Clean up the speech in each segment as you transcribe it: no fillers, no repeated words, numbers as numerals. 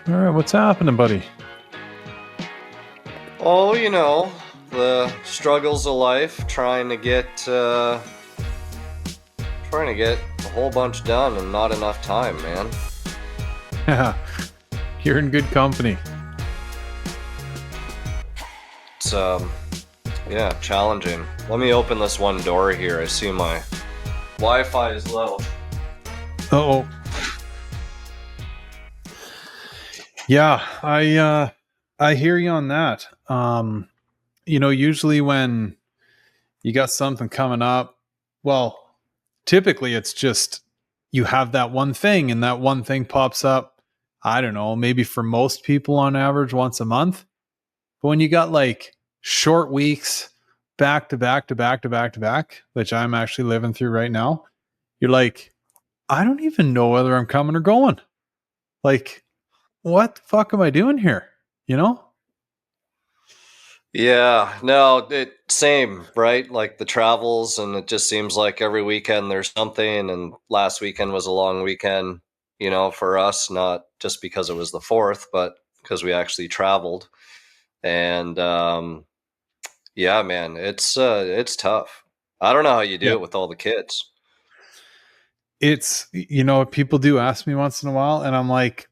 All right, what's happening, buddy? Oh, the struggles of life, trying to get a whole bunch done and not enough time, man. Yeah, you're in good company. It's yeah, challenging. Let me open this one door here. I see my Wi-Fi is low. Oh, yeah, I hear you on that. Usually when you got something coming up, well, typically it's just you have that one thing, and that one thing pops up. I don't know, maybe for most people on average once a month. But when you got like short weeks, back to back to back to back to back, which I'm actually living through right now, you're like, I don't even know whether I'm coming or going. Like, what the fuck am I doing here? You know? Yeah, no, it same, right? Like the travels, and it just seems like every weekend there's something. And last weekend was a long weekend, for us, not just because it was the 4th, but because we actually traveled. And yeah, man, it's tough. I don't know how you do Yeah. it with all the kids. People do ask me once in a while, and I'm like,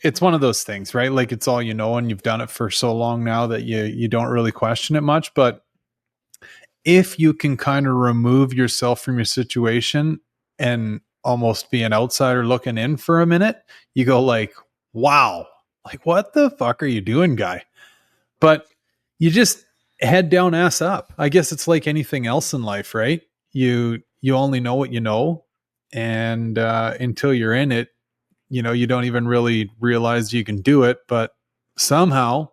it's one of those things, right? Like it's all you know, and you've done it for so long now that you don't really question it much. But if you can kind of remove yourself from your situation and almost be an outsider looking in for a minute, you go like, wow, like what the fuck are you doing, guy? But you just head down, ass up. I guess it's like anything else in life, right? You only know what you know, and until you're in it, you don't even really realize you can do it. But somehow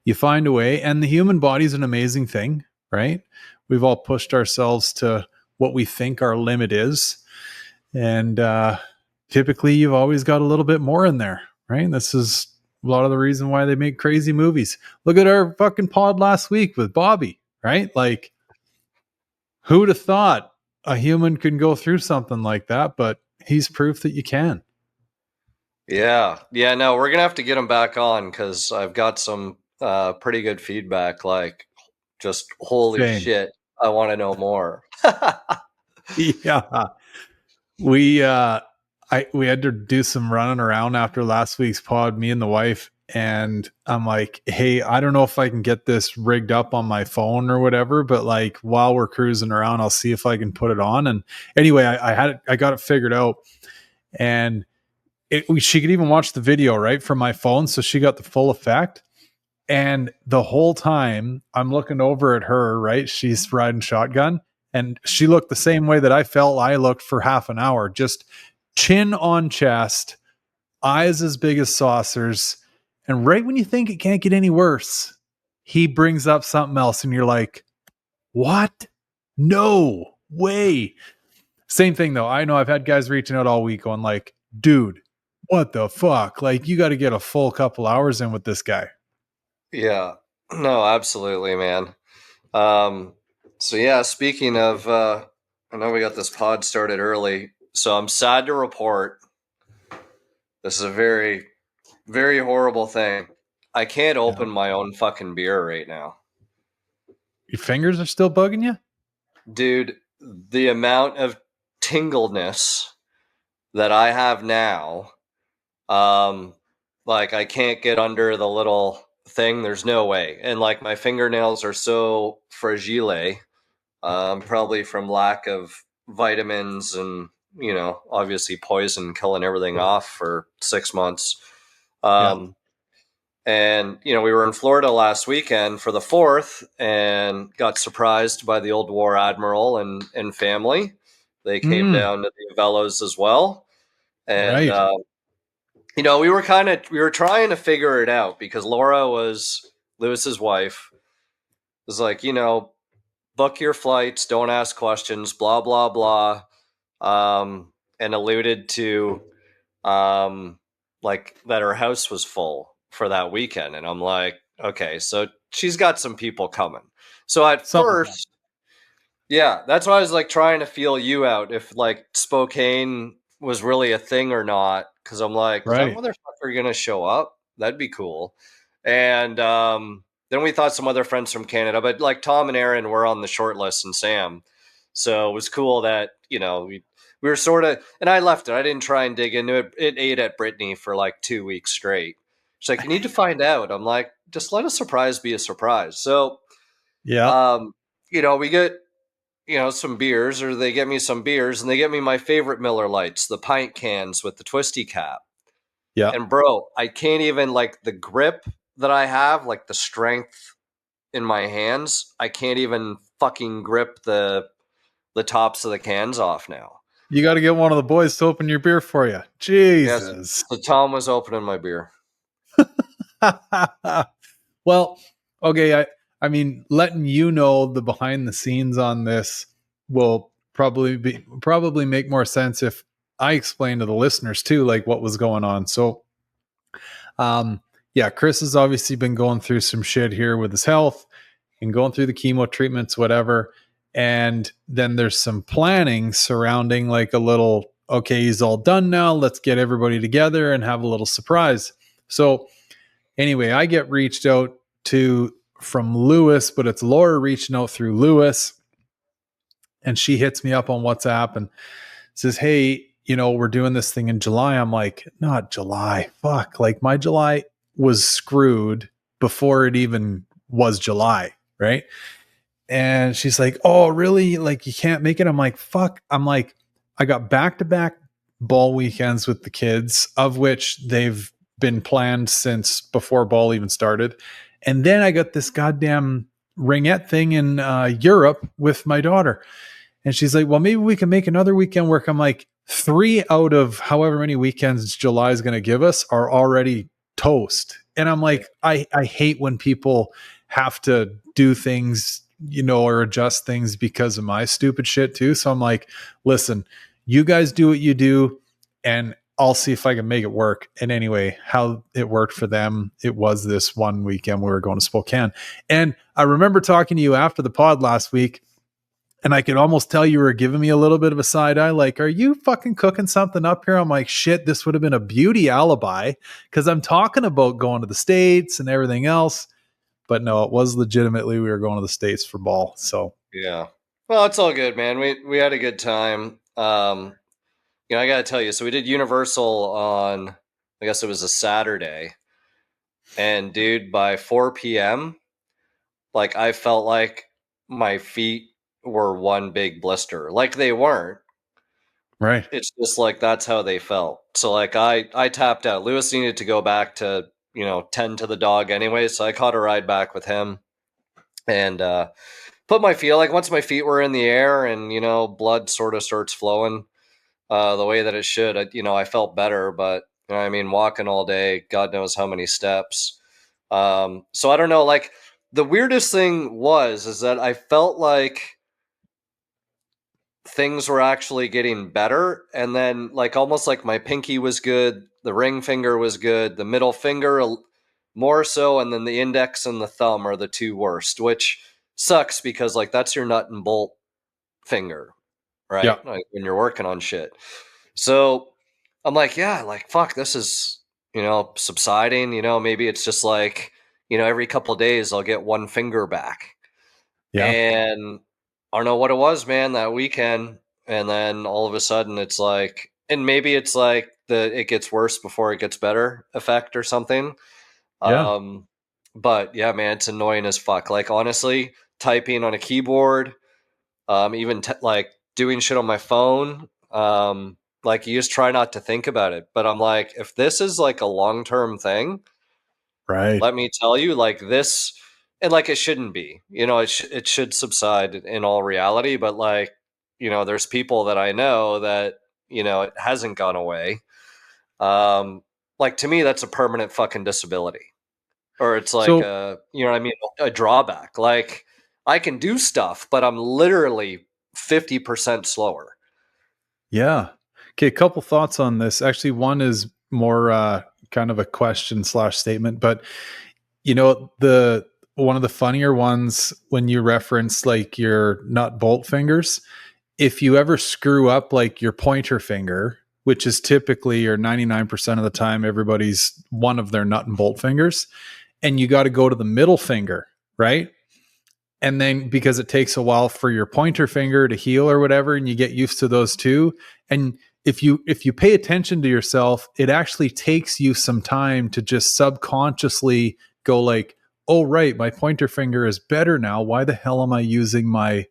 you find a way, and the human body is an amazing thing, right? We've all pushed ourselves to what we think our limit is, and typically you've always got a little bit more in there, right? This is a lot of the reason why they make crazy movies. Look at our fucking pod last week with Bobby, right? Like, who'd have thought a human could go through something like that? But he's proof that you can. Yeah, yeah. No, we're gonna have to get them back on because I've got some pretty good feedback. Like, just holy Same. shit, I want to know more. Yeah. We had to do some running around after last week's pod, me and the wife, and I'm like, hey, I don't know if I can get this rigged up on my phone or whatever, but like while we're cruising around, I'll see if I can put it on. And anyway, I got it figured out, and she could even watch the video right from my phone, so she got the full effect. And the whole time I'm looking over at her, right? She's riding shotgun, and she looked the same way that I felt I looked for half an hour, just chin on chest, eyes as big as saucers. And right when you think it can't get any worse, he brings up something else, and you're like, what? No way. Same thing though. I know I've had guys reaching out all week going like, dude, what the fuck? Like, you got to get a full couple hours in with this guy. Yeah, no, absolutely, man. Um, so yeah, speaking of, I know we got this pod started early, so I'm sad to report this is a very, very horrible thing. I can't Yeah. open my own fucking beer right now. Your fingers are still bugging you? Dude, the amount of tingleness that I have now, um, like I can't get under the little thing. There's no way. And like my fingernails are so fragile, probably from lack of vitamins and, obviously poison killing everything off for 6 months. Yeah. Um, And, we were in Florida last weekend for the 4th and got surprised by the old war admiral and family. They came Mm, down to the Velos as well. And, right. we were trying to figure it out because Laura was Lewis's wife, was like, book your flights, don't ask questions, blah, blah, blah. And alluded to, um, like that her house was full for that weekend. And I'm like, okay, so she's got some people coming. So at Something's up. first, yeah, that's why I was like trying to feel you out if like Spokane was really a thing or not. because I'm like, is that Right. motherfucker gonna show up? That'd be cool. And then we thought some other friends from Canada, but like Tom and Aaron were on the short list, and Sam. So it was cool that we were sort of, and I left it. I didn't try and dig into it. It ate at Brittany for like 2 weeks straight. She's like, you need to find out. I'm like, just let a surprise be a surprise. So, Yeah. um, we get some beers, or they get me some beers, and they get me my favorite Miller Lights, the pint cans with the twisty cap. Yeah. And bro, I can't even, like, the grip that I have, like the strength in my hands, I can't even fucking grip the tops of the cans off now. You got to get one of the boys to open your beer for you. Yes, Jesus. so Tom was opening my beer. Well, okay. I mean, letting you know the behind the scenes on this will probably make more sense if I explain to the listeners too, like what was going on. So, yeah, Chris has obviously been going through some shit here with his health and going through the chemo treatments, whatever. And then there's some planning surrounding like a little, okay, he's all done now. Let's get everybody together and have a little surprise. So anyway, I get reached out to from Lewis, but it's Laura reaching out through Lewis. And she hits me up on WhatsApp and says, hey, we're doing this thing in July. I'm like, not July. Fuck. Like my July was screwed before it even was July. Right. And she's like, oh, really? Like you can't make it? I'm like, fuck. I'm like, I got back-to-back ball weekends with the kids, of which they've been planned since before ball even started. And then I got this goddamn ringette thing in Europe with my daughter. And she's like, well, maybe we can make another weekend work. I'm like, 3 out of however many weekends July is going to give us are already toast. And I'm like, I hate when people have to do things, or adjust things because of my stupid shit too. So I'm like, listen, you guys do what you do and I'll see if I can make it work. And anyway, how it worked for them, it was this one weekend we were going to Spokane. And I remember talking to you after the pod last week, and I could almost tell you were giving me a little bit of a side eye. Like, are you fucking cooking something up here? I'm like, shit, this would have been a beauty alibi because I'm talking about going to the States and everything else. But no, it was legitimately we were going to the States for ball. So Yeah. Well, it's all good, man. We had a good time. I got to tell you, so we did Universal on, I guess it was a Saturday. And dude, by 4 p.m., like I felt like my feet were one big blister. Like they weren't. right. It's just like that's how they felt. So like I tapped out. Lewis needed to go back to, tend to the dog anyway, so I caught a ride back with him. And put my feet, like once my feet were in the air and blood sort of starts flowing the way that it should, I felt better. But I mean, walking all day, God knows how many steps. So I don't know, like the weirdest thing is that I felt like things were actually getting better, and then like almost like my pinky was good, the ring finger was good, the middle finger more so, and then the index and the thumb are the two worst, which sucks because like that's your nut and bolt finger, right? Yeah. Like when you're working on shit. So I'm like, yeah, like fuck, this is subsiding. Maybe it's just like every couple of days I'll get one finger back. Yeah. And I don't know what it was, man, that weekend. And then all of a sudden it's like, and maybe it's like it gets worse before it gets better effect or something. Yeah. But yeah, man, it's annoying as fuck. Like honestly, typing on a keyboard, even like doing shit on my phone, like you just try not to think about it. But I'm like, if this is like a long-term thing, Right. let me tell you, like this, and like it shouldn't be, it should subside in all reality. But like, there's people that I know that, it hasn't gone away. Like to me, that's a permanent fucking disability, or it's like So a, you know what I mean? A drawback. Like I can do stuff, but I'm literally 50% slower. yeah. Okay, a couple thoughts on this. Actually, one is more kind of a question slash statement, but the one of the funnier ones when you reference like your nut bolt fingers, if you ever screw up like your pointer finger, which is typically, or 99% of the time, everybody's one of their nut and bolt fingers. And you got to go to the middle finger, right? And then because it takes a while for your pointer finger to heal or whatever, and you get used to those two. And if you pay attention to yourself, it actually takes you some time to just subconsciously go like, oh, right, my pointer finger is better now. Why the hell am I using my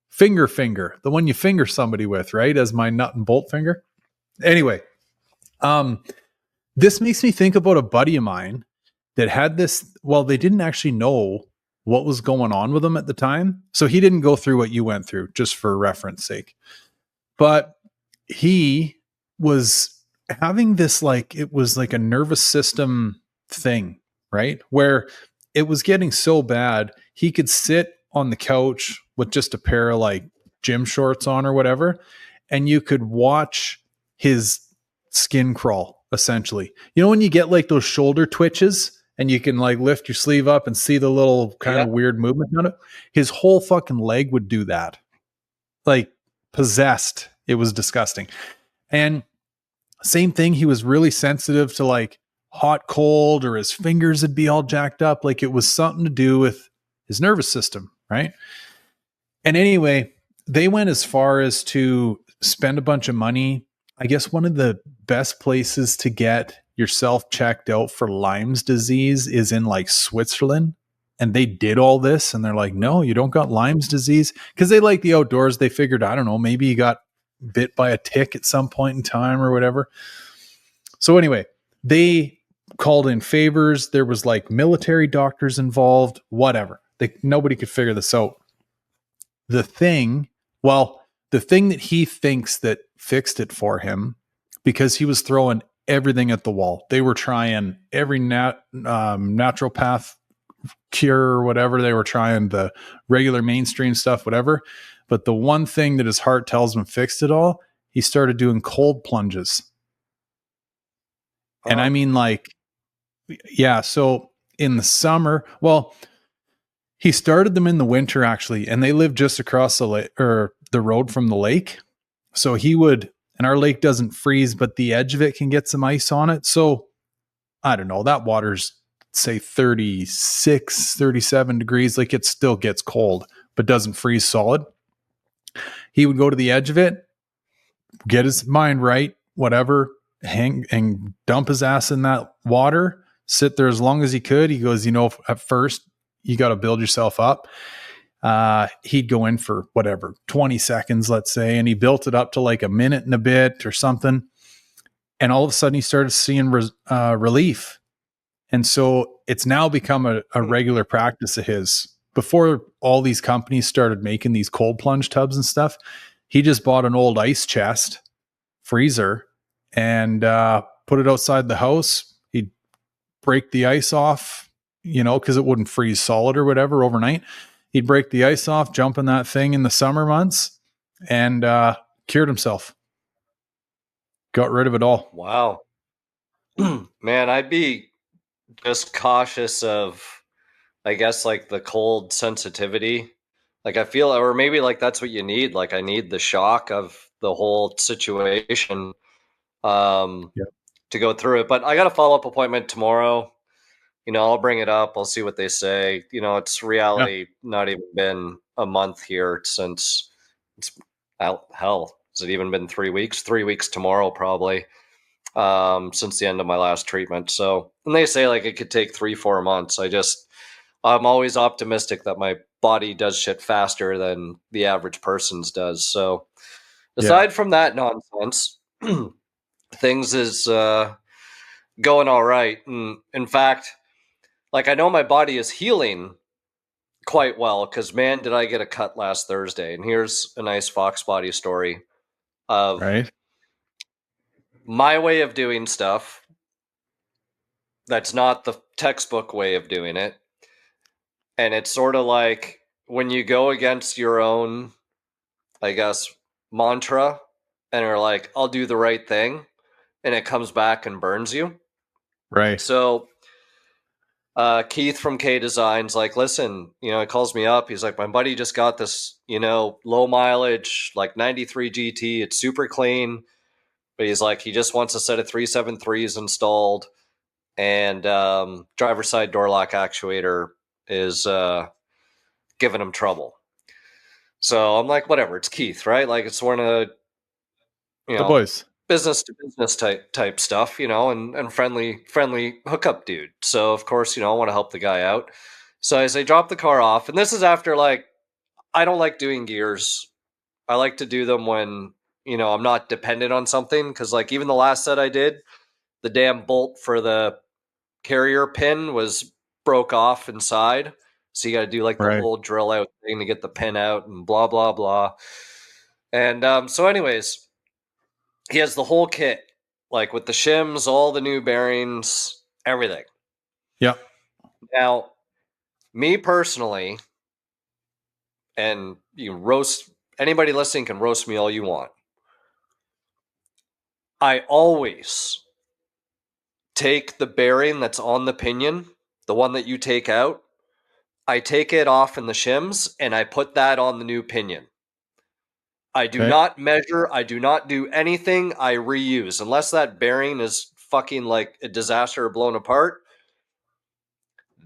finger, the one you finger somebody with, right, as my nut and bolt finger? Anyway, this makes me think about a buddy of mine that had this. Well, they didn't actually know what was going on with him at the time. So he didn't go through what you went through, just for reference sake. But he was having this, like, it was like a nervous system thing, right? Where it was getting so bad, he could sit on the couch with just a pair of like gym shorts on or whatever, and you could watch his skin crawl, essentially. You know, when you get like those shoulder twitches and you can like lift your sleeve up and see the little kind of weird movement on it, his whole fucking leg would do that. Like possessed. It was disgusting. And same thing, he was really sensitive to like hot, cold, or his fingers would be all jacked up. Like it was something to do with his nervous system, right? And anyway, they went as far as to spend a bunch of money. I guess one of the best places to get yourself checked out for Lyme's disease is in like Switzerland. And they did all this and they're like, no, you don't got Lyme's disease. Because they like the outdoors. They figured, I don't know, maybe you got bit by a tick at some point in time or whatever. So anyway, they called in favors. There was like military doctors involved, whatever. Nobody could figure this out. The thing that he thinks that fixed it for him, because he was throwing everything at the wall. They were trying every naturopath cure or whatever. They were trying the regular mainstream stuff, whatever. But the one thing that his heart tells him fixed it all, he started doing cold plunges. And I mean, like, yeah. So in the summer, well, he started them in the winter actually, and they lived just across the lake, or the road from the lake. So he would, and our lake doesn't freeze, but the edge of it can get some ice on it. So I don't know, that water's say 36, 37 degrees. Like it still gets cold, but doesn't freeze solid. He would go to the edge of it, get his mind right, whatever, hang and dump his ass in that water, sit there as long as he could. He goes, at first you got to build yourself up. He'd go in for whatever, 20 seconds, let's say, and he built it up to like a minute and a bit or something. And all of a sudden he started seeing relief. And so it's now become a regular practice of his. Before all these companies started making these cold plunge tubs and stuff, he just bought an old ice chest freezer and put it outside the house. He'd break the ice off, because it wouldn't freeze solid or whatever overnight. He'd break the ice off, jump in that thing in the summer months, and cured himself. Got rid of it all. Wow. Man, I'd be just cautious of, I guess, like the cold sensitivity. Like I feel, or maybe like that's what you need. Like I need the shock of the whole situation to go through it. But I got a follow-up appointment tomorrow. I'll bring it up. I'll see what they say. It's reality. Not even been a month here since it's hell. Has it even been 3 weeks? 3 weeks tomorrow, probably. Since the end of my last treatment. So, and they say like it could take 3-4 months. I'm always optimistic that my body does shit faster than the average person's does. So aside from that nonsense, things is going all right. And in fact, like I know my body is healing quite well, because man, did I get a cut last Thursday. And here's a nice Foxbody story of my way of doing stuff. That's not the textbook way of doing it. And it's sort of like when you go against your own, I guess, mantra and are like, I'll do the right thing, and it comes back and burns you. Right. So Keith from K Designs, like, listen, he calls me up. He's like, my buddy just got this, low mileage, like 93 GT. It's super clean. But he's like, he just wants a set of 373s installed, and driver's side door lock actuator is giving him trouble. So I'm like, whatever, it's Keith, right? Like, it's one of the, The boys. business to business type stuff, and friendly hookup dude. So of course, I want to help the guy out. So as I drop the car off, and this is after, like, I don't like doing gears. I like to do them when, I'm not dependent on something, because, like, even the last set I did, the damn bolt for the carrier pin was broke off inside. So you got to do, like, the Right. whole drill out thing to get the pin out and blah, blah, blah. And so anyways, he has the whole kit, like with the shims, all the new bearings, everything. Yeah. Now, me personally, and you roast anybody listening can roast me all you want. I always take the bearing that's on the pinion, the one that you take out. I take it off in the shims and I put that on the new pinion. I do not measure. I do not do anything. I reuse. Unless that bearing is fucking like a disaster or blown apart,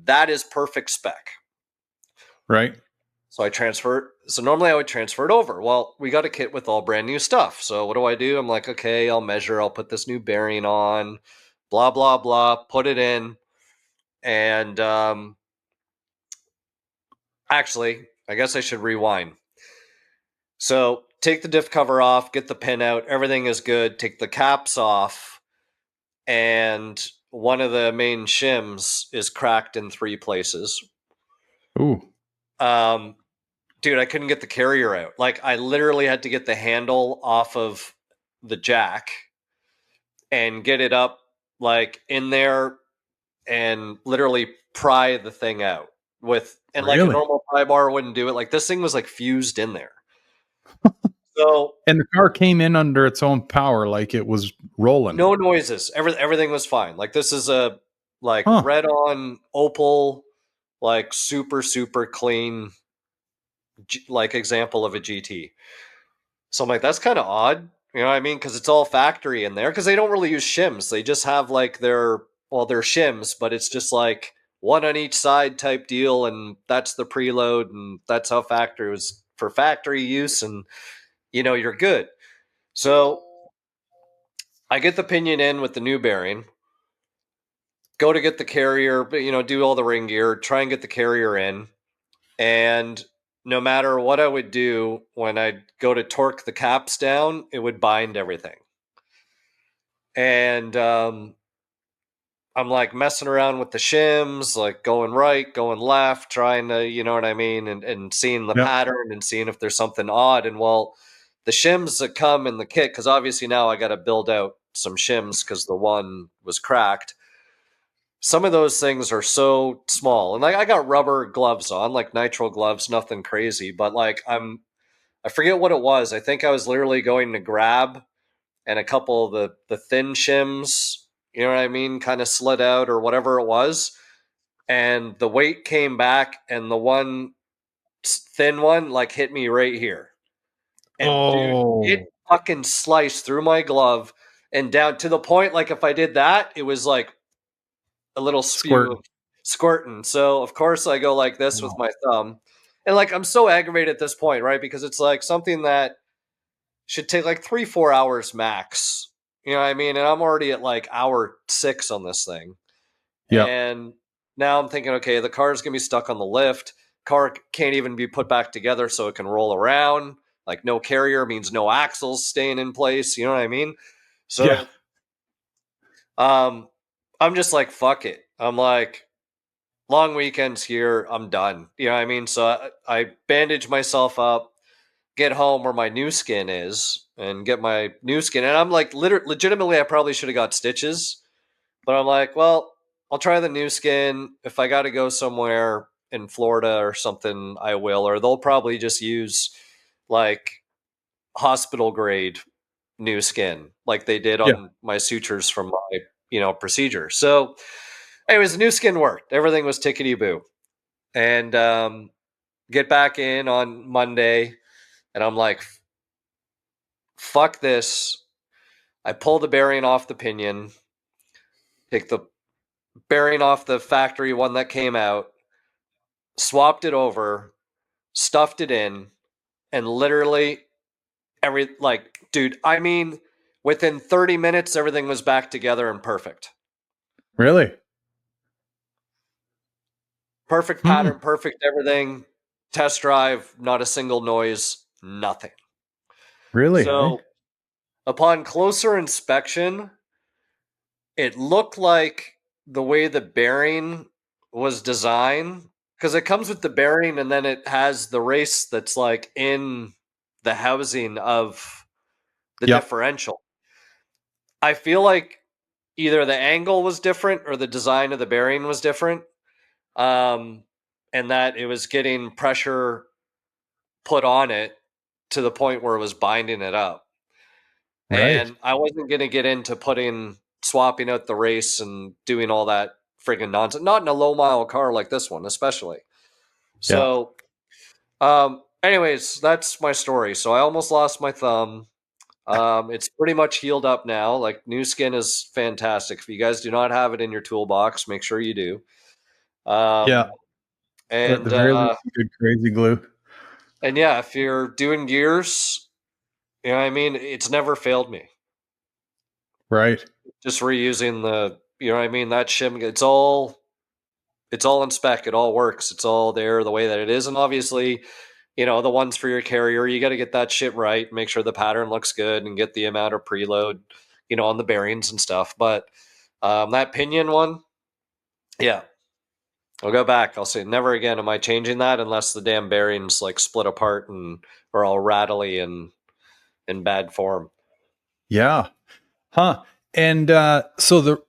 that is perfect spec. Right. So I transfer. So normally I would transfer it over. Well, we got a kit with all brand new stuff. So what do? I'm like, okay, I'll measure. I'll put this new bearing on. Blah blah blah. Put it in, and actually, I guess I should rewind. So take the diff cover off, get the pin out. Everything is good. Take the caps off, and one of the main shims is cracked in 3 places. Ooh. Dude, I couldn't get the carrier out. Like, I literally had to get the handle off of the jack and get it up, like, in there, and literally pry the thing out with, and like a Really? normal pry bar wouldn't do it. Like, this thing was like fused in there. So And the car came in under its own power, like it was rolling. no noises. Everything was fine. Like, this is a, like, red on opal, like, super super clean, like, example of a GT. So I'm like, that's kind of odd. You know what I mean? Because it's all factory in there. Because they don't really use shims. They just have, like, their shims, but it's just like one on each side type deal, and that's the preload, and that's how factory was for factory use, and you're good. So I get the pinion in with the new bearing, go to get the carrier, do all the ring gear, try and get the carrier in, and no matter what I would do, when I'd go to torque the caps down, it would bind everything. And I'm like messing around with the shims, like going right, going left, trying to, you know what I mean, and seeing the pattern and seeing if there's something odd. And well, the shims that come in the kit, because obviously now I got to build out some shims because the one was cracked. Some of those things are so small, and like, I got rubber gloves on, like nitrile gloves, nothing crazy, but like, I forget what it was. I think I was literally going to grab, and a couple of the thin shims, you know what I mean, kind of slid out or whatever it was, and the weight came back, and the one thin one, like, hit me right here, and dude, it fucking sliced through my glove and down to the point, like, if I did that, it was like a little spew of squirting. So of course I go like this with my thumb, and like, I'm so aggravated at this point, right? Because it's like something that should take like 3-4 hours max. You know what I mean? And I'm already at like hour 6 on this thing. Yeah. And now I'm thinking, okay, the car's gonna be stuck on the lift. Car can't even be put back together so it can roll around. Like, no carrier means no axles staying in place. You know what I mean? So I'm just like, fuck it. I'm like, long weekends here, I'm done. You know what I mean? So I bandage myself up, get home where my new skin is, and get my new skin. And I'm like, legitimately, I probably should have got stitches, but I'm like, well, I'll try the new skin. If I got to go somewhere in Florida or something, I will. Or they'll probably just use like hospital grade new skin, like they did on my sutures from my procedure. So, anyways, the new skin worked. Everything was tickety boo, and get back in on Monday, and I'm like, fuck this. I pull the bearing off the pinion, take the bearing off the factory one that came out, swapped it over, stuffed it in, and literally dude, I mean, within 30 minutes, everything was back together and perfect. Really? Perfect pattern, perfect everything. Test drive, not a single noise, nothing. Really? So, upon closer inspection, it looked like the way the bearing was designed, because it comes with the bearing and then it has the race that's like in the housing of the Yep. differential. I feel like either the angle was different or the design of the bearing was different, and that it was getting pressure put on it to the point where it was binding it up. Right. And I wasn't going to get into swapping out the race and doing all that friggin' nonsense. Not in a low mile car like this one, especially. Yeah. So, anyways, that's my story. So I almost lost my thumb. It's pretty much healed up now. Like, new skin is fantastic. If you guys do not have it in your toolbox, make sure you do. Yeah. Or at the And very least, good crazy glue. and yeah, if you're doing gears, you know what I mean, it's never failed me. Right. Just reusing you know what I mean, that shim, it's all in spec, it all works, it's all there the way that it is. And obviously, you know, the ones for your carrier, you got to get that shit right, make sure the pattern looks good and get the amount of preload, you know, on the bearings and stuff. But that pinion one, yeah, I'll go back. I'll say never again am I changing that unless the damn bearings like split apart and are all rattly and in bad form. Yeah. Huh. And so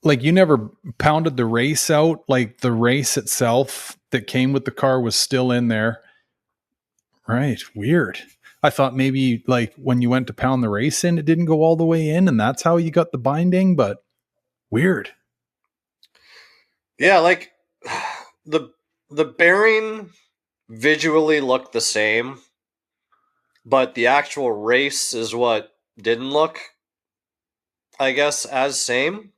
you never pounded the race out, like the race itself that came with the car was still in there. Right. Weird. I thought maybe like when you went to pound the race in, it didn't go all the way in and that's how you got the binding, but weird. Yeah, like the the bearing visually looked the same, but the actual race is what didn't look, I guess, as same.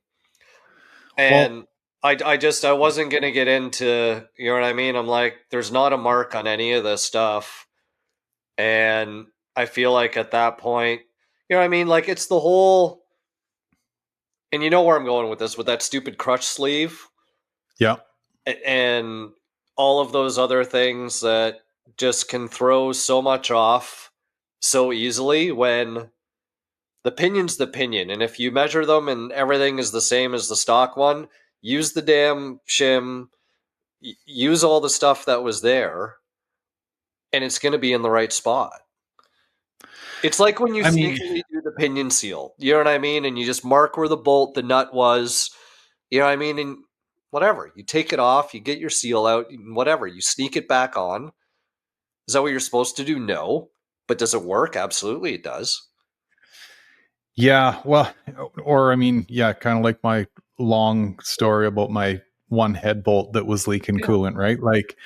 Well, And I wasn't gonna get into, you know what I mean? I'm like, there's not a mark on any of this stuff. And I feel like at that point, you know what I mean? Like, it's the whole, and you know where I'm going with this, with that stupid crutch sleeve yeah. and all of those other things that just can throw so much off so easily when the pinion's the pinion. And if you measure them and everything is the same as the stock one, use the damn shim, use all the stuff that was there, and it's going to be in the right spot. It's like when you I mean, sneakily do the pinion seal, you know what I mean? And you just mark where the bolt, the nut was, you know what I mean? And whatever, you take it off, you get your seal out, whatever, you sneak it back on. Is that what you're supposed to do? No. But does it work? Absolutely, it does. yeah, well, or I mean, yeah, kind of like my long story about my one head bolt that was leaking Yeah. coolant, right? Like,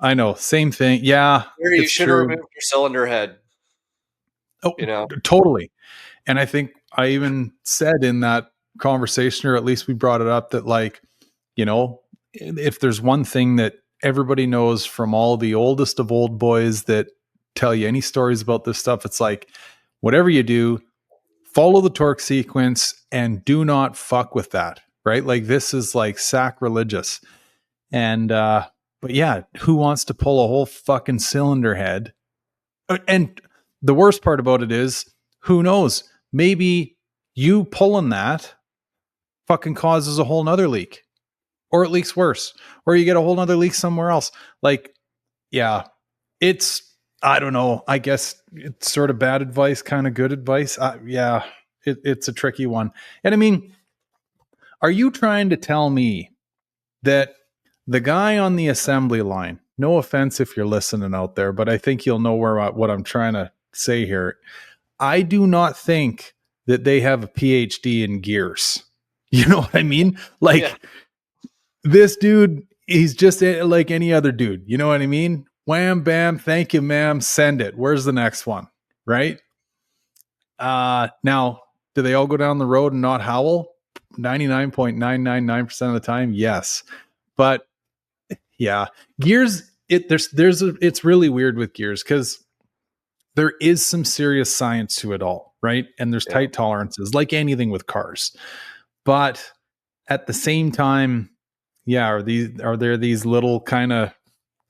I know, same thing. Yeah, You it's should have true. removed your cylinder head, Oh, you know? totally. And I think I even said in that conversation, or at least we brought it up, that like, you know, if there's one thing that everybody knows from all the oldest of old boys that tell you any stories about this stuff, it's like, whatever you do, follow the torque sequence and do not fuck with that. Right. Like, this is like sacrilegious. And, but yeah, who wants to pull a whole fucking cylinder head? And the worst part about it is, who knows? Maybe you pulling that fucking causes a whole nother leak, or it leaks worse, or you get a whole nother leak somewhere else. Like, yeah, it's, I don't know. I guess it's sort of bad advice, kind of good advice. Yeah, it's a tricky one. And I mean, are you trying to tell me that the guy on the assembly line, no offense if you're listening out there, but I think you'll know what I'm trying to say here. I do not think that they have a PhD in gears. You know what I mean? Like, Yeah. this dude, he's just like any other dude. You know what I mean? Wham, bam, thank you, ma'am, send it. Where's the next one? Right? Now, Do they all go down the road and not howl? 99.999% of the time, yes. But yeah, gears, it's really weird with gears because there is some serious science to it all, right? And there's tight tolerances, like anything with cars. But at the same time, yeah, are there these little kind of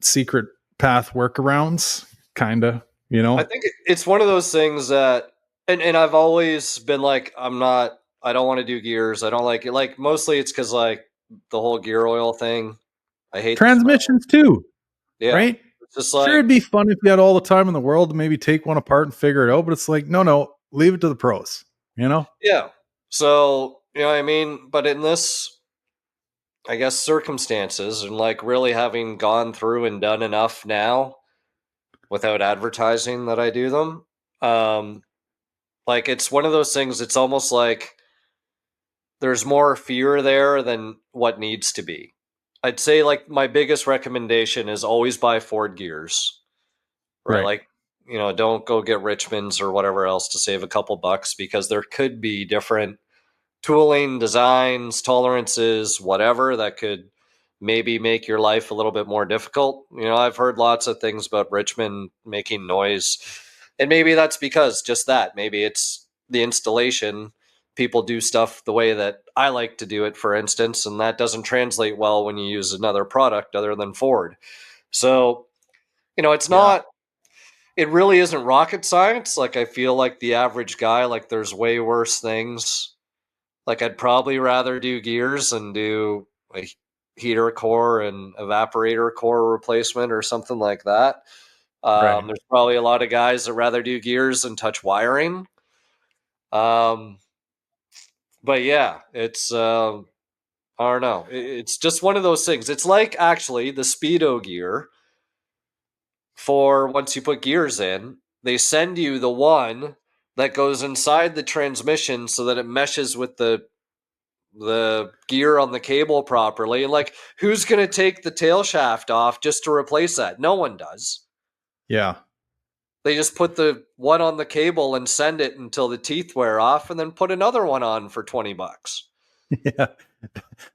secret path workarounds? Kind of, I think it's one of those things that, and I've always been like, I don't want to do gears. I don't like it. Like, mostly it's because, like, the whole gear oil thing. I hate the smell. Transmissions too, Yeah. right? It's just Sure, like, it'd be fun if you had all the time in the world to maybe take one apart and figure it out, but it's like, no, leave it to the pros, yeah. So, you know what I mean? But in this, I guess, circumstances, and like really having gone through and done enough now without advertising that I do them, like, it's one of those things, it's almost like there's more fear there than what needs to be. I'd say, like, my biggest recommendation is always buy Ford gears, right? Right. Like, you know, don't go get Richmond's or whatever else to save a couple bucks, because there could be different tooling, designs, tolerances, whatever that could maybe make your life a little bit more difficult. You know, I've heard lots of things about Richmond making noise, and maybe that's because just that. Maybe it's the installation. People do stuff the way that I like to do it, for instance, and that doesn't translate well when you use another product other than Ford. So, you know, it's Yeah. not, it really isn't rocket science. Like, I feel like the average guy, like, there's way worse things. Like, I'd probably rather do gears and do a heater core and evaporator core replacement or something like that. Right. There's probably a lot of guys that rather do gears and touch wiring. Um, but yeah, it's I don't know. It's just one of those things. It's like, actually, the Speedo gear, for once you put gears in, they send you the one that goes inside the transmission so that it meshes with the gear on the cable properly. Like, who's going to take the tail shaft off just to replace that? No one does. Yeah. They just put the one on the cable and send it until the teeth wear off, and then put another one on for $20. Yeah.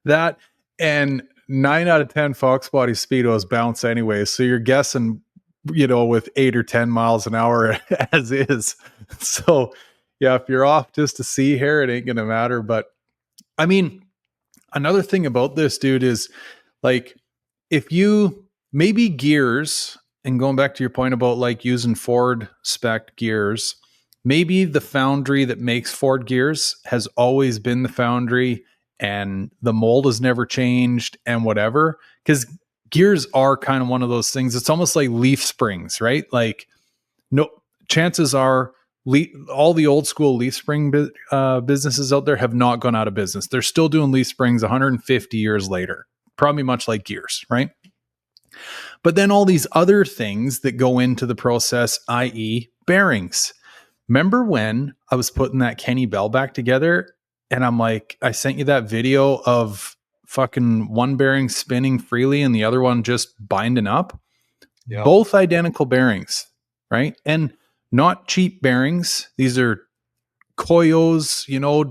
That and 9 out of 10 Foxbody Speedos bounce anyways. So you're guessing, with 8 or 10 miles an hour as is. So yeah, if you're off just to see here, it ain't gonna matter. But I mean, another thing about this, dude, is like if you maybe gears, and going back to your point about like using Ford spec gears, maybe the foundry that makes Ford gears has always been the foundry and the mold has never changed and whatever. Because gears are kind of one of those things. It's almost like leaf springs, right? Like, no, chances are all the old school leaf spring businesses out there have not gone out of business. They're still doing leaf springs 150 years later, probably much like gears, right? But then all these other things that go into the process, i.e., bearings. Remember when I was putting that Kenny Bell back together and I'm like, I sent you that video of fucking one bearing spinning freely and the other one just binding up? Yep. Both identical bearings, right? And not cheap bearings. These are Koyos,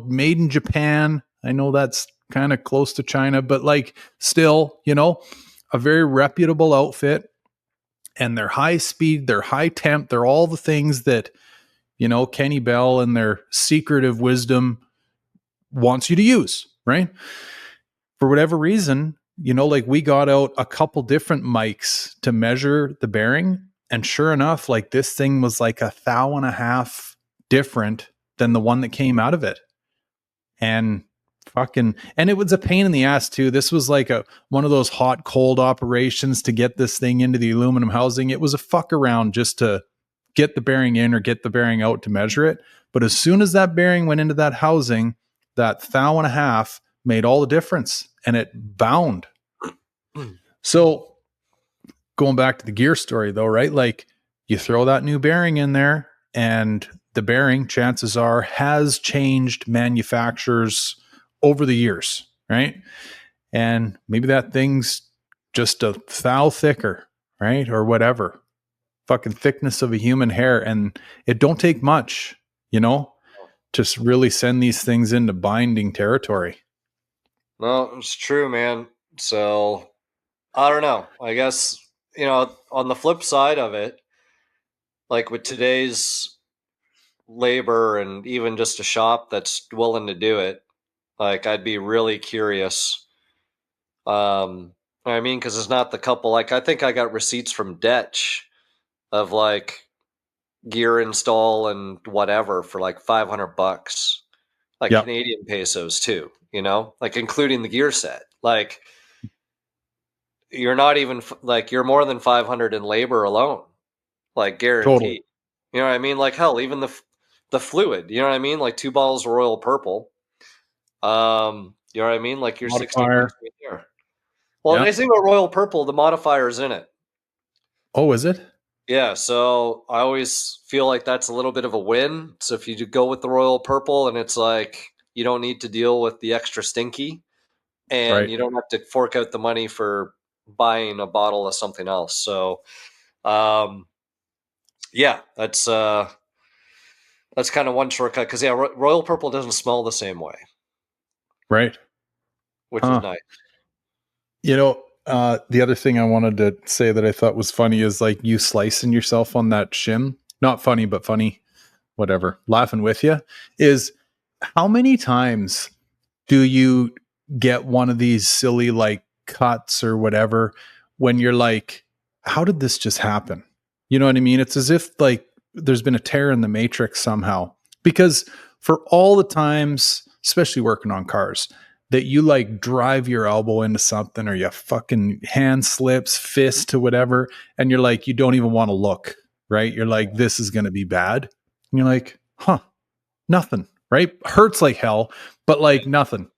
made in Japan. I know that's kind of close to China, but like still, a very reputable outfit. And they're high speed, they're high temp, they're all the things that, Kenny Bell and their secretive wisdom wants you to use, right? For whatever reason, like we got out a couple different mics to measure the bearing. And sure enough, like this thing was like 1.5 different than the one that came out of it. And it was a pain in the ass too. This was like one of those hot cold operations to get this thing into the aluminum housing. It was a fuck around just to get the bearing in or get the bearing out to measure it. But as soon as that bearing went into that housing, that 1.5 made all the difference and it bound. So going back to the gear story though, right? Like you throw that new bearing in there and the bearing, chances are, has changed manufacturers over the years, right? And maybe that thing's just a thou thicker, right? Or whatever. Fucking thickness of a human hair. And it don't take much, just really send these things into binding territory. No, it's true, man. So I don't know. I guess, on the flip side of it, like with today's labor and even just a shop that's willing to do it, like I'd be really curious. I mean, because it's not the couple. Like I think I got receipts from Detch of like gear install and whatever for like $500, like Yep. Canadian pesos too. Like including the gear set. Like you're not even like you're more than 500 in labor alone, like Totally. guaranteed. You know what I mean? Like hell, even the fluid. You know what I mean? Like 2 bottles of Royal Purple. You know what I mean? Like you're 60 Modifier. bucks right there. Well, the Yeah. nice thing about Royal Purple, the modifier is in it. Oh, is it? Yeah, so I always feel like that's a little bit of a win. So if you go with the Royal Purple and it's like you don't need to deal with the extra stinky That's and right. you don't have to fork out the money for buying a bottle of something else. So um yeah, that's kind of one shortcut because yeah, Royal Purple doesn't smell the same way, Right. which is Huh. nice. The other thing I wanted to say that I thought was funny is like you slicing yourself on that shim. Not funny, but funny. Whatever. Laughing with you is how many times do you get one of these silly like cuts or whatever when you're like, how did this just happen? You know what I mean? It's as if like there's been a tear in the matrix somehow. Because for all the times, especially working on cars, that you like drive your elbow into something or you fucking hand slips, fist to whatever, and you're like, you don't even want to look, right? You're like, this is going to be bad. And you're like, huh, nothing, right? Hurts like hell, but like nothing.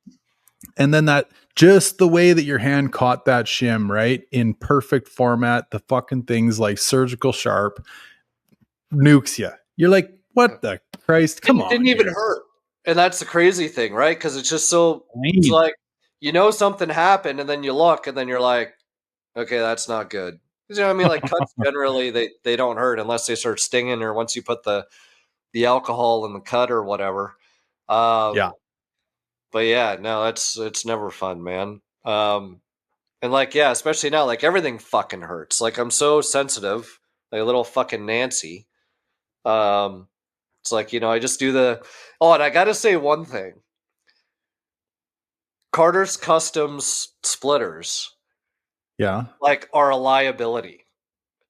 And then that just the way that your hand caught that shim, right? In perfect format, the fucking thing's like surgical sharp, nukes you. You're like, what the Christ? Come Didn't on, even dude. hurt. And that's the crazy thing, right? Because it's just so it's Lame. like something happened, and then you look, and then you're like, okay, that's not good. 'Cause, you know what I mean? Like cuts generally they don't hurt unless they start stinging or once you put the alcohol in the cut or whatever. Yeah. Um, but yeah, no, it's never fun, man. And like yeah, especially now, like everything fucking hurts. Like I'm so sensitive, like a little fucking Nancy. Um, it's like I just do the. Oh, and I gotta say one thing: Carter's Customs splitters Yeah. like are a liability.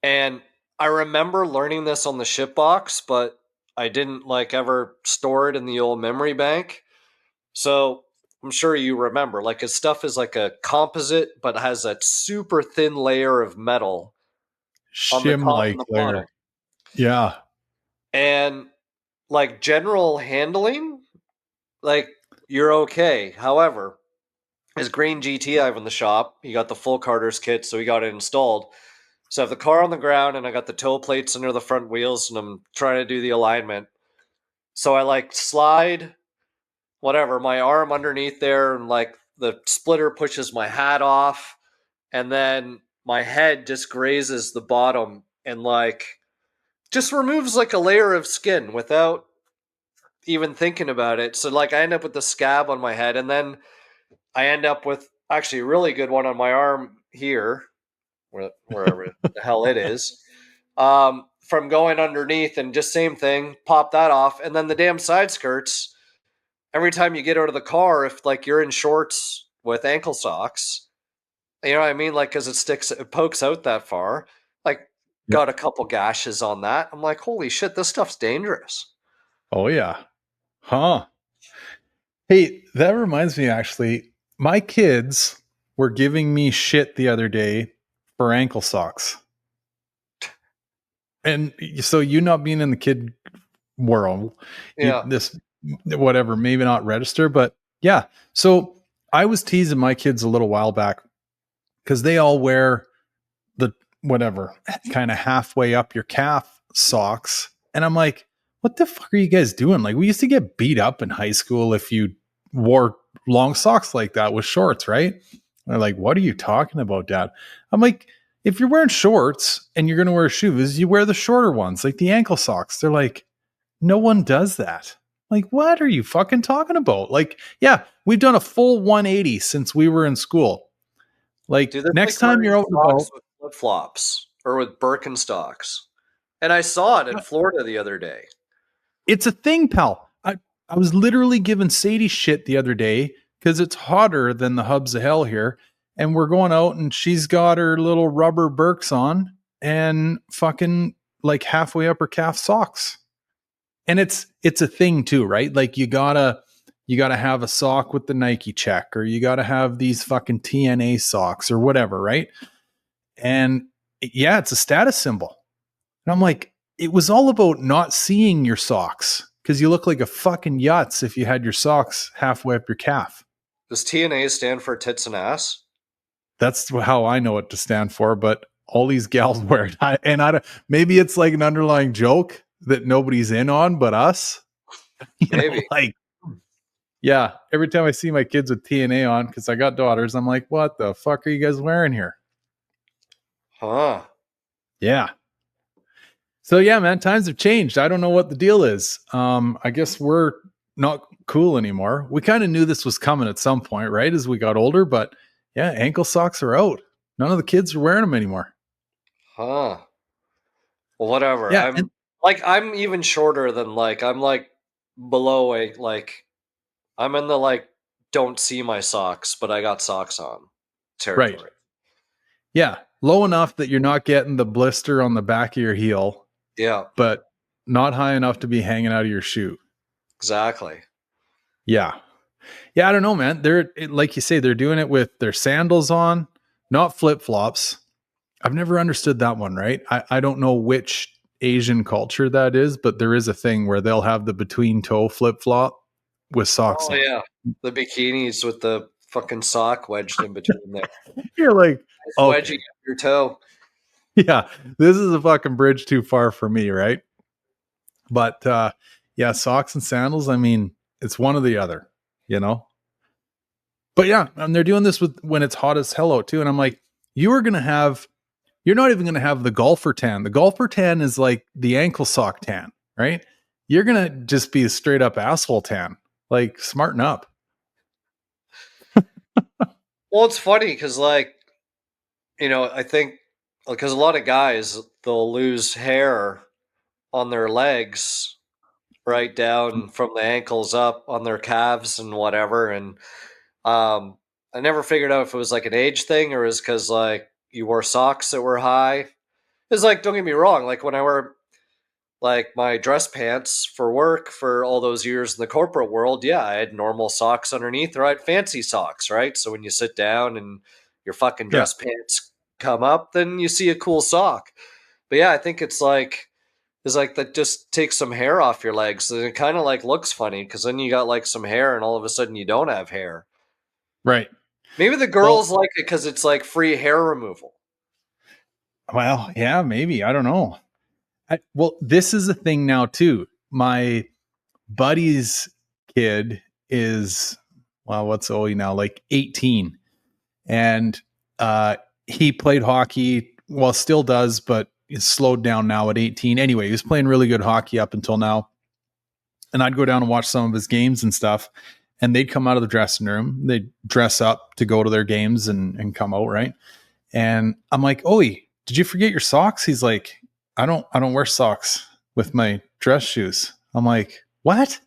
And I remember learning this on the ship box, but I didn't like ever store it in the old memory bank. So I'm sure you remember, like his stuff is like a composite, but has that super thin layer of metal on the Shim top and like the bottom. layer. Yeah. And like general handling, like you're okay. However, his green GT I have in the shop, he got the full Carter's kit, so he got it installed. So I have the car on the ground and I got the toe plates under the front wheels and I'm trying to do the alignment. So I like slide whatever, my arm underneath there and like the splitter pushes my hat off and then my head just grazes the bottom and like just removes like a layer of skin without even thinking about it. So like I end up with the scab on my head and then I end up with actually a really good one on my arm here, wherever the hell it is. From going underneath and just same thing, pop that off, and then the damn side skirts. Every time you get out of the car, if like you're in shorts with ankle socks, you know what I mean? Like because it pokes out that far. Like Yep. got a couple gashes on that. I'm like, holy shit, this stuff's dangerous. Oh yeah. Huh. Hey, that reminds me actually, my kids were giving me shit the other day for ankle socks. And so you not being in the kid world, Yeah, this whatever, maybe not register, but yeah. So I was teasing my kids a little while back because they all wear the whatever kind of halfway up your calf socks. And I'm like, what the fuck are you guys doing? Like, we used to get beat up in high school if you wore long socks like that with shorts, right? They're like, what are you talking about, Dad? I'm like, if you're wearing shorts and you're going to wear shoes, you wear the shorter ones, like the ankle socks. They're like, no one does that. Like, what are you fucking talking about? Like, yeah, we've done a full 180 since we were in school. Like, Dude, that's next like time wearing you're out and about, socks with flip flops or with Birkenstocks. And I saw it in Florida the other day. it's a thing, pal. I was literally giving Sadie shit the other day because it's hotter than the hubs of hell here. And we're going out and she's got her little rubber Birks on and fucking like halfway up her calf socks. And it's a thing too, right? Like you gotta have a sock with the Nike check, or you gotta have these fucking TNA socks or whatever, right? And yeah, it's a status symbol. And I'm like, it was all about not seeing your socks because you look like a fucking yutz if you had your socks halfway up your calf. Does TNA stand for tits and ass? That's how I know it to stand for. But all these gals wear it, I don't. Maybe it's like an underlying joke that nobody's in on, but us. Maybe. Like, yeah. Every time I see my kids with TNA on, because I got daughters, I'm like, what the fuck are you guys wearing here? Huh. Yeah. So yeah, man, times have changed. I don't know what the deal is. I guess we're not cool anymore. We kind of knew this was coming at some point, right? As we got older, but yeah, ankle socks are out. None of the kids are wearing them anymore. Huh. Well, whatever. Yeah, I'm like I'm even shorter than like I'm like below a like I'm in the like don't see my socks, but I got socks on right. territory. Yeah, low enough that you're not getting the blister on the back of your heel, Yeah, but not high enough to be hanging out of your shoe. exactly. Yeah. Yeah, I don't know, man. Like you say, they're doing it with their sandals on, not flip flops. I've never understood that one, right? I don't know which Asian culture that is, but there is a thing where they'll have the between toe flip flop with socks Oh on. yeah, the bikinis with the fucking sock wedged in between there. You're like, It's wedging okay, up your toe. yeah, this is a fucking bridge too far for me, right? But yeah, socks and sandals, I mean, it's one or the other, you know? But yeah, and they're doing this with when it's hot as hell out too. And I'm like, you're not even gonna have the golfer tan. The golfer tan is like the ankle sock tan, right? You're gonna just be a straight up asshole tan. Like, smarten up. Well, it's funny because like I think because a lot of guys they'll lose hair on their legs right down from the ankles up on their calves and whatever. And um, I never figured out if it was like an age thing or is because like you wore socks that were high. It's like don't get me wrong, like when I wear like my dress pants for work for all those years in the corporate world, yeah, I had normal socks underneath or I had fancy socks, right? So when you sit down and your fucking Yeah. dress pants come up, then you see a cool sock. But yeah, I think it's like that just takes some hair off your legs. And it kind of like looks funny because then you got like some hair and all of a sudden you don't have hair. Right. Maybe the Well, girls like it because it's like free hair removal. well, yeah, maybe. I don't know. Well, this is a thing now too. My buddy's kid is, well, what's Olie now? Like 18. And he played hockey, well, still does, but he's slowed down now at 18. Anyway, he was playing really good hockey up until now. And I'd go down and watch some of his games and stuff. And they'd come out of the dressing room. They'd dress up to go to their games and come out, right? And I'm like, Olie, did you forget your socks? He's like, I don't wear socks with my dress shoes. I'm like, what?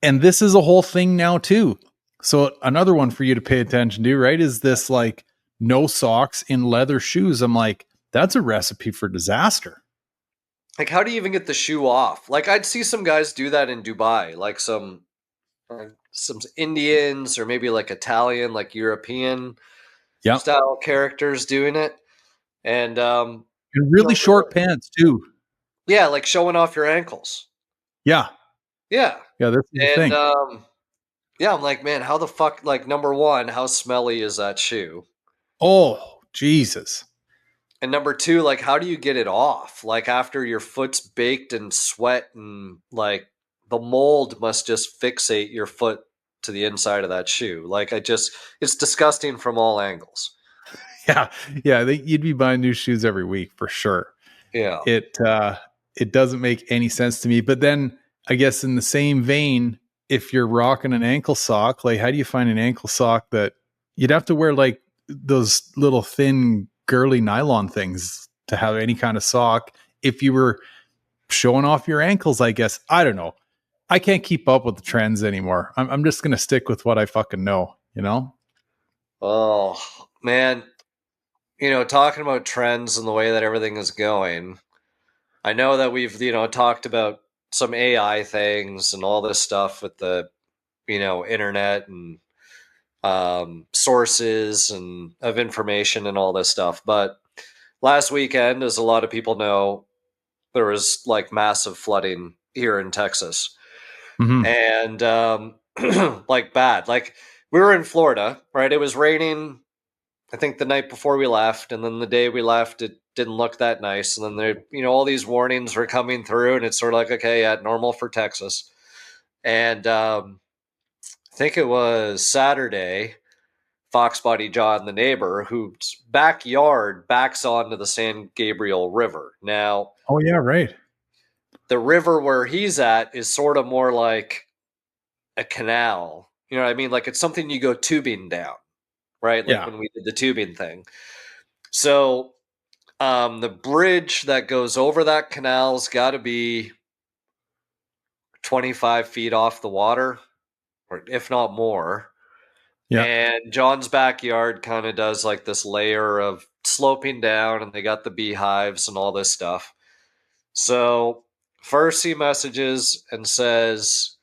And this is a whole thing now too. So another one for you to pay attention to, right? Is this like no socks in leather shoes? I'm like, that's a recipe for disaster. Like, how do you even get the shoe off? Like, I'd see some guys do that in Dubai, like some Indians or maybe like Italian, like European Yeah. style characters doing it, and And really short pants too. yeah, like showing off your ankles. Yeah. Yeah, Yeah, that's the and thing. yeah, I'm like, man, how the fuck? Like, number one, how smelly is that shoe? Oh, Jesus. And number two, like, how do you get it off? Like, after your foot's baked in sweat and like the mold must just fixate your foot to the inside of that shoe. Like, it's disgusting from all angles. Yeah. Yeah. You'd be buying new shoes every week for sure. Yeah. It doesn't make any sense to me. But then I guess in the same vein, if you're rocking an ankle sock, like how do you find an ankle sock that you'd have to wear like those little thin girly nylon things to have any kind of sock if you were showing off your ankles, I guess. I don't know. I can't keep up with the trends anymore. I'm just going to stick with what I fucking know, you know? Oh, man. Talking about trends and the way that everything is going, I know that we've, talked about some AI things and all this stuff with the, internet and sources and of information and all this stuff. But last weekend, as a lot of people know, there was like massive flooding here in Texas. Mm-hmm. And like bad. Like we were in Florida, right? It was raining, I think the night before we left, and then the day we left, it didn't look that nice. And then all these warnings were coming through, and it's sort of like, okay, yeah, normal for Texas. And I think it was Saturday, Foxbody John, the neighbor, whose backyard backs onto the San Gabriel River. Now, Oh, yeah, right. the river where he's at is sort of more like a canal. You know what I mean? Like it's something you go tubing down, right? Like Yeah. when we did the tubing thing. So the bridge that goes over that canal's got to be 25 feet off the water, or if not more. Yeah. And John's backyard kind of does like this layer of sloping down, and they got the beehives and all this stuff. So first he messages and says,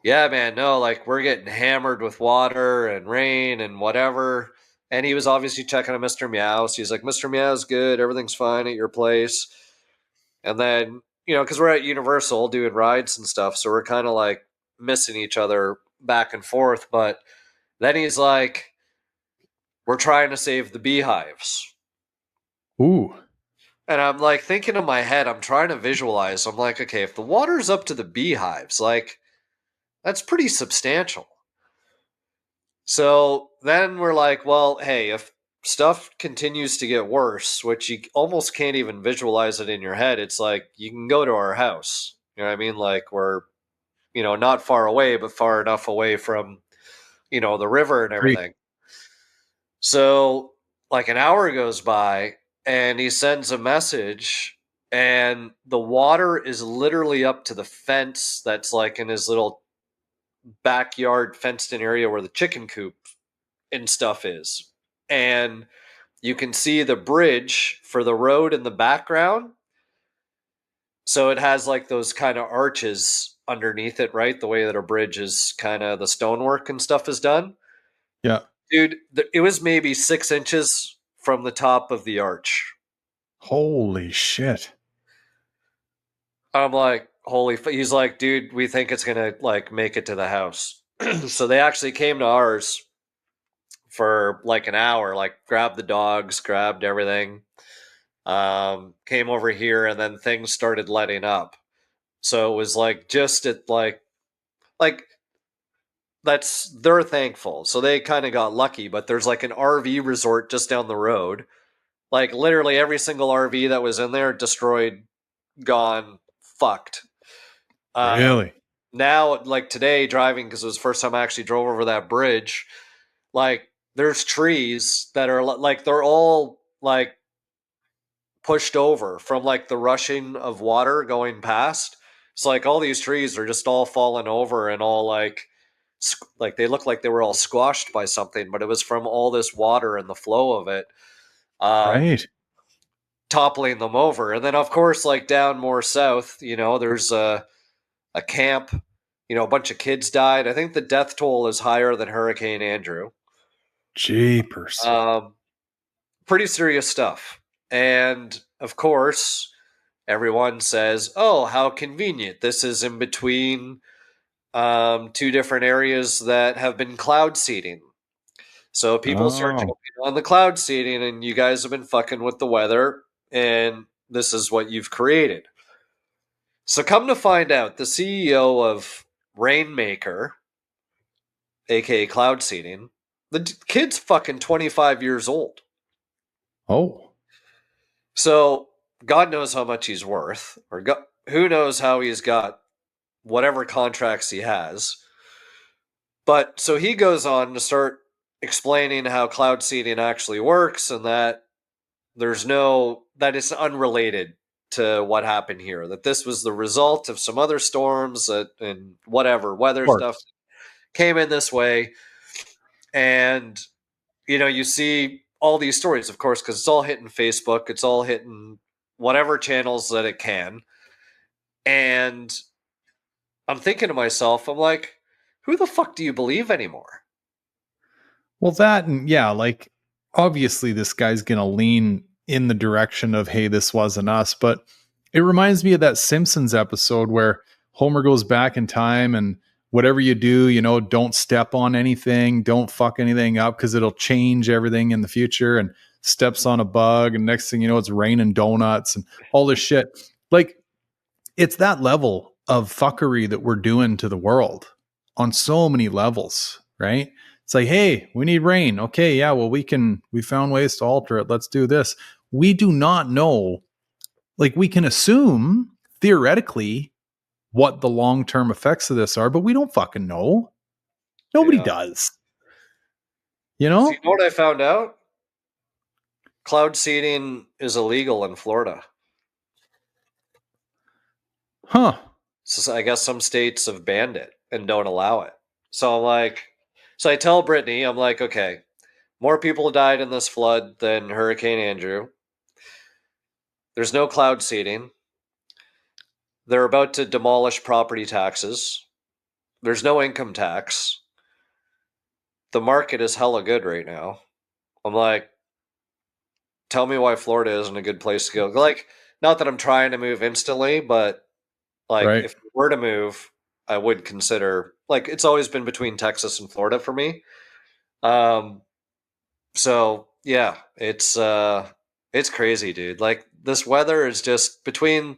yeah, man, no, like we're getting hammered with water and rain and whatever. And he was obviously checking on Mr. Meow. So he's like, Mr. Meow's good. Everything's fine at your place. And then, because we're at Universal doing rides and stuff. So we're kind of like missing each other back and forth. But then he's like, we're trying to save the beehives. Ooh. And I'm like thinking in my head, I'm trying to visualize. I'm like, okay, if the water's up to the beehives, like that's pretty substantial. So then we're like, well, hey, if stuff continues to get worse, which you almost can't even visualize it in your head, it's like you can go to our house. You know what I mean? Like we're, not far away, but far enough away from, the river and Great. everything. So like an hour goes by and he sends a message and the water is literally up to the fence that's like in his little backyard fenced in area where the chicken coop and stuff is. And you can see the bridge for the road in the background. So it has like those kind of arches underneath it, right? The way that a bridge is kind of the stonework and stuff is done. Yeah. Dude, it was maybe 6 inches from the top of the arch. Holy shit. I'm like, he's like, dude, we think it's going to like make it to the house. So they actually came to ours for like an hour, like grabbed the dogs, grabbed everything, came over here, and then things started letting up. So it was like just at like that's they're thankful. So they kind of got lucky, but there's like an RV resort just down the road. Like literally every single RV that was in there destroyed, gone, fucked. Um, Really? Now, like today, driving because it was the first time I actually drove over that bridge. Like there's trees that are like they're all like pushed over from like the rushing of water going past. It's like all these trees are just all falling over and all like they look like they were all squashed by something, but it was from all this water and the flow of it um, Right. toppling them over. And then of course, like down more south, there's a camp. A bunch of kids died. I think the death toll is higher than Hurricane Andrew. Jeepers. Um, Pretty serious stuff. And of course, everyone says, "Oh, how convenient! This is in between two different areas that have been cloud seeding." So people start Oh, jumping on the cloud seeding, and you guys have been fucking with the weather, and this is what you've created. So come to find out, the CEO of Rainmaker, aka Cloud Seeding, the kid's fucking 25 years old. oh, So God knows how much he's worth, or who knows how he's got whatever contracts he has. But so he goes on to start explaining how cloud seeding actually works and that that it's unrelated to what happened here, that this was the result of some other storms and whatever weather Of stuff course. came in this way. And, you see all these stories, of course, because it's all hitting Facebook, it's all hitting whatever channels that it can. And I'm thinking to myself, I'm like, who the fuck do you believe anymore? Well, that and yeah, like obviously this guy's gonna lean in the direction of hey, this wasn't us, but it reminds me of that Simpsons episode where Homer goes back in time and whatever you do, don't step on anything, don't fuck anything up because it'll change everything in the future, and steps on a bug, and next thing you know, it's raining donuts and all this shit. Like it's that level of fuckery that we're doing to the world on so many levels, right? It's like, hey, we need rain. Okay, yeah, well, we found ways to alter it. Let's do this. We do not know, like, we can assume theoretically what the long term effects of this are, but we don't fucking know. Nobody Yeah. does, So you know what I found out? Cloud seeding is illegal in Florida. Huh. So I guess some states have banned it and don't allow it. So I'm like, so I tell Brittany, I'm like, okay, more people died in this flood than Hurricane Andrew. There's no cloud seeding. They're about to demolish property taxes. There's no income tax. The market is hella good right now. I'm like, tell me why Florida isn't a good place to go. Like, not that I'm trying to move instantly, but like Right. if we were to move, I would consider, like, it's always been between Texas and Florida for me. Um, so yeah, it's crazy, dude. Like this weather is just between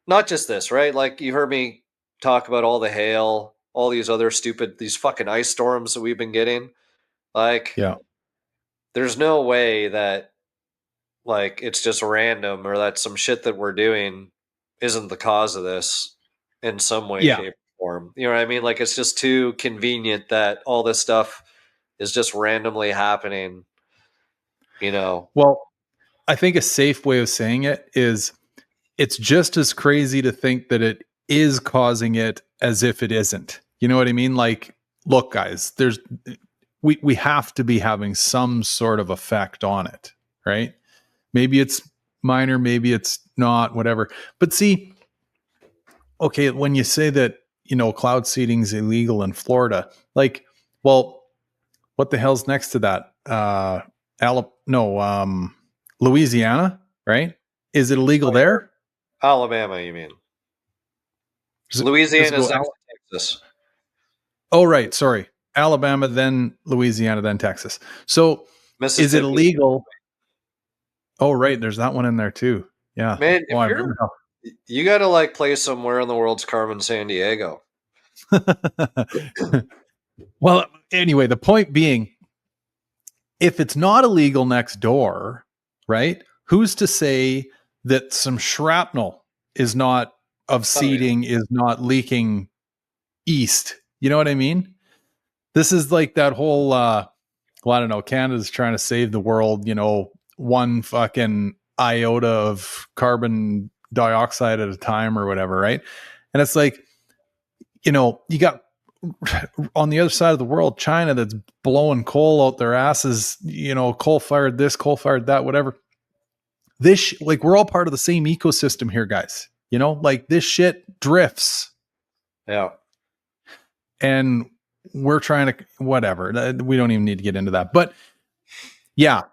not just this, right? Like you heard me talk about all the hail, all these other these fucking ice storms that we've been getting. Like Yeah. there's no way that like it's just random or that some shit that we're doing isn't the cause of this in some way, Yeah. shape, or form. You know what I mean? Like it's just too convenient that all this stuff is just randomly happening, you know. Well, I think a safe way of saying it is it's just as crazy to think that it is causing it as if it isn't. You know what I mean? Like, look, guys, we have to be having some sort of effect on it, right? Maybe it's minor, maybe it's not, whatever. But see, okay, when you say that, cloud seeding is illegal in Florida, like, well, what the hell's next to that? Louisiana, right? Is it illegal there? Alabama, you mean? Does it Louisiana's go next to Texas. Oh, right. Sorry. Alabama, then Louisiana, then Texas. So is it Mississippi. illegal? Oh, right. There's that one in there too. Yeah. Man, Oh, if I remember you're you got to like play somewhere in the world's Carmen San Diego. how. Well, anyway, the point being, if it's not illegal next door, right? Who's to say that some shrapnel is not of Oh yeah. seeding is not leaking east? You know what I mean? This is like that whole well, I don't know, Canada's trying to save the world, one fucking iota of carbon dioxide at a time or whatever, right? And it's like, you got on the other side of the world, China that's blowing coal out their asses, coal fired this, coal fired that, whatever. Like, we're all part of the same ecosystem here, guys. Like this shit drifts Yeah. and we're trying to, whatever. We don't even need to get into that. But yeah,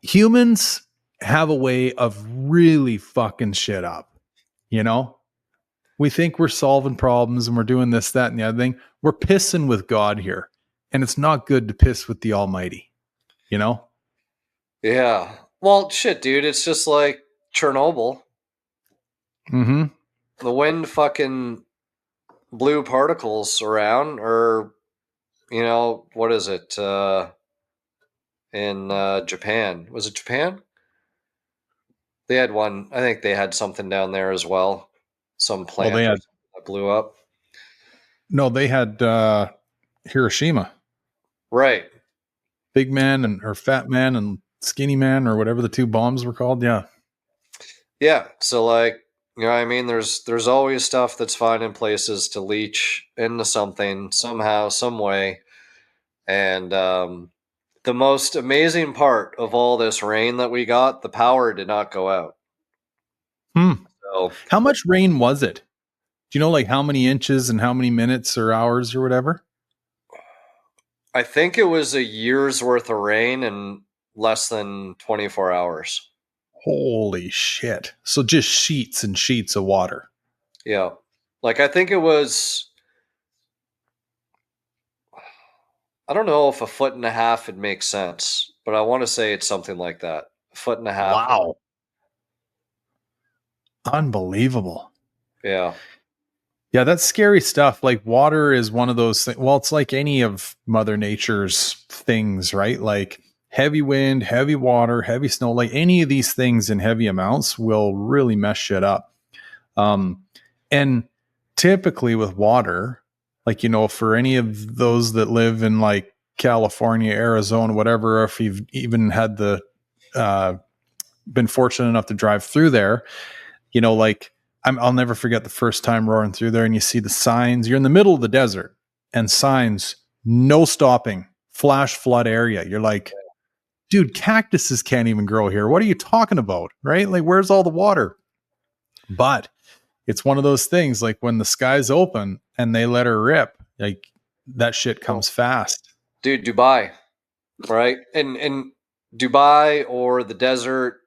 humans have a way of really fucking shit up. We think we're solving problems and we're doing this, that, and the other thing. We're pissing with God here. And it's not good to piss with the Almighty, you know? Yeah. Well, shit, dude. It's just like Chernobyl. Mm-hmm. The wind fucking blew particles around, or what is it? In Japan, was it Japan? They had one. I think they had something down there as well. Some Well, they plant or had something that blew up. No, they had Hiroshima. Right. Big man and or fat man and skinny man or whatever the two bombs were called. Yeah. Yeah. So like, you know what I mean? There's always stuff that's finding places to leach into something somehow, some way. And the most amazing part of all this rain that we got, the power did not go out. Hmm. So How much rain was it? Do you know like how many inches and how many minutes or hours or whatever? I think it was a year's worth of rain in less than 24 hours. Holy shit. So just sheets and sheets of water. Yeah. Like I think it was, I don't know if a foot and a half would make sense, but I want to say it's something like that. A foot and a half. Wow. Unbelievable. Yeah. Yeah, that's scary stuff. Like water is one of those things. Well, it's like any of Mother Nature's things, right? Like heavy wind, heavy water, heavy snow, like any of these things in heavy amounts will really mess shit up. Um, and typically with water, like, you know, for any of those that live in like California, Arizona, whatever, if you've even had the, uh, been fortunate enough to drive through there, you know, like I'll never forget the first time roaring through there and you see the signs. You're in the middle of the desert and signs, no stopping, flash flood area. You're like, dude, cactuses can't even grow here. What are you talking about? Right? Like, where's all the water? But it's one of those things like when the sky's open and they let her rip, like that shit comes fast. Dude, Dubai, right? And Dubai or the desert,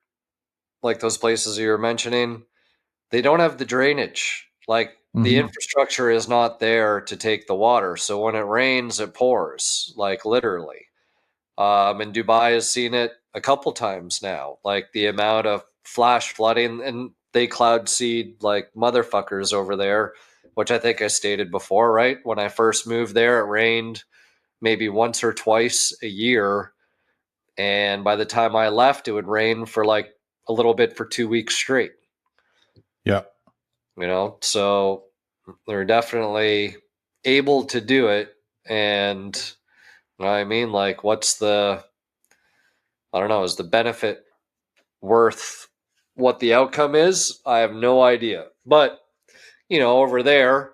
like those places you were mentioning, they don't have the drainage. Like the Mm-hmm. infrastructure is not there to take the water. So when it rains, it pours, like literally. And Dubai has seen it a couple times now, like the amount of flash flooding, and they cloud seed like motherfuckers over there, which I think I stated before, right? When I first moved there, it rained maybe once or twice a year. And by the time I left, it would rain for like a little bit for 2 weeks straight, Yeah. you know? So they're definitely able to do it. And you know what I mean, like, what's the, I don't know, is the benefit worth what the outcome is? I have no idea. But, you know, over there,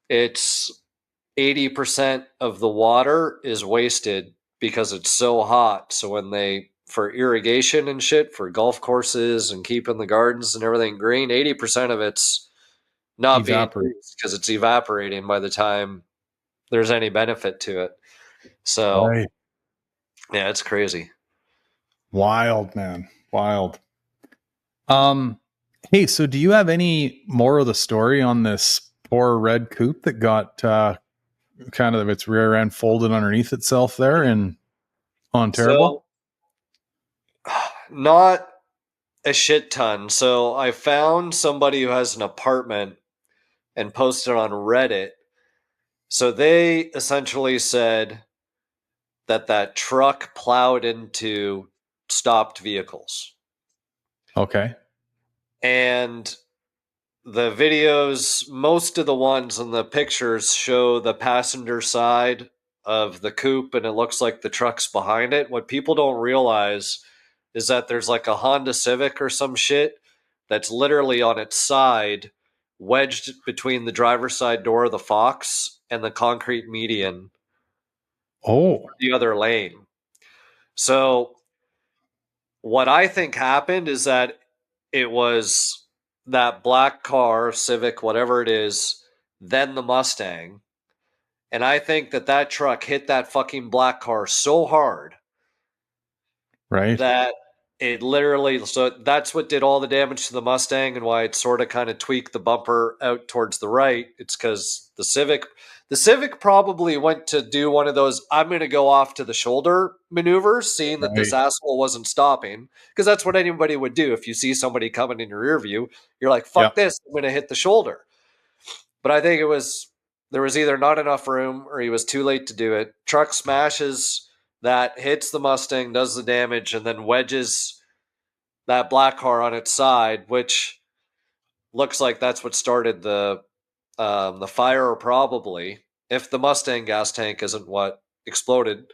it's 80% of the water is wasted because it's so hot. So when they, for irrigation and shit, for golf courses and keeping the gardens and everything green, 80% of it's not being Evaporate. used because it's evaporating by the time there's any benefit to it. So, Right. yeah, it's crazy. Wild, man. Wild. Um, hey, so do you have any more of the story on this poor red coupe that got kind of its rear end folded underneath itself there in Ontario? So, not a shit ton. So, I found somebody who has an apartment and posted on Reddit. So, they essentially said that that truck plowed into stopped vehicles. Okay. And the videos, most of the ones in the pictures show the passenger side of the coupe and it looks like the truck's behind it. What people don't realize is that there's like a Honda Civic or some shit that's literally on its side, wedged between the driver's side door of the Fox and the concrete median, Oh, the other lane. So what I think happened is that it was that black car, Civic, whatever it is, then the Mustang. And I think that that truck hit that fucking black car so hard right. that it literally, so that's what did all the damage to the Mustang and why it sort of kind of tweaked the bumper out towards the right. It's because the Civic probably went to do one of those I'm going to go off to the shoulder maneuvers, seeing that this Right. asshole wasn't stopping, because that's what anybody would do. If you see somebody coming in your rear view, you're like, Yeah. fuck this, I'm going to hit the shoulder. But I think it was, there was either not enough room or he was too late to do it. Truck smashes that, hits the Mustang, does the damage, and then wedges that black car on its side, which looks like that's what started the the fire probably, if the Mustang gas tank isn't what exploded.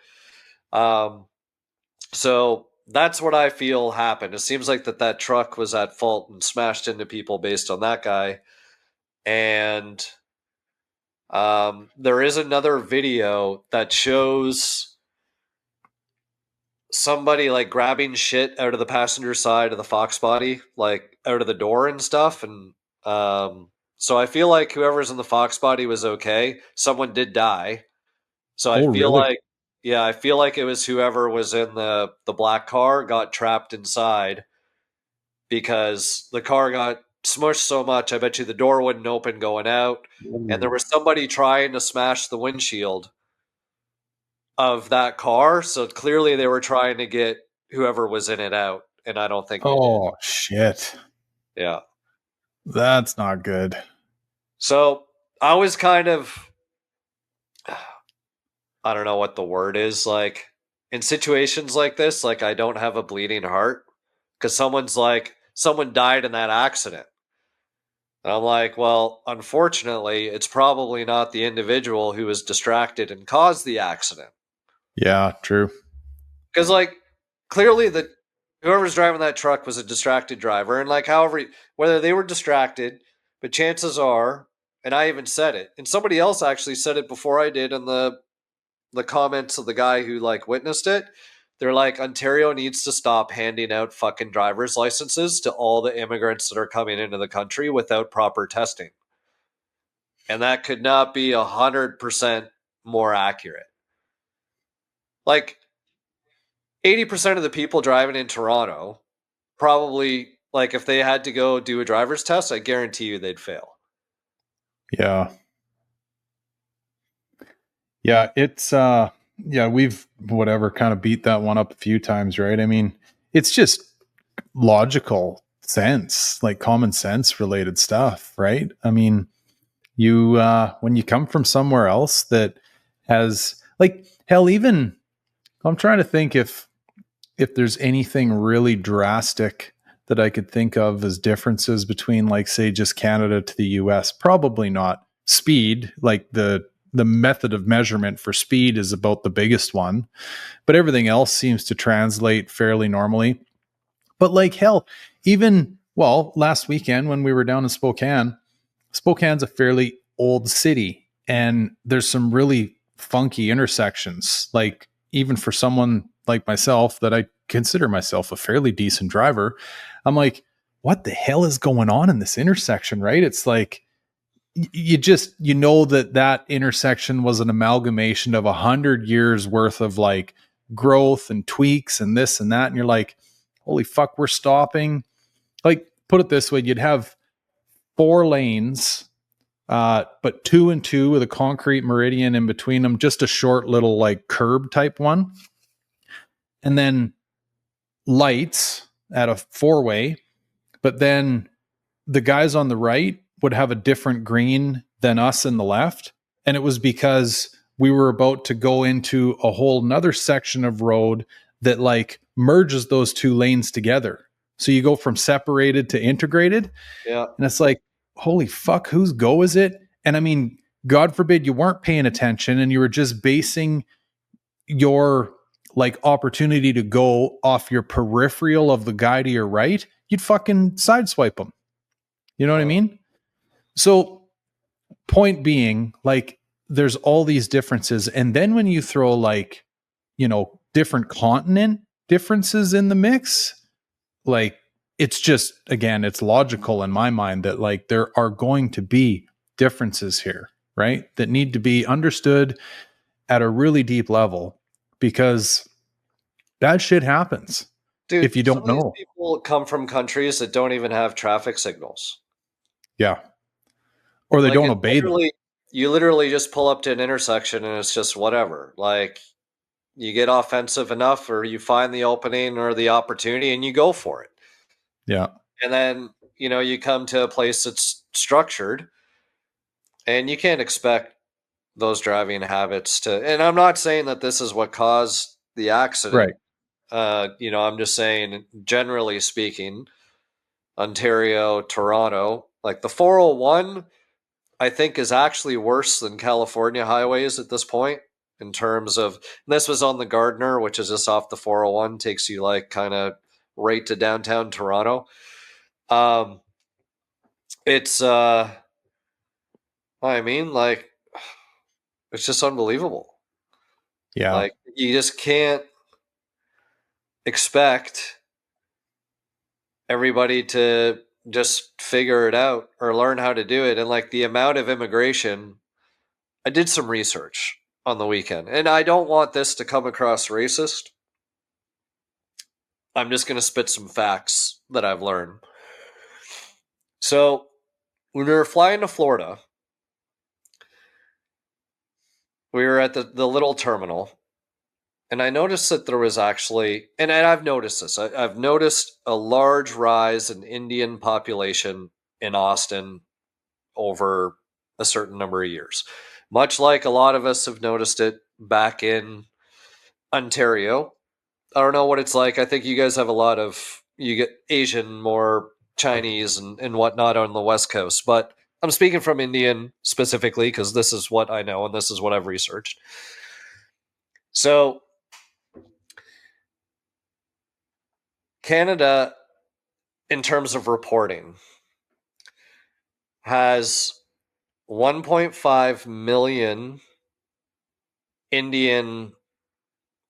So that's what I feel happened. It seems like that truck was at fault and smashed into people based on that guy. And there is another video that shows somebody like grabbing shit out of the passenger side of the Foxbody, like out of the door and stuff. And so I feel like whoever's in the Foxbody was okay. Someone did die. So I Oh, feel really? like, yeah, I feel like it was whoever was in the black car got trapped inside because the car got smushed so much. I bet you the door wouldn't open going out, and there Ooh. was somebody trying to smash the windshield of that car. So clearly they were trying to get whoever was in it out, and I don't think they did. Oh, shit. Yeah. That's not good. So I was kind of, I don't know what the word is, like in situations like this, like I don't have a bleeding heart because someone died in that accident. And I'm like, well, unfortunately, it's probably not the individual who was distracted and caused the accident. Yeah, true. Because, like, clearly whoever's driving that truck was a distracted driver. And, like, however, whether they were distracted, but chances are, and I even said it, and somebody else actually said it before I did in the comments of the guy who, like, witnessed it. They're like, Ontario needs to stop handing out fucking driver's licenses to all the immigrants that are coming into the country without proper testing. And that could not be 100% more accurate. Like 80% of the people driving in Toronto probably, like, if they had to go do a driver's test, I guarantee you they'd fail. Yeah. Yeah, it's yeah, we've whatever kind of beat that one up a few times, right? I mean, it's just logical sense, like common sense related stuff, right? I mean, you when you come from somewhere else that has like hell even I'm trying to think if there's anything really drastic that I could think of as differences between like say just Canada to the US. Probably not. Speed, like the method of measurement for speed is about the biggest one, but everything else seems to translate fairly normally. But like hell, even well, last weekend when we were down in Spokane, Spokane's a fairly old city and there's some really funky intersections. Like even for someone like myself that I consider myself a fairly decent driver, I'm like, what the hell is going on in this intersection, right? It's like you just you know that intersection was an amalgamation of 100 years worth of like growth and tweaks and this and that and you're like holy fuck we're stopping like put it this way you'd have 4 lanes but 2 and 2 with a concrete meridian in between them, just a short little like curb type one, and then lights at a 4-way. But then the guys on the right would have a different green than us in the left, and it was because we were about to go into a whole nother section of road that like merges those 2 lanes together. So you go from separated to integrated, Yeah. and it's like, holy fuck, whose go is it? And I mean, God forbid you weren't paying attention and you were just basing your like opportunity to go off your peripheral of the guy to your right, you'd fucking sideswipe them. You know what I mean? So, point being, like, there's all these differences. And then when you throw like, different continent differences in the mix, like it's just again it's logical in my mind that like there are going to be differences here, right, that need to be understood at a really deep level because bad shit happens if you Dude, some don't of these know. people come from countries that don't even have traffic signals. Yeah, or they Like don't it's obey them. literally, you literally just pull up to an intersection and it's just whatever. Like you get offensive enough or you find the opening or the opportunity and you go for it. Yeah, And then, you come to a place that's structured and you can't expect those driving habits to, and I'm not saying that this is what caused the right. accident. I'm just saying, generally speaking, Ontario, Toronto, like the 401, I think is actually worse than California highways at this point in terms of this was on the Gardner, which is just off the 401, takes you like kind of right to downtown Toronto. Um, it's I mean, like it's just unbelievable. Yeah. Like you just can't expect everybody to just figure it out or learn how to do it. And like the amount of immigration, I did some research on the weekend, and I don't want this to come across racist. I'm just going to spit some facts that I've learned. So, when we were flying to Florida, we were at the little terminal, and I noticed that there was actually, and I've noticed this, I've noticed a large rise in Indian population in Austin over a certain number of years. Much like a lot of us have noticed it back in Ontario. I don't know what it's like. I think you guys have a lot of, you get Asian, more Chinese and whatnot on the West Coast, but I'm speaking from Indian specifically because this is what I know and this is what I've researched. So, Canada, in terms of reporting, has 1.5 million Indian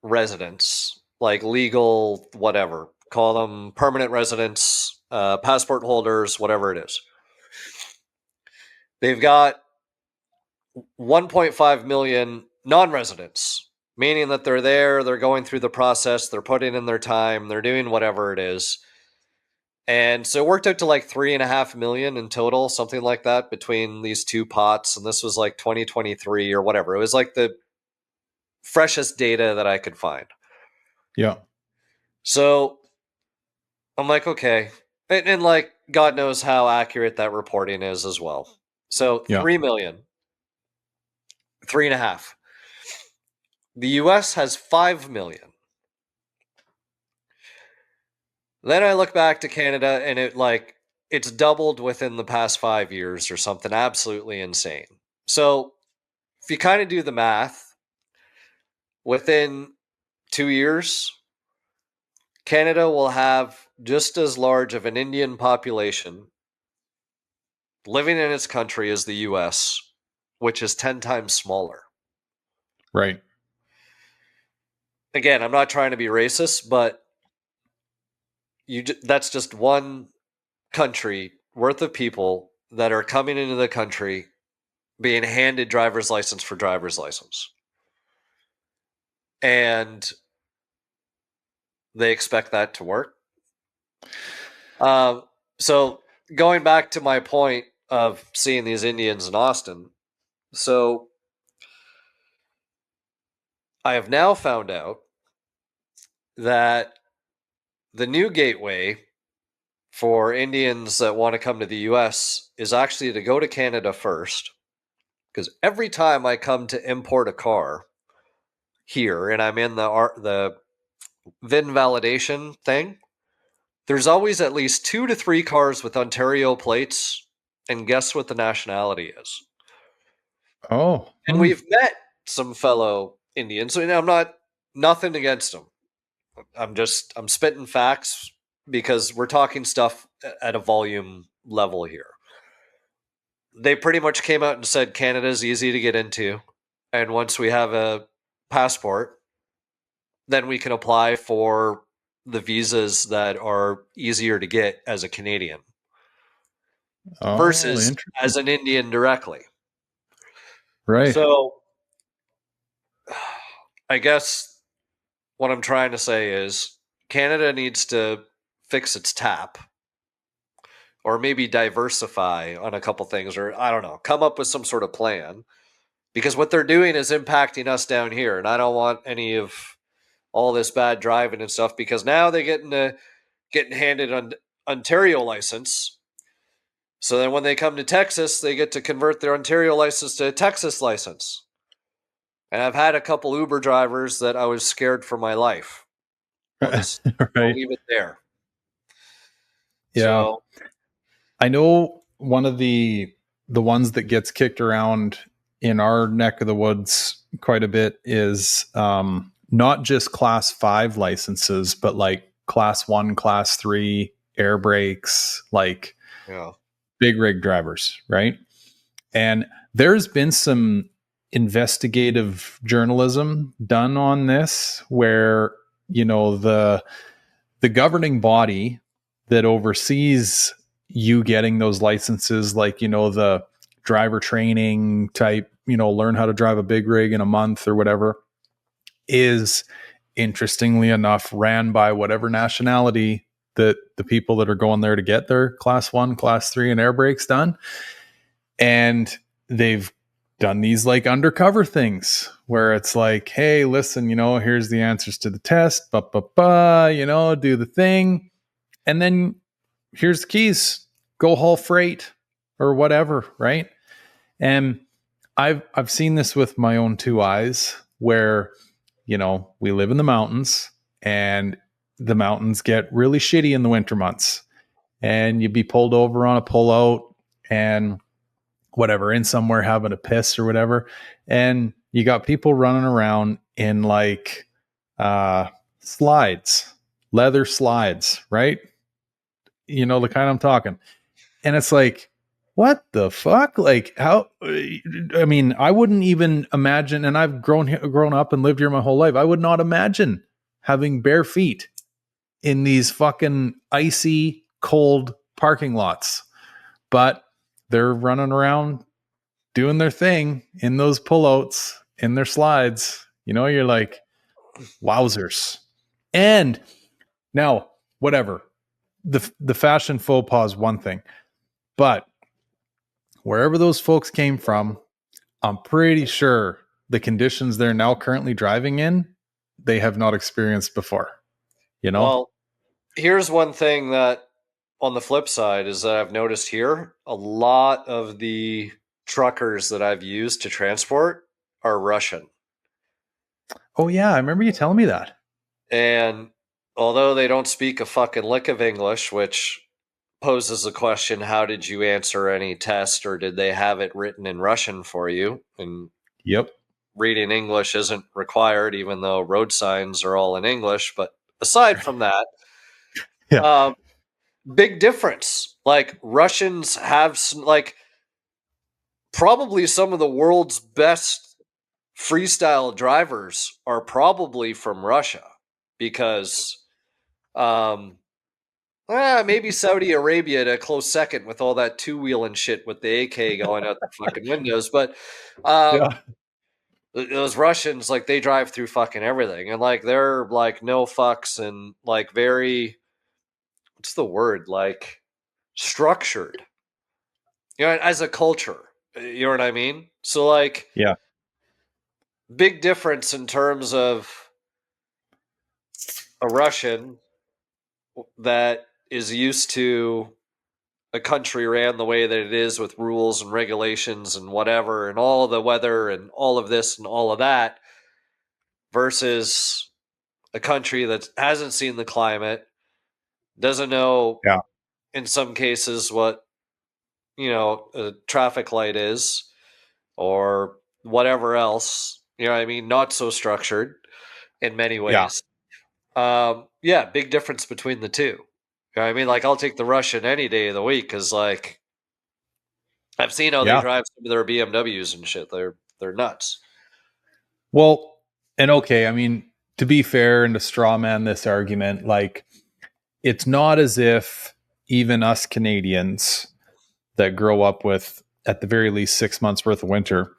residents, like legal, whatever, call them permanent residents, passport holders, whatever it is. They've got 1.5 million non residents, meaning that they're there, they're going through the process, they're putting in their time, they're doing whatever it is. And so it worked out to like 3.5 million in total, something like that, between these two pots. And this was like 2023 or whatever. It was like the freshest data that I could find. Yeah. So I'm like, okay. And like, God knows how accurate that reporting is as well. So Yeah. 3 million, 3.5. The US has 5 million. Then I look back to Canada and it's doubled within the past 5 years or something absolutely insane. So if you kind of do the math, within 2 years, Canada will have just as large of an Indian population living in its country as the US, which is 10 times smaller. Right. Again, I'm not trying to be racist, but that's just one country worth of people that are coming into the country being handed driver's license for driver's license. And they expect that to work. So going back to my point of seeing these Indians in Austin, so I have now found out that the new gateway for Indians that want to come to the US is actually to go to Canada first. Because every time I come to import a car here and I'm in the VIN validation thing, there's always at least 2 to 3 cars with Ontario plates, and guess what the nationality is? Oh. And we've met some fellow Indians, and I'm not nothing against them. I'm spitting facts because we're talking stuff at a volume level here. They pretty much came out and said Canada's easy to get into, and once we have a passport, then we can apply for the visas that are easier to get as a Canadian Oh, versus interesting. as an Indian directly. Right. So I guess what I'm trying to say is Canada needs to fix its tap or maybe diversify on a couple things, or I don't know, come up with some sort of plan, because what they're doing is impacting us down here. And I don't want any of all this bad driving and stuff, because now they're getting handed an Ontario license. So then when they come to Texas, they get to convert their Ontario license to a Texas license. And I've had a couple Uber drivers that I was scared for my life. I'll Right. leave it there. Yeah. So I know one of the the ones that gets kicked around in our neck of the woods quite a bit is not just class 5 licenses, but like class 1, class 3 air brakes, like Yeah. big rig drivers, right? And there's been some investigative journalism done on this where, you know, the governing body that oversees you getting those licenses, like, you know, the driver training type, you know, learn how to drive a big rig in a month or whatever, is interestingly enough ran by whatever nationality that the people that are going there to get their class 1, class 3 and air brakes done. And they've done these like undercover things where it's like, hey, listen, you know, here's the answers to the test, you know, do the thing. And then here's the keys, go haul freight or whatever, right? And I've seen this with my own two eyes where, you know, we live in the mountains and the mountains get really shitty in the winter months. And you'd be pulled over on a pullout and whatever, in somewhere having a piss or whatever. And you got people running around in like slides, leather slides, right? You know, the kind I'm talking. And it's like, what the fuck? Like, how? I mean, I wouldn't even imagine, and I've grown up and lived here my whole life. I would not imagine having bare feet in these fucking icy, cold parking lots. But they're running around doing their thing in those pullouts, in their slides. You know, you're like, wowzers. And now, whatever. The fashion faux pas is one thing. But wherever those folks came from, I'm pretty sure the conditions they're now currently driving in, they have not experienced before. You know? Well, here's one thing that on the flip side is that I've noticed here a lot of the truckers that I've used to transport are Russian. Oh yeah, I remember you telling me that. And although they don't speak a fucking lick of English, which poses the question, how did you answer any test, or did they have it written in Russian for you? And Yep. reading English isn't required, even though road signs are all in English. But aside from that, Yeah. big difference. Like Russians have some, like probably some of the world's best freestyle drivers are probably from Russia because maybe Saudi Arabia at a close second with all that two-wheel and shit with the AK going out the fucking windows. But Yeah. those Russians, like, they drive through fucking everything. And, like, they're, like, no fucks and, like, very, what's the word? Like, structured. You know, as a culture. You know what I mean? So, like, Yeah. big difference in terms of a Russian that is used to a country ran the way that it is with rules and regulations and whatever and all of the weather and all of this and all of that versus a country that hasn't seen the climate, doesn't know Yeah. in some cases what, you know, a traffic light is or whatever else, you know what I mean? Not so structured in many Yeah. ways. Yeah, big difference between the two. You know what I mean? Like, I'll take the Russian any day of the week because, like, I've seen how they Yeah. drive some of their BMWs and shit. They're nuts. Well, and okay, I mean, to be fair and to straw man this argument, like it's not as if even us Canadians that grow up with at the very least 6 months worth of winter,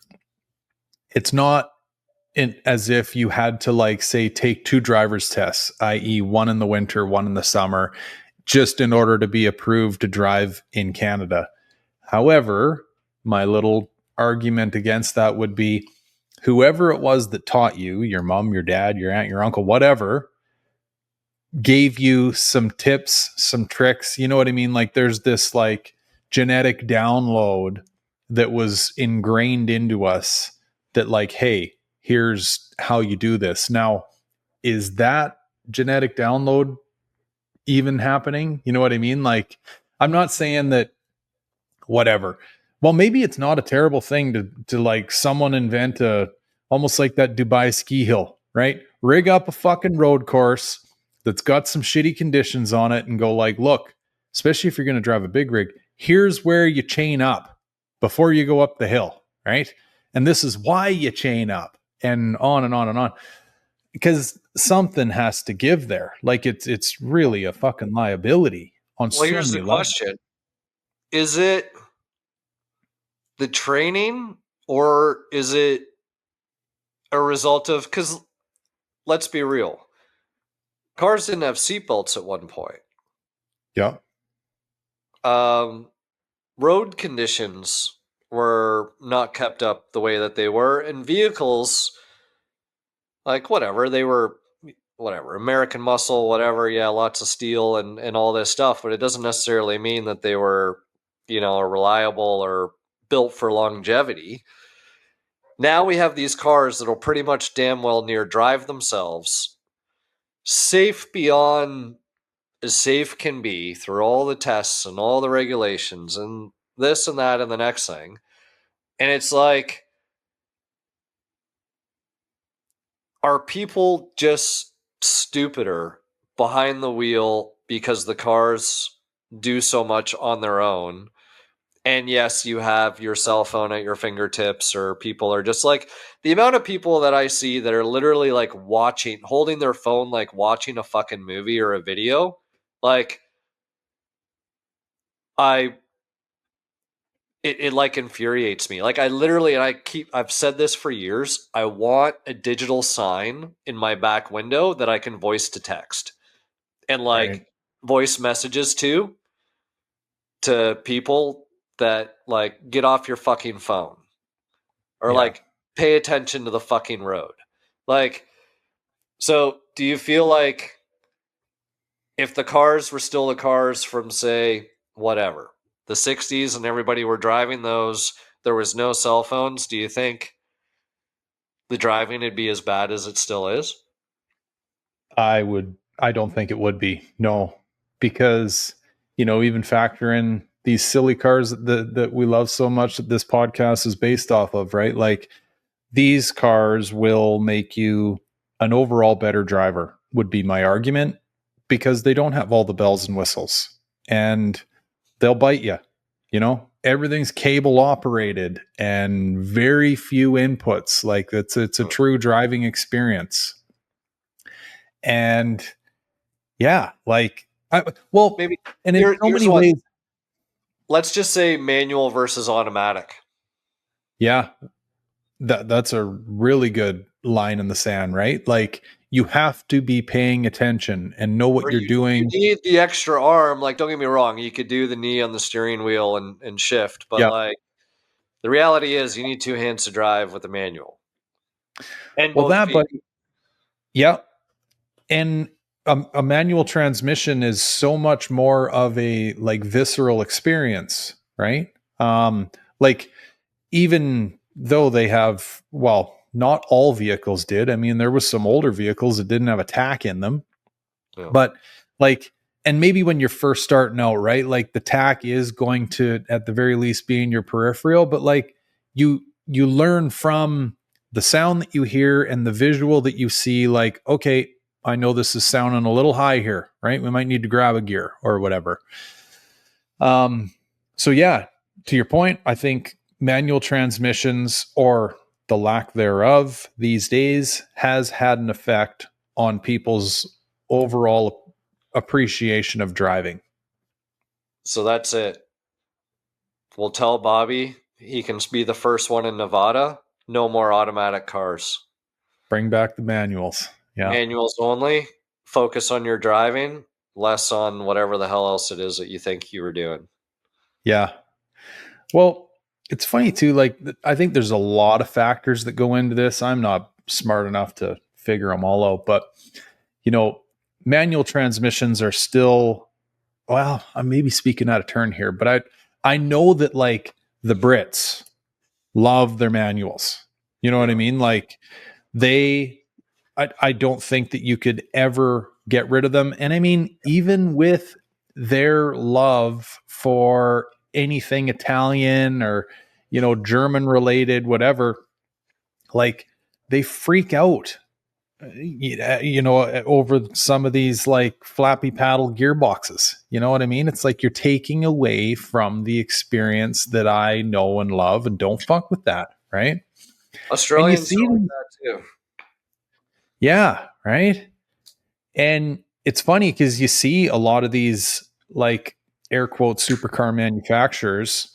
it's not as if you had to like say take two driver's tests, i.e., one in the winter, one in the summer, just in order to be approved to drive in Canada. However, my little argument against that would be whoever it was that taught you, your mom, your dad, your aunt, your uncle, whatever, gave you some tips, some tricks. You know what I mean? Like there's this like genetic download that was ingrained into us that like, hey, here's how you do this. Now, is that genetic download even happening? You know what I mean? Like, I'm not saying that whatever. Well, maybe it's not a terrible thing to like someone invent a almost like that Dubai ski hill, right? Rig up a fucking road course that's got some shitty conditions on it and go like, look, especially if you're going to drive a big rig, here's where you chain up before you go up the hill, right? And this is why you chain up and on and on and on. Because something has to give there. Like it's really a fucking liability on Well, so here's the many levels. question. Is it the training or is it a result of, because let's be real, cars didn't have seatbelts at one point. Yeah. Road conditions were not kept up the way that they were, and vehicles, like whatever, they were whatever, American muscle, whatever, yeah, lots of steel and all this stuff, but it doesn't necessarily mean that they were, reliable or built for longevity. Now we have these cars that'll pretty much damn well near drive themselves, safe beyond as safe can be through all the tests and all the regulations and this and that and the next thing. And it's like, are people just stupider behind the wheel because the cars do so much on their own? And yes, you have your cell phone at your fingertips, or people are just like, the amount of people that I see that are literally like holding their phone, like watching a fucking movie or a video. Like, it like infuriates me. Like, I literally, and I've said this for years, I want a digital sign in my back window that I can voice to text and like voice messages to people that like, get off your fucking phone, or like, pay attention to the fucking road. Like, so do you feel like if the cars were still the cars from, say, whatever, the 60s, and everybody were driving those, there was no cell phones, do you think the driving would be as bad as it still is? I don't think it would be. No, because, even factor in these silly cars that we love so much that this podcast is based off of, right? Like, these cars will make you an overall better driver, would be my argument, because they don't have all the bells and whistles and they'll bite you. Everything's cable operated and very few inputs. Like, it's a true driving experience. And yeah, like, Maybe and in so many ways, let's just say manual versus automatic. yeah, that's a really good line in the sand, right? Like, you have to be paying attention and know what you're doing. You need the extra arm. Like, don't get me wrong, you could do the knee on the steering wheel and shift, but like, the reality is you need two hands to drive with a manual. And both feet. But yeah. And a manual transmission is so much more of a like visceral experience, right? Like, even though they have, well, not all vehicles did. I mean, there was some older vehicles that didn't have a tack in them, but like, and maybe when you're first starting out, right? Like, the tack is going to, at the very least, be in your peripheral, but like, you learn from the sound that you hear and the visual that you see. Like, okay, I know this is sounding a little high here, right? We might need to grab a gear or whatever. So yeah, to your point, I think manual transmissions, or the lack thereof these days, has had an effect on people's overall appreciation of driving. So that's it. We'll tell Bobby he can be the first one in Nevada. No more automatic cars. Bring back the manuals. Yeah. Manuals only. Focus on your driving, less on whatever the hell else it is that you think you were doing. Yeah. Well, it's funny too. Like, I think there's a lot of factors that go into this. I'm not smart enough to figure them all out, but manual transmissions are still, well, I'm maybe speaking out of turn here, but I know that like the Brits love their manuals. You know what I mean? Like, I don't think that you could ever get rid of them. And I mean, even with their love for anything Italian or, German related, whatever, like they freak out, over some of these like flappy paddle gearboxes. You know what I mean? It's like you're taking away from the experience that I know and love, and don't fuck with that. Right. And you Australians see, are like that too. yeah, right. And it's funny because you see a lot of these like air quote supercar manufacturers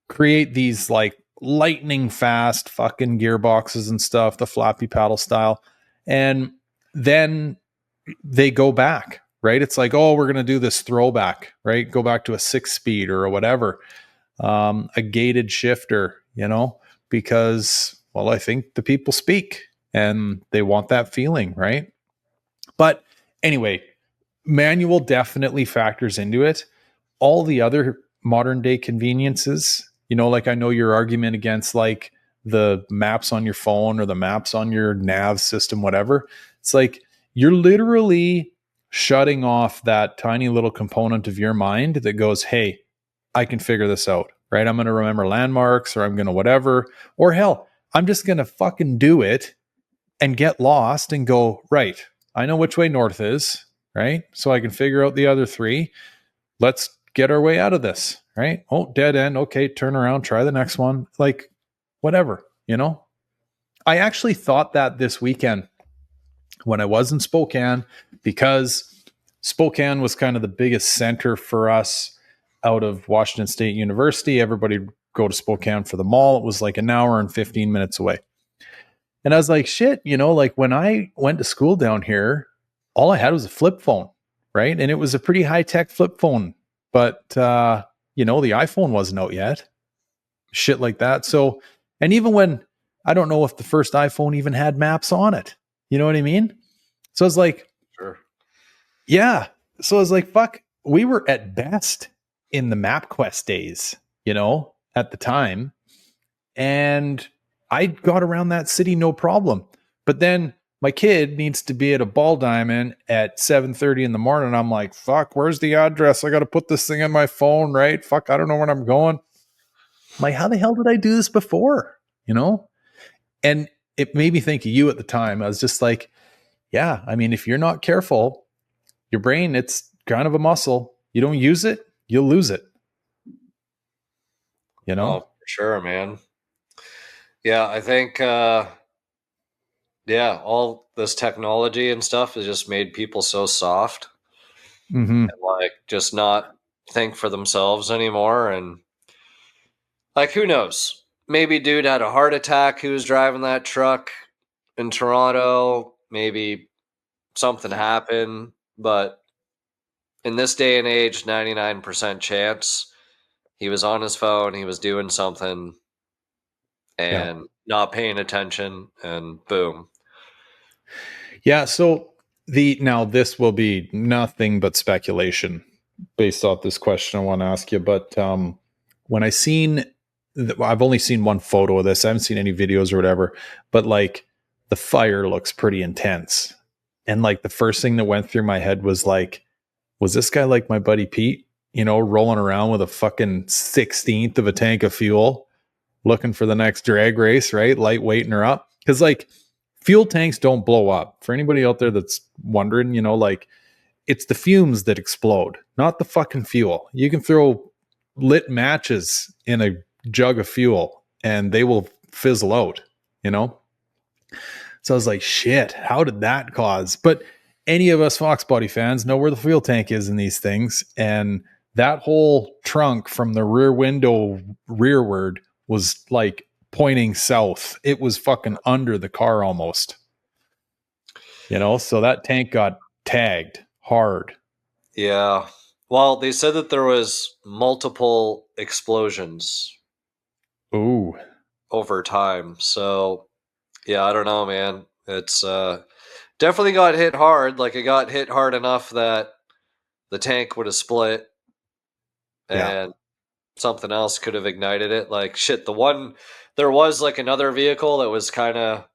create these like lightning fast fucking gearboxes and stuff, the flappy paddle style. And then they go back, right? It's like, oh, we're going to do this throwback, right? Go back to a 6-speed or whatever, a gated shifter, because, well, I think the people speak and they want that feeling, right? But anyway, manual definitely factors into it. All the other modern day conveniences, like I know your argument against like the maps on your phone or the maps on your nav system, whatever. It's like you're literally shutting off that tiny little component of your mind that goes, hey, I can figure this out, right? I'm going to remember landmarks, or I'm going to whatever, or hell, I'm just going to fucking do it and get lost and go, right, I know which way north is, right? So I can figure out the other three. Let's get our way out of this, right? Oh, dead end. Okay, turn around, try the next one. Like, whatever, I actually thought that this weekend when I was in Spokane, because Spokane was kind of the biggest center for us out of Washington State University. Everybody would go to Spokane for the mall. It was like an hour and 15 minutes away. And I was like, shit, like when I went to school down here, all I had was a flip phone, right? And it was a pretty high tech flip phone, but, the iPhone wasn't out yet. Shit like that. So, and even when, I don't know if the first iPhone even had maps on it. You know what I mean? So I was like, Sure. yeah. So I was like, fuck, we were at best in the MapQuest days, at the time. And I got around that city no problem. But then my kid needs to be at a ball diamond at 7:30 in the morning. I'm like, fuck, where's the address? I got to put this thing on my phone, right? Fuck, I don't know where I'm going. I'm like, how the hell did I do this before? And it made me think of you at the time. I was just like, yeah, I mean, if you're not careful, your brain, it's kind of a muscle. You don't use it, you'll lose it. Oh, for sure, man. Yeah, I think all this technology and stuff has just made people so soft Mm-hmm. and like just not think for themselves anymore. And like, who knows? Maybe dude had a heart attack who was driving that truck in Toronto. Maybe something happened. But in this day and age, 99% chance he was on his phone, he was doing something and not paying attention, and boom. Yeah. So now this will be nothing but speculation based off this question I want to ask you. But when I've only seen one photo of this. I haven't seen any videos or whatever, but like the fire looks pretty intense. And like the first thing that went through my head was like, was this guy like my buddy Pete, rolling around with a fucking 16th of a tank of fuel, looking for the next drag race, right? Lightweighting her up. Cause like fuel tanks don't blow up. For anybody out there that's wondering, like it's the fumes that explode, not the fucking fuel. You can throw lit matches in a jug of fuel and they will fizzle out, So I was like, shit, how did that cause? But any of us Foxbody fans know where the fuel tank is in these things. And that whole trunk from the rear window rearward was like pointing south. It was fucking under the car almost. So that tank got tagged hard. Yeah. Well, they said that there was multiple explosions Ooh. over time. So, yeah, I don't know, man. It's definitely got hit hard. Like it got hit hard enough that the tank would have split and something else could have ignited it. Like shit, there was like another vehicle that was kind of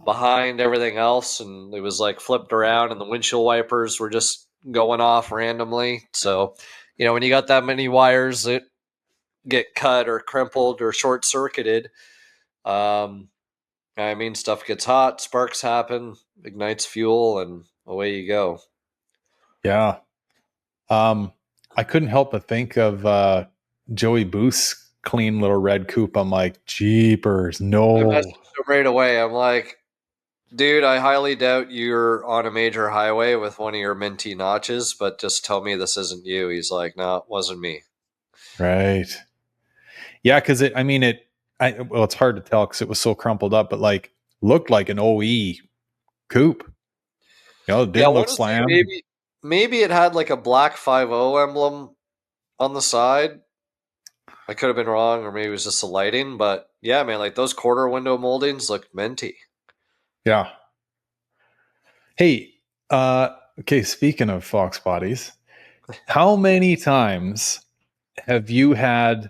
behind everything else and it was like flipped around and the windshield wipers were just going off randomly. So, when you got that many wires, it get cut or crumpled or short circuited. I mean, stuff gets hot, sparks happen, ignites fuel, and away you go. Yeah. I couldn't help but think of Joey Booth's clean little red coupe. I'm like, jeepers, I no. messaged him right away. I'm like, dude, I highly doubt you're on a major highway with one of your minty notches, but just tell me this isn't you. He's like, no, it wasn't me. Right. Yeah, because it's hard to tell because it was so crumpled up, but like looked like an OE coupe. You know, it Yeah, I didn't look want to say slammed. maybe it had like a black 50 emblem on the side. I could have been wrong, or maybe it was just the lighting. But yeah, man, like those quarter window moldings look minty. Yeah. Hey, okay, speaking of Fox bodies, how many times have you had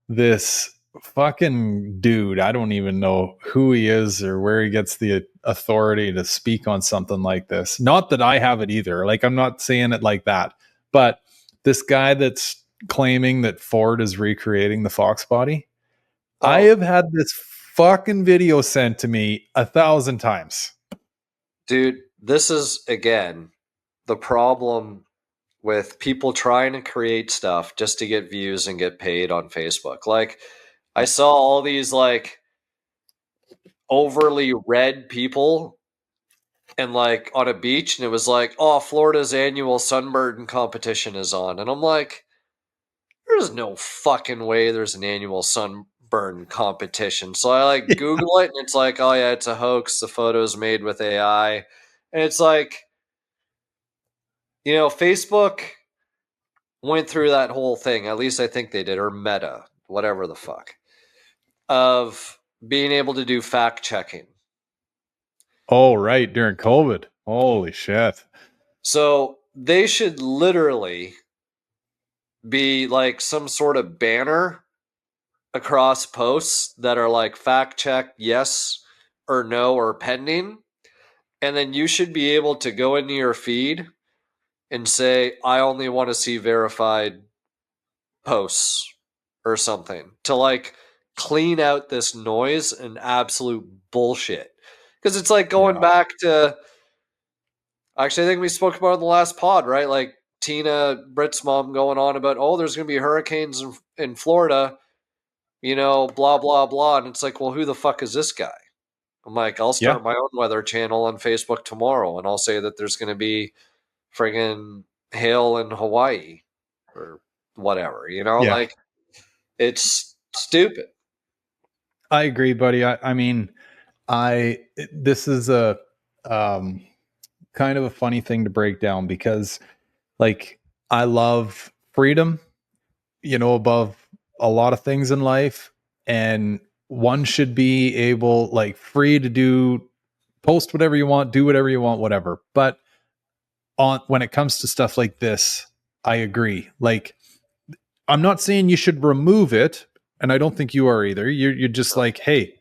this fucking dude? I don't even know who he is or where he gets the authority to speak on something like this. Not that I have it either. Like, I'm not saying it like that, but this guy that's claiming that Ford is recreating the Fox body. I Oh, have had this fucking video sent to me 1,000 times. dude, this is again the problem with people trying to create stuff just to get views and get paid on Facebook. Like, I saw all these like overly red people and like on a beach, and it was like, oh, Florida's annual sunburn competition is on. And I'm like, there's no fucking way there's an annual sunburn competition. So I like Google it, and it's like, oh yeah, it's a hoax. The photo's made with AI. And it's like, Facebook went through that whole thing. At least I think they did, or Meta, whatever the fuck, of being able to do fact checking. Oh, right. During COVID. Holy shit. So they should literally be like some sort of banner across posts that are like fact check yes or no or pending. And then you should be able to go into your feed and say, I only want to see verified posts or something to like clean out this noise and absolute bullshit. Because it's like going Yeah. back to, actually, I think we spoke about it in the last pod, right? Like Tina Britt's mom going on about, oh, there's going to be hurricanes in Florida, blah, blah, blah. And it's like, well, who the fuck is this guy? I'm like, I'll Yeah. start my own weather channel on Facebook tomorrow and I'll say that there's going to be friggin' hail in Hawaii or whatever, Yeah. like it's stupid. I agree, buddy. I mean, this is a um, kind of a funny thing to break down because, like, I love freedom, above a lot of things in life, and one should be able, like, free to post whatever you want, do whatever you want, whatever. But when it comes to stuff like this, I agree. Like, I'm not saying you should remove it, and I don't think you are either. You're just like, hey,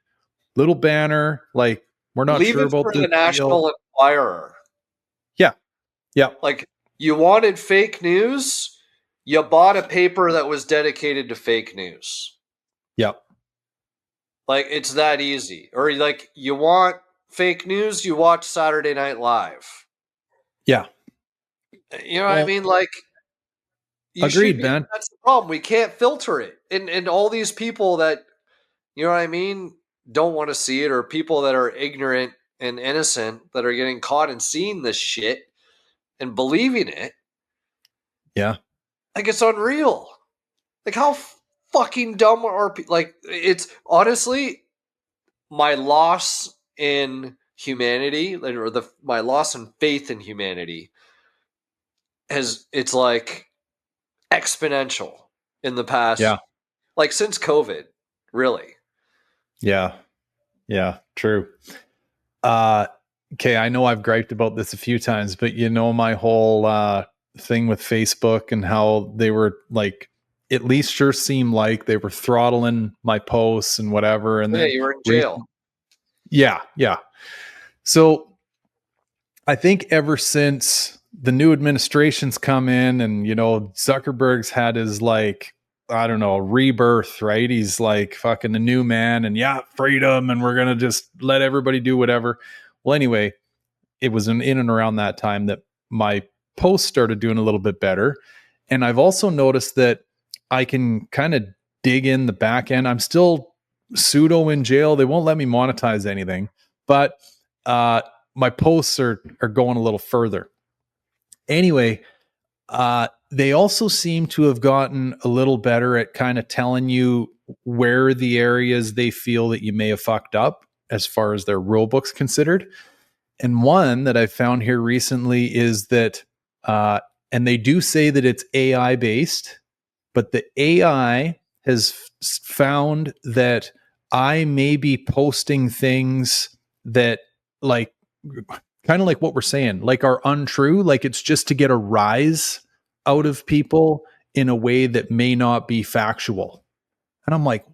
little banner, like we're not Leave sure it about for this the deal. National Enquirer. Yeah. Yeah. Like, you wanted fake news, you bought a paper that was dedicated to fake news. Yeah. Like, it's that easy. Or like, you want fake news, you watch Saturday Night Live. Yeah. You know what I Well, mean? Like, you should agreed, be. man. That's the problem. We can't filter it. And all these people that, you know what I mean, don't want to see it, or people that are ignorant and innocent that are getting caught and seeing this shit and believing it. Yeah. Like, it's unreal. Like, how fucking dumb are people? Like, it's honestly my loss in humanity, or my loss in faith in humanity it's like exponential in the past, Yeah. like since COVID, really. Yeah. Yeah. True. Uh, okay. I know I've griped about this a few times, but my whole thing with Facebook and how they were like, at least sure seemed like they were throttling my posts and whatever. And Yeah, then, you were in jail. yeah. Yeah. So I think ever since the new administration's come in and, Zuckerberg's had his like I don't know, rebirth, right? He's like fucking a new man and yeah, freedom. And we're going to just let everybody do whatever. Well, anyway, it was in and around that time that my posts started doing a little bit better. And I've also noticed that I can kind of dig in the back end. I'm still pseudo in jail. They won't let me monetize anything, but my posts are going a little further. Anyway, they also seem to have gotten a little better at kind of telling you where the areas they feel that you may have fucked up as far as their rule book's considered. And one that I found here recently is that, and they do say that it's AI based, but the AI has found that I may be posting things that, like, kind of like what we're saying, like, are untrue. Like, it's just to get a rise out of people in a way that may not be factual. And I'm like,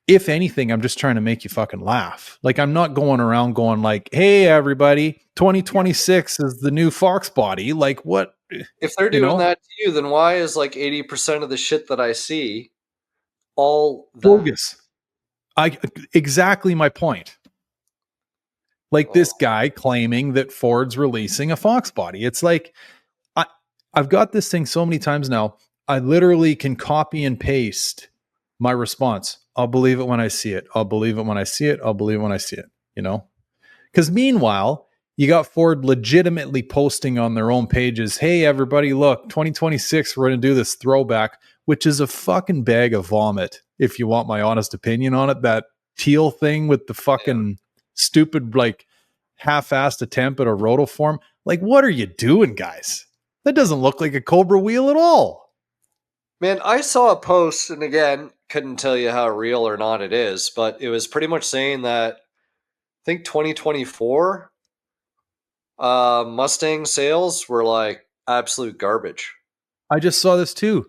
if anything, I'm just trying to make you fucking laugh. Like, I'm not going around going like, hey, everybody, 2026 is the new Foxbody. Like, what? If they're doing that to you, then why is like 80% of the shit that I see all that? Bogus. Exactly my point. Like this guy claiming that Ford's releasing a Foxbody. It's like, I've got this thing so many times now. I literally can copy and paste my response. I'll believe it when I see it. I'll believe it when I see it. I'll believe it when I see it. You know? Because meanwhile, you got Ford legitimately posting on their own pages, hey, everybody, look, 2026, we're going to do this throwback, which is a fucking bag of vomit, if you want my honest opinion on it. That teal thing with the fucking stupid, like, half-assed attempt at a rotoform. Like, what are you doing, guys? That doesn't look like a Cobra wheel at all. Man, I saw a post, and again, couldn't tell you how real or not it is, but it was pretty much saying that I think 2024 Mustang sales were like absolute garbage. I just saw this too.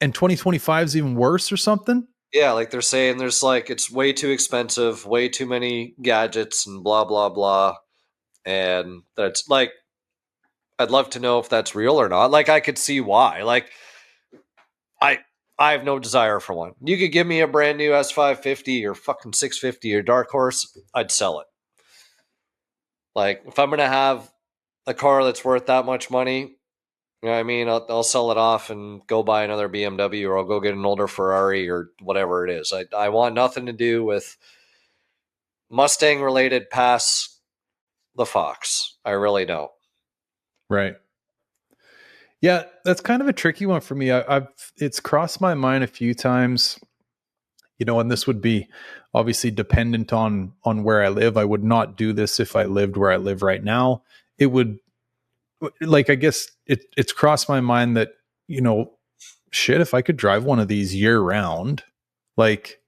And 2025 is even worse or something? Yeah, like they're saying there's like it's way too expensive, way too many gadgets and blah blah blah. And that's like I'd love to know if that's real or not. Like I could see why. Like I I have no desire for one. You could give me a brand new S550 or fucking 650 or Dark Horse, I'd sell it. Like if I'm gonna have a car that's worth that much money, you know what I mean? I'll sell it off and go buy another BMW, or I'll go get an older Ferrari or whatever it is. I want nothing to do with Mustang related past the Fox. I really don't. Right. Yeah, that's kind of a tricky one for me. I've it's crossed my mind a few times, and this would be obviously dependent on where I live. I would not do this if I lived where I live right now. It would, like, I guess it's crossed my mind that, shit, if I could drive one of these year round, like,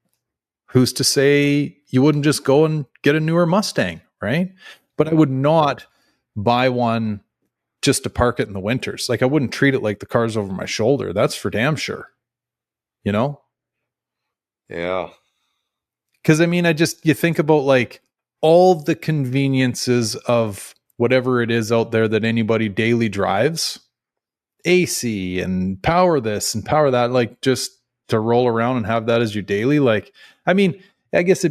who's to say you wouldn't just go and get a newer Mustang, right? But I would not buy one just to park it in the winters. Like, I wouldn't treat it like the car's over my shoulder. That's for damn sure. You know? Yeah. Because I mean, you think about like all the conveniences of whatever it is out there that anybody daily drives, AC and power this and power that, like, just to roll around and have that as your daily. Like, I mean, I guess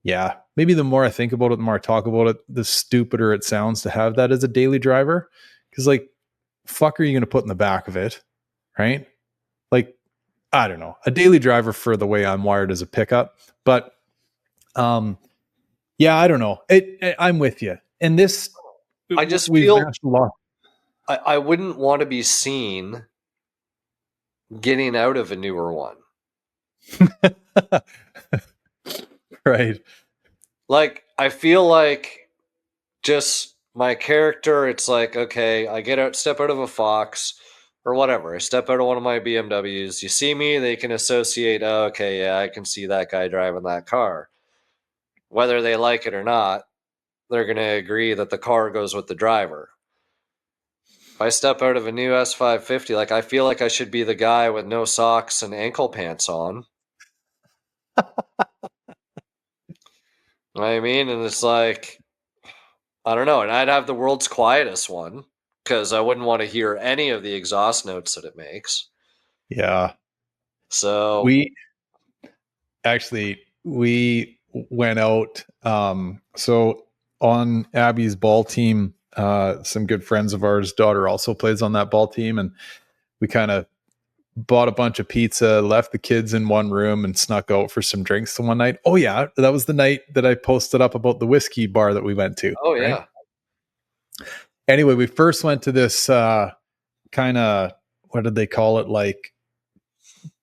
yeah, maybe the more I think about it, the more I talk about it, the stupider it sounds to have that as a daily driver. Because, like, fuck are you going to put in the back of it, right? Like, I don't know, a daily driver for the way I'm wired as a pickup. But yeah, I don't know. I'm with you. And this, I just we've feel mashed a lot. I wouldn't want to be seen getting out of a newer one. Right. Like, I feel like just my character, it's like, okay, I step out of a Fox or whatever. I step out of one of my BMWs. You see me, they can associate, oh, okay, yeah, I can see that guy driving that car. Whether they like it or not, they're going to agree that the car goes with the driver. If I step out of a new S550, like, I feel like I should be the guy with no socks and ankle pants on. I mean, and it's like, I don't know. And I'd have the world's quietest one because I wouldn't want to hear any of the exhaust notes that it makes. Yeah. So we went out. So on Abby's ball team, some good friends of ours' daughter also plays on that ball team, and we kind of bought a bunch of pizza, left the kids in one room, and snuck out for some drinks the one night. Oh yeah, that was the night that I posted up about the whiskey bar that we went to. oh Right. yeah. Anyway, we first went to this kind of, what did they call it, like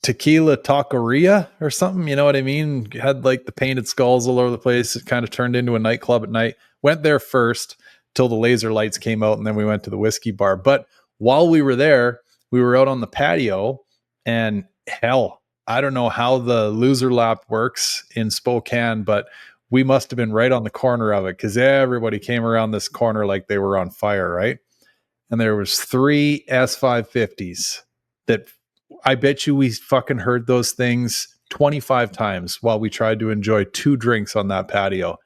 tequila taqueria or something, you know what I mean? Had like the painted skulls all over the place. It kind of turned into a nightclub at night. Went there first till the laser lights came out, and then we went to the whiskey bar. But while we were there, we were out on the patio, and hell, I don't know how the loser lap works in Spokane, but we must have been right on the corner of it, because everybody came around this corner like they were on fire, right? And there was 3 S550s that, I bet you we fucking heard those things 25 times while we tried to enjoy 2 drinks on that patio.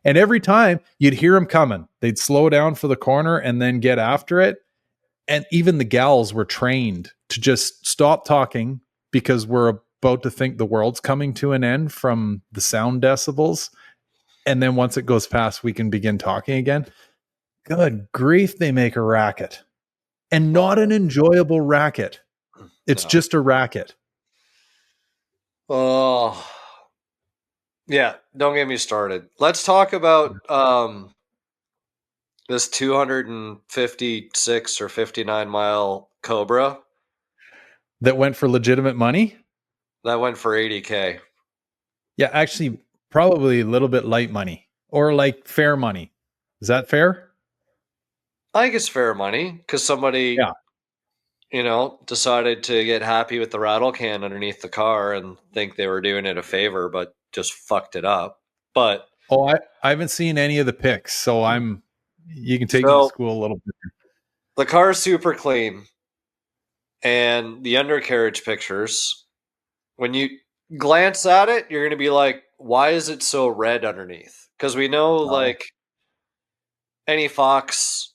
And every time you'd hear them coming, they'd slow down for the corner and then get after it. And even the gals were trained to just stop talking because we're about to think the world's coming to an end from the sound decibels. And then once it goes past, we can begin talking again. Good grief, they make a racket. And not an enjoyable racket. It's No. just a racket. Oh, yeah. Don't get me started. Let's talk about this 256 or 59 mile Cobra That went for legitimate money. that went for 80K. Yeah, actually, probably a little bit light money or like fair money. Is that fair? I think it's fair money because somebody, Yeah. decided to get happy with the rattle can underneath the car and think they were doing it a favor, but just fucked it up. But Oh, I haven't seen any of the pics, so you can take me to so school a little bit. the car is super clean, and the undercarriage pictures, when you glance at it, you're going to be like, why is it so red underneath? Because we know, Oh, like, any Fox,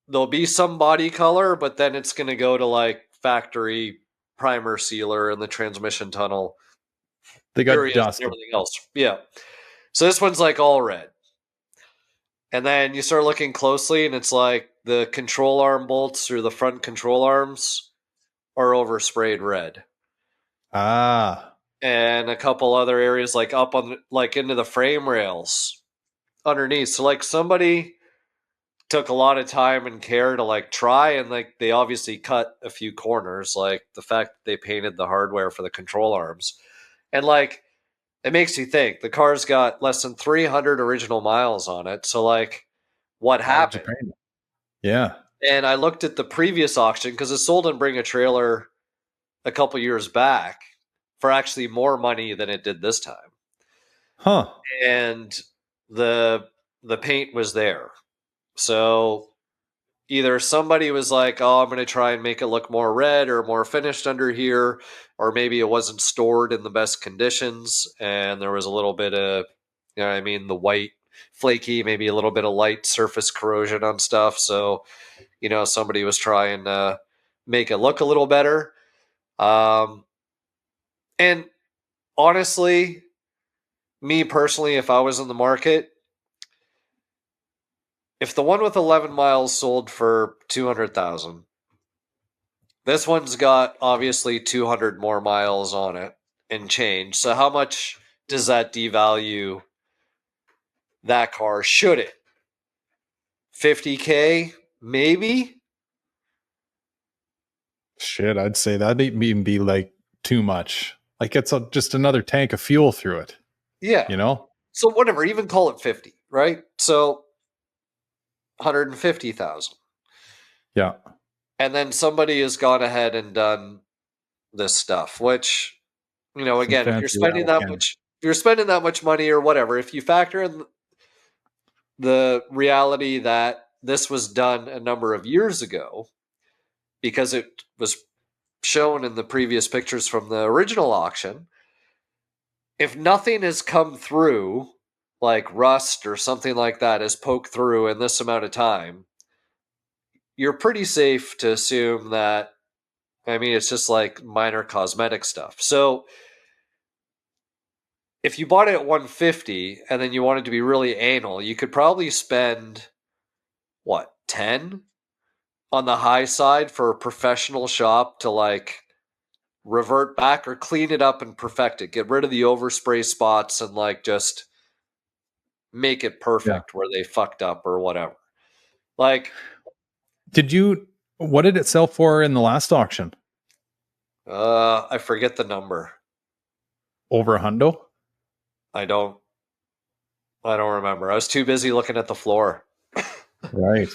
there'll be some body color, but then it's going to go to like factory primer sealer in the transmission tunnel they got areas and dusted. everything else. Yeah. So this one's like all red. And then you start looking closely, and it's like the control arm bolts or the front control arms are oversprayed red. Ah, And a couple other areas like up on like into the frame rails underneath. So like somebody took a lot of time and care to like try, and like they obviously cut a few corners, like the fact that they painted the hardware for the control arms. And like it makes you think the car's got less than 300 original miles on it. So like what why would you happened? paint it? Yeah. And I looked at the previous auction because it sold in Bring a Trailer a couple years back for actually more money than it did this time. Huh. And the the paint was there. So either somebody was like, "Oh, I'm going to try and make it look more red or more finished under here," or maybe it wasn't stored in the best conditions and there was a little bit of, the white flaky, maybe a little bit of light surface corrosion on stuff. So, somebody was trying to make it look a little better. And honestly, me personally, if I was in the market, if the one with 11 miles sold for 200,000, this one's got obviously 200 more miles on it and change. So how much does that devalue that car? Should it? 50K? Maybe? Shit, I'd say that'd even be like too much. Like it's just another tank of fuel through it, Yeah. you know? So whatever, even call it 50, right? So 150,000. Yeah. And then somebody has gone ahead and done this stuff, which, Some again, fancy rattle can. if you're spending that much money or whatever, if you factor in the reality that this was done a number of years ago, because it was shown in the previous pictures from the original auction, if nothing has come through, like rust or something like that has poked through in this amount of time, you're pretty safe to assume that I mean, it's just like minor cosmetic stuff. So if you bought it at 150 and then you wanted to be really anal, you could probably spend what, 10 on the high side for a professional shop to like revert back or clean it up and perfect it. Get rid of the overspray spots and like just make it Yeah. perfect where they fucked up or whatever. Like, What did it sell for in the last auction? I forget the number. Over a hundo? I don't remember. I was too busy looking at the floor. Right.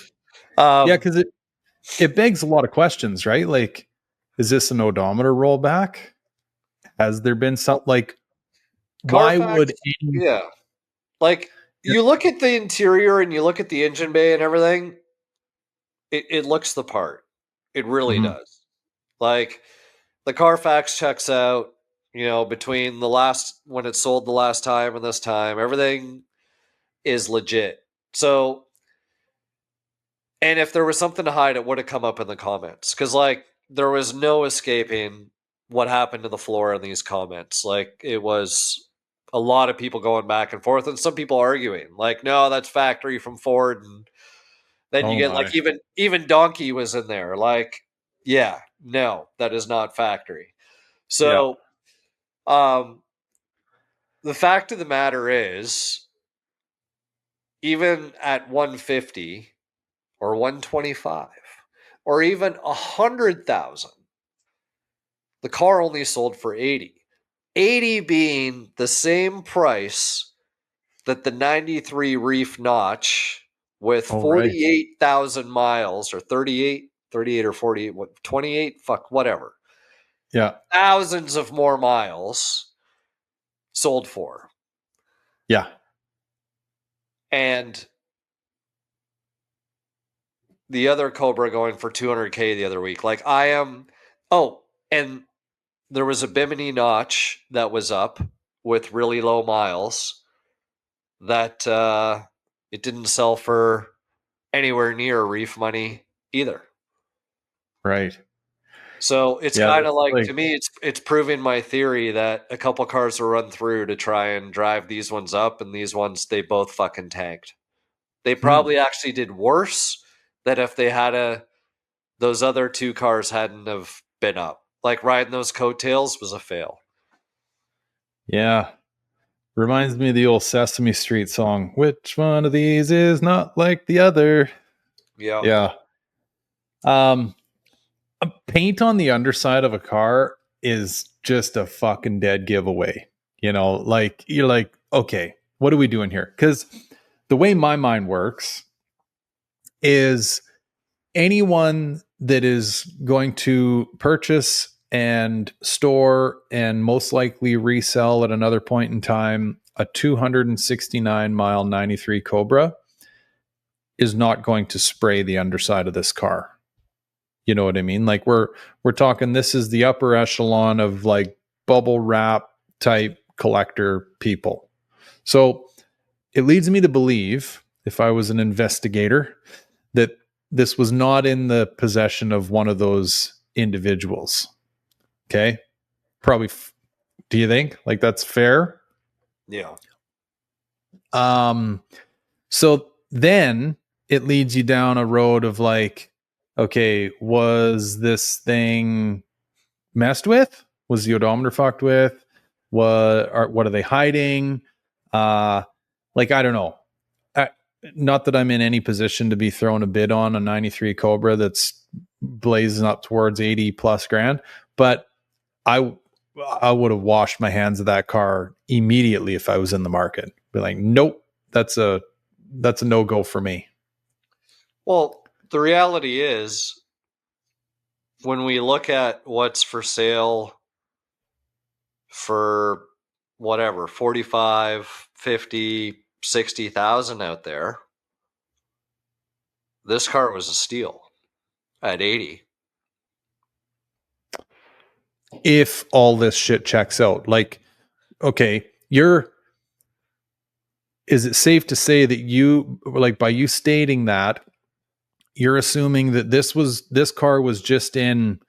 Yeah, Um, because it begs a lot of questions, right? Like, is this an odometer rollback? Has there been some like why Carfax, would any yeah. Like you look at the interior and you look at the engine bay and everything, it looks the part. It really Mhm. does. Like the Carfax checks out, between the last when it sold the last time and this time, everything is legit. So, and if there was something to hide, it would have come up in the comments because, like, there was no escaping what happened to the floor in these comments. Like, it was a lot of people going back and forth, and some people arguing, like, no, that's factory from Ford, and then you Oh get like my. even Donkey was in there, like, yeah, no, that is not factory. Yeah. So, um, the fact of the matter is, even at 150 or 125 or even 100,000, the car only sold for 80. 80 being the same price that the 93 Reef Notch with Oh right. 48,000 miles, or 38 or 48, 28, fuck, whatever. Yeah. Thousands of more miles sold for. Yeah. And the other Cobra going for 200K the other week. Like, I am. Oh, and there was a Bimini Notch that was up with really low miles that it didn't sell for anywhere near reef money either. Right. So it's Yeah, kind that's of like, like to me, it's proving my theory that a couple cars will run through to try and drive these ones up, and these ones they both fucking tanked. They hmm. probably actually did worse than if they had those other two cars hadn't have been up. Like riding those coattails was a fail. Yeah. Reminds me of the old Sesame Street song. Which one of these is not like the other? Yeah. Yeah. Um a paint on the underside of a car is just a fucking dead giveaway. Like you're like, okay, what are we doing here? Because the way my mind works is anyone that is going to purchase and store and most likely resell at another point in time a 269-mile 93 Cobra is not going to spray the underside of this car. You know what I mean? Like we're talking this is the upper echelon of like bubble wrap type collector people. So it leads me to believe, if I was an investigator, that this was not in the possession of one of those individuals. Okay? Probably do you think? Like that's fair? Yeah. Um so then it leads you down a road of like, okay, was this thing messed with? Was the odometer fucked with? What are they hiding? Uh, like I don't know. I, Not that I'm in any position to be throwing a bid on a 93 Cobra that's blazing up towards 80 plus grand, but I I would have washed my hands of that car immediately if I was in the market. Be like, nope, that's a no go for me. Well, the reality is, when we look at what's for sale for whatever, 45, 50, 60,000 out there, this car was a steal at 80. If all this shit checks out, like, okay, is it safe to say that you like by you stating that you're assuming that this car was just in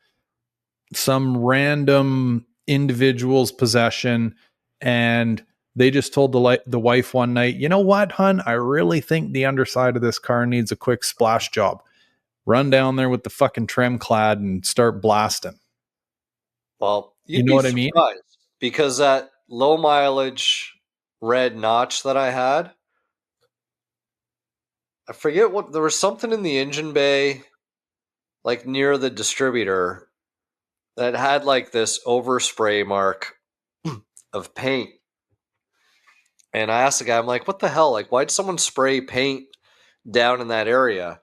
some random individual's possession, and they just told the wife one night, you know what, hun, I really think the underside of this car needs a quick splash job. Run down there with the fucking trim clad and start blasting. Well, You you'd know be what I mean? surprised because that low mileage red notch that I had, I forget what, there was something in the engine bay, like near the distributor, that had like this overspray mark of paint. And I asked the guy, I'm like, what the hell? Like, why'd someone spray paint down in that area?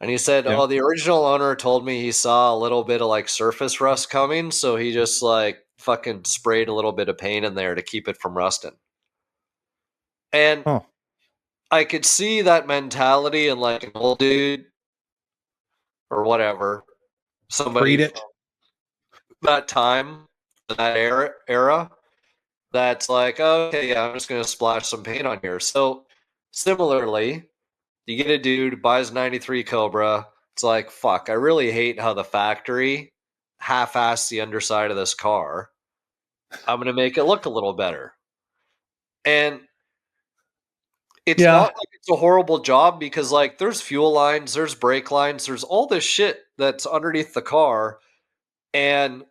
And he said, Yeah. oh, the original owner told me he saw a little bit of like surface rust coming. So he just like fucking sprayed a little bit of paint in there to keep it from rusting. And Oh, I could see that mentality in like an old dude or whatever, somebody treat from it. that time, that era that's like, oh, okay, yeah, I'm just going to splash some paint on here. So similarly, you get a dude buys 93 Cobra. It's like, fuck, I really hate how the factory half-assed the underside of this car. I'm going to make it look a little better. And it's Yeah. not like it's a horrible job because like there's fuel lines, there's brake lines, there's all this shit that's underneath the car. And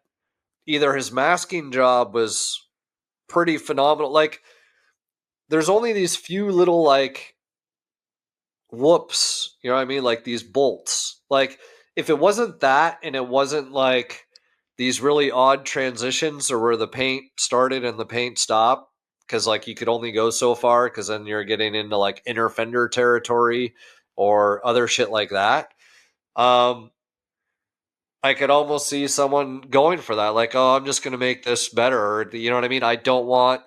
either his masking job was pretty phenomenal. Like there's only these few little like whoops, you know what I mean? Like these bolts. Like if it wasn't that and it wasn't like these really odd transitions or where the paint started and the paint stopped, because like you could only go so far because then you're getting into like inner fender territory or other shit like that. Um, I could almost see someone going for that, like, oh, I'm just going to make this better. Or, you know what I mean? I don't want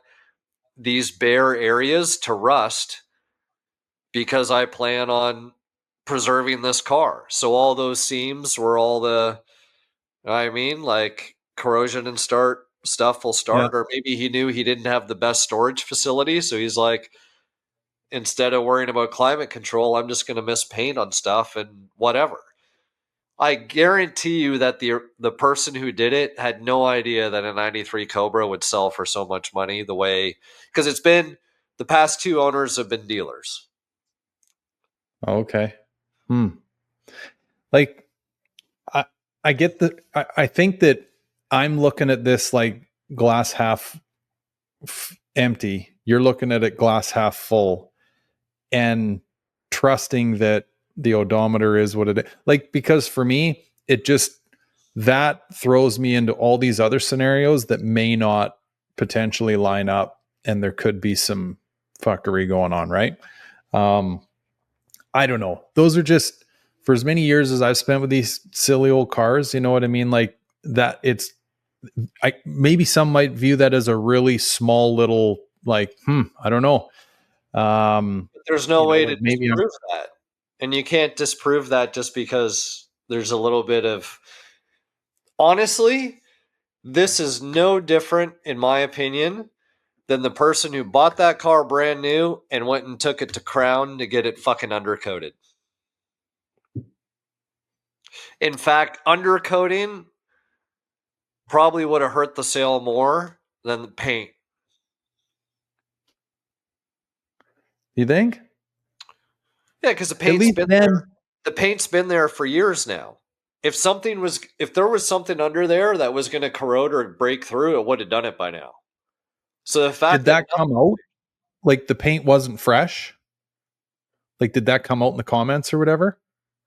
these bare areas to rust because I plan on preserving this car. So all those seams where all the, I mean, like corrosion and start stuff will Yeah. start, or maybe he knew he didn't have the best storage facility, so he's like, instead of worrying about climate control, I'm just going to miss paint on stuff and whatever. I guarantee you that the person who did it had no idea that a 93 Cobra would sell for so much money the way, because it's been, the past two owners have been dealers. Okay. Hmm. Like I I get I think that I'm looking at this like glass half empty. You're looking at it glass half full and trusting that the odometer is what it is. Like, because for me, it just, that throws me into all these other scenarios that may not potentially line up, and there could be some fuckery going on, right? Um, I don't know. Those are just, for as many years as I've spent with these silly old cars, you know what I mean? Like that, it's, I maybe some might view that as a really small little, like, I don't know. But there's no way to Like maybe I'm, disprove that. And you can't disprove that just because there's a little bit of. Honestly, this is no different, in my opinion, than the person who bought that car brand new and went and took it to Crown to get it fucking undercoated. In fact, undercoating probably would have hurt the sale more than the paint. you think? Yeah, because the At paint's least been there. then, The paint's been there for years now. If there was something under there that was going to corrode or break through, it would have done it by now. So the did fact that that come out? Like the paint wasn't fresh? Like, did that come out in the comments or whatever?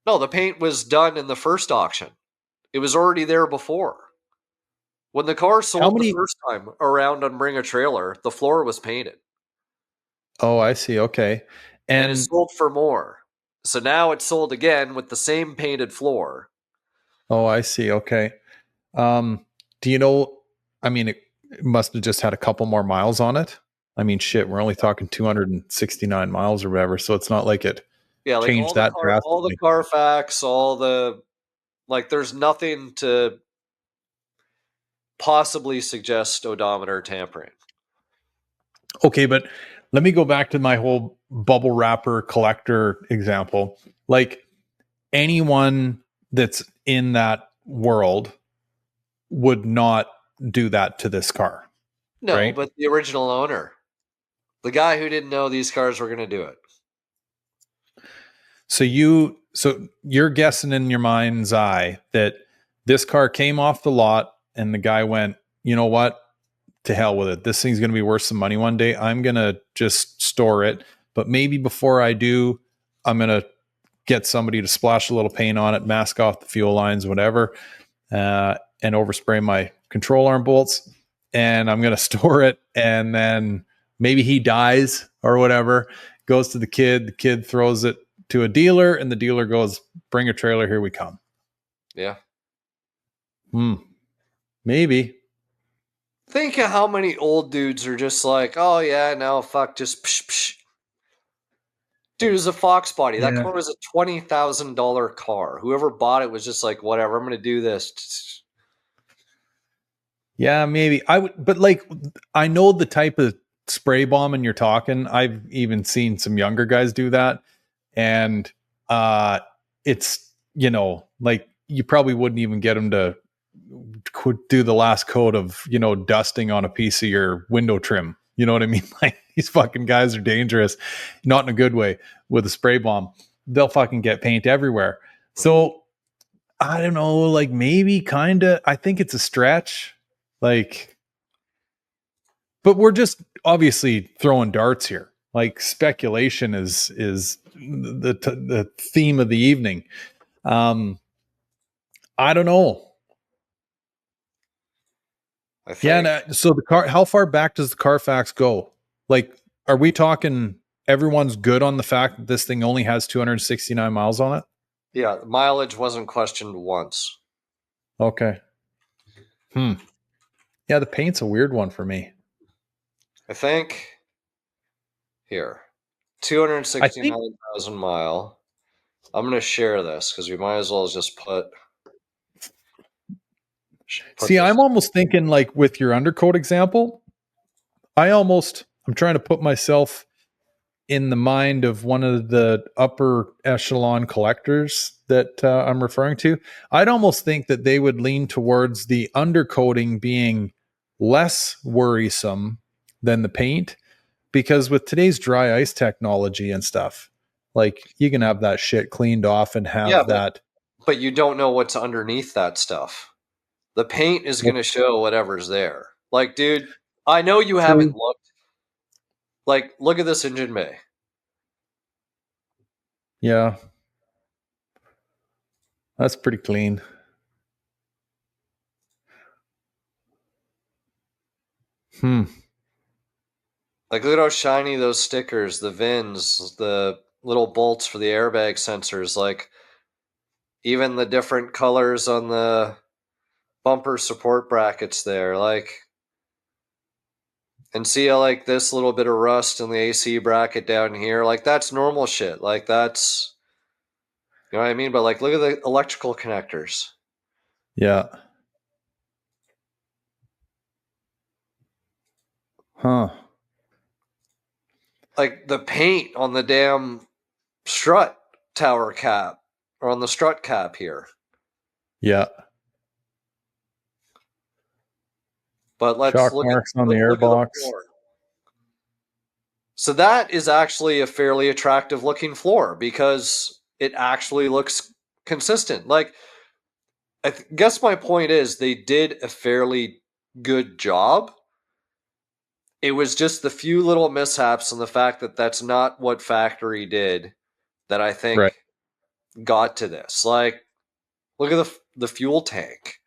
no, the paint was done in the first auction. It was already there before. When the car How sold the many? first time around on Bring a Trailer, the floor was painted Oh, I see. Okay. and it And, sold for more. So now it's sold again with the same painted floor. oh, I see. Okay. Do you know, I mean, it must have just had a couple more miles on it. I mean, shit, we're only talking 269 miles or whatever. So it's not like it Yeah, like changed that all the drastically. Carfax, all the, like there's nothing to possibly suggest odometer tampering. Okay, but let me go back to my whole bubble wrapper collector example. Like anyone that's in that world, would not do that to this car. No, right? but the original owner, the guy who didn't know these cars were going to do it. So you're guessing in your mind's eye that this car came off the lot and the guy went, you know what? To hell with it. This thing's going to be worth some money one day. I'm going to just store it. But maybe before I do, I'm going to get somebody to splash a little paint on it, mask off the fuel lines, whatever, and overspray my control arm bolts. And I'm going to store it. And then maybe he dies or whatever, goes to the kid throws it to a dealer, and the dealer goes, bring a trailer, here we come. Yeah. Maybe. Think of how many old dudes are just like, oh yeah, no, fuck, just psh, psh. Dude, it was a Foxbody. Yeah. That car was a $20,000 car. Whoever bought it was just like, whatever, I'm going to do this. Yeah, maybe I would, but like I know the type of spray bombing you're talking. I've even seen some younger guys do that, and it's like you probably wouldn't even get them to do the last coat of dusting on a piece of your window trim. You know what I mean? Like these fucking guys are dangerous, not in a good way. With a spray bomb, they'll fucking get paint everywhere. So I don't know, like maybe kind of. I think it's a stretch. Like, but we're just obviously throwing darts here. Like speculation is the theme of the evening. I don't know. I think. Yeah, so the car. How far back does the Carfax go? Like, are we talking? Everyone's good on the fact that this thing only has 269 miles on it. Yeah, mileage wasn't questioned once. Okay. Yeah, the paint's a weird one for me. I think here, 269,000 mile. I'm going to share this because we might as well just put See, this. I'm almost thinking like with your undercoat example, I'm trying to put myself in the mind of one of the upper echelon collectors that I'm referring to. I'd almost think that they would lean towards the undercoating being less worrisome than the paint, because with today's dry ice technology and stuff, like you can have that shit cleaned off and have that. But you don't know what's underneath that stuff. The paint is going to show whatever's there. Like, dude, I know you haven't looked. Like, look at this engine bay. Yeah. That's pretty clean. Like, look at how shiny those stickers, the VINs, the little bolts for the airbag sensors. Like, even the different colors on the bumper support brackets there. Like, and see how, like, this little bit of rust in the AC bracket down here. Like, that's normal shit. Like, that's, you know what I mean? But, like, look at the electrical connectors. Yeah. Huh. Like, the paint on the damn strut tower cap, or on the strut cap here. Yeah. But let's shock look marks at, on the look at the airbox. floor. So that is actually a fairly attractive looking floor because it actually looks consistent. Like, I guess my point is they did a fairly good job. It was just the few little mishaps and the fact that that's not what factory did that I think Right. got to this. Like, look at the fuel tank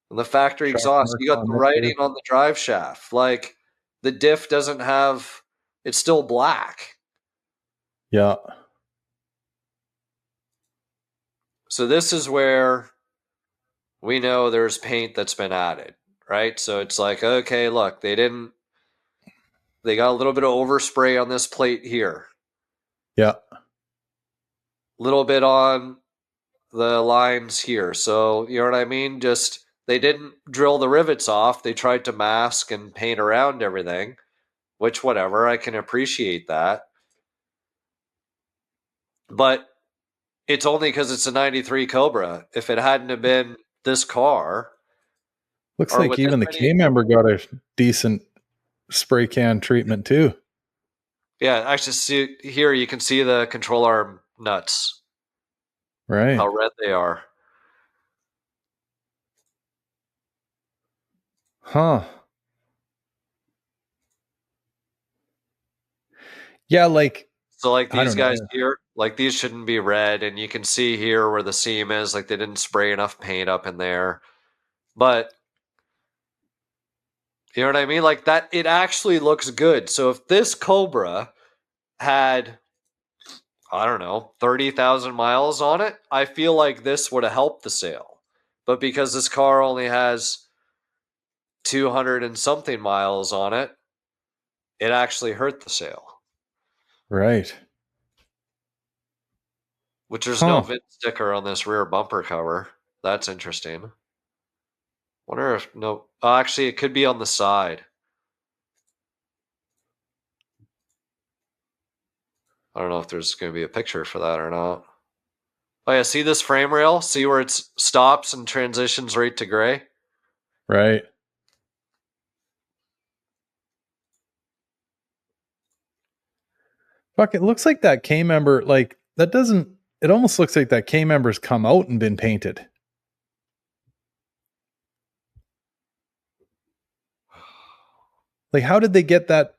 and the factory Shock exhaust. marks You got on the this writing too. on the drive shaft. Like, the diff doesn't have, it's still black. Yeah. So this is where we know there's paint that's been added, right? So it's like, okay, look, they got a little bit of overspray on this plate here. Yeah. A little bit on the lines here. So, you know what I mean? Just, they didn't drill the rivets off. They tried to mask and paint around everything, which, whatever, I can appreciate that. But it's only because it's a 93 Cobra. If it hadn't have been this car, Looks or like with this even the many. K member got a decent spray can treatment too. Yeah, actually, see here you can see the control arm nuts, Right. how red they are. Huh. Yeah, like So like I these don't guys know. here, like these shouldn't be red, and you can see here where the seam is, like they didn't spray enough paint up in there. But you know what I mean? Like that, it actually looks good. So if this Cobra had, I don't know, 30,000 miles on it, I feel like this would have helped the sale. But because this car only has 200 and something miles on it, it actually hurt the sale. Right. Which there's no Huh. VIN sticker on this rear bumper cover. That's interesting. Wonder if no. Oh, actually, it could be on the side. I don't know if there's going to be a picture for that or not. Oh yeah, see this frame rail? See where it stops and transitions right to gray? Right. Fuck, it looks like that K member, like that doesn't, it almost looks like that K member's come out and been painted. Like, how did they get that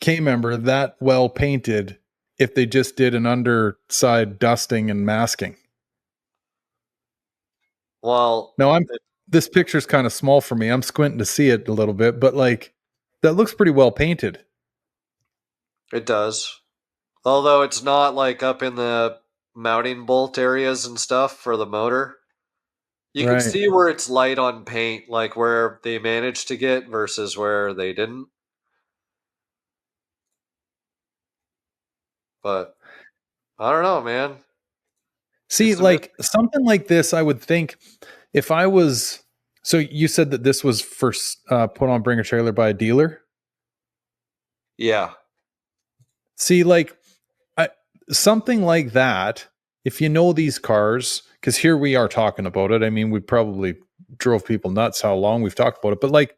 K member that well painted if they just did an underside dusting and masking? Well, Now this picture's kind of small for me. I'm squinting to see it a little bit, but like that looks pretty well painted. it does. Although it's not like up in the mounting bolt areas and stuff for the motor. You can Right. see where it's light on paint, like where they managed to get versus where they didn't. But I don't know, man. See, It's a like mystery. something like this, I would think if I was, so you said that this was first put on Bring a Trailer by a dealer. Yeah. See, like I, something like that, if you know these cars, because here we are talking about it. I mean, we probably drove people nuts how long we've talked about it, but like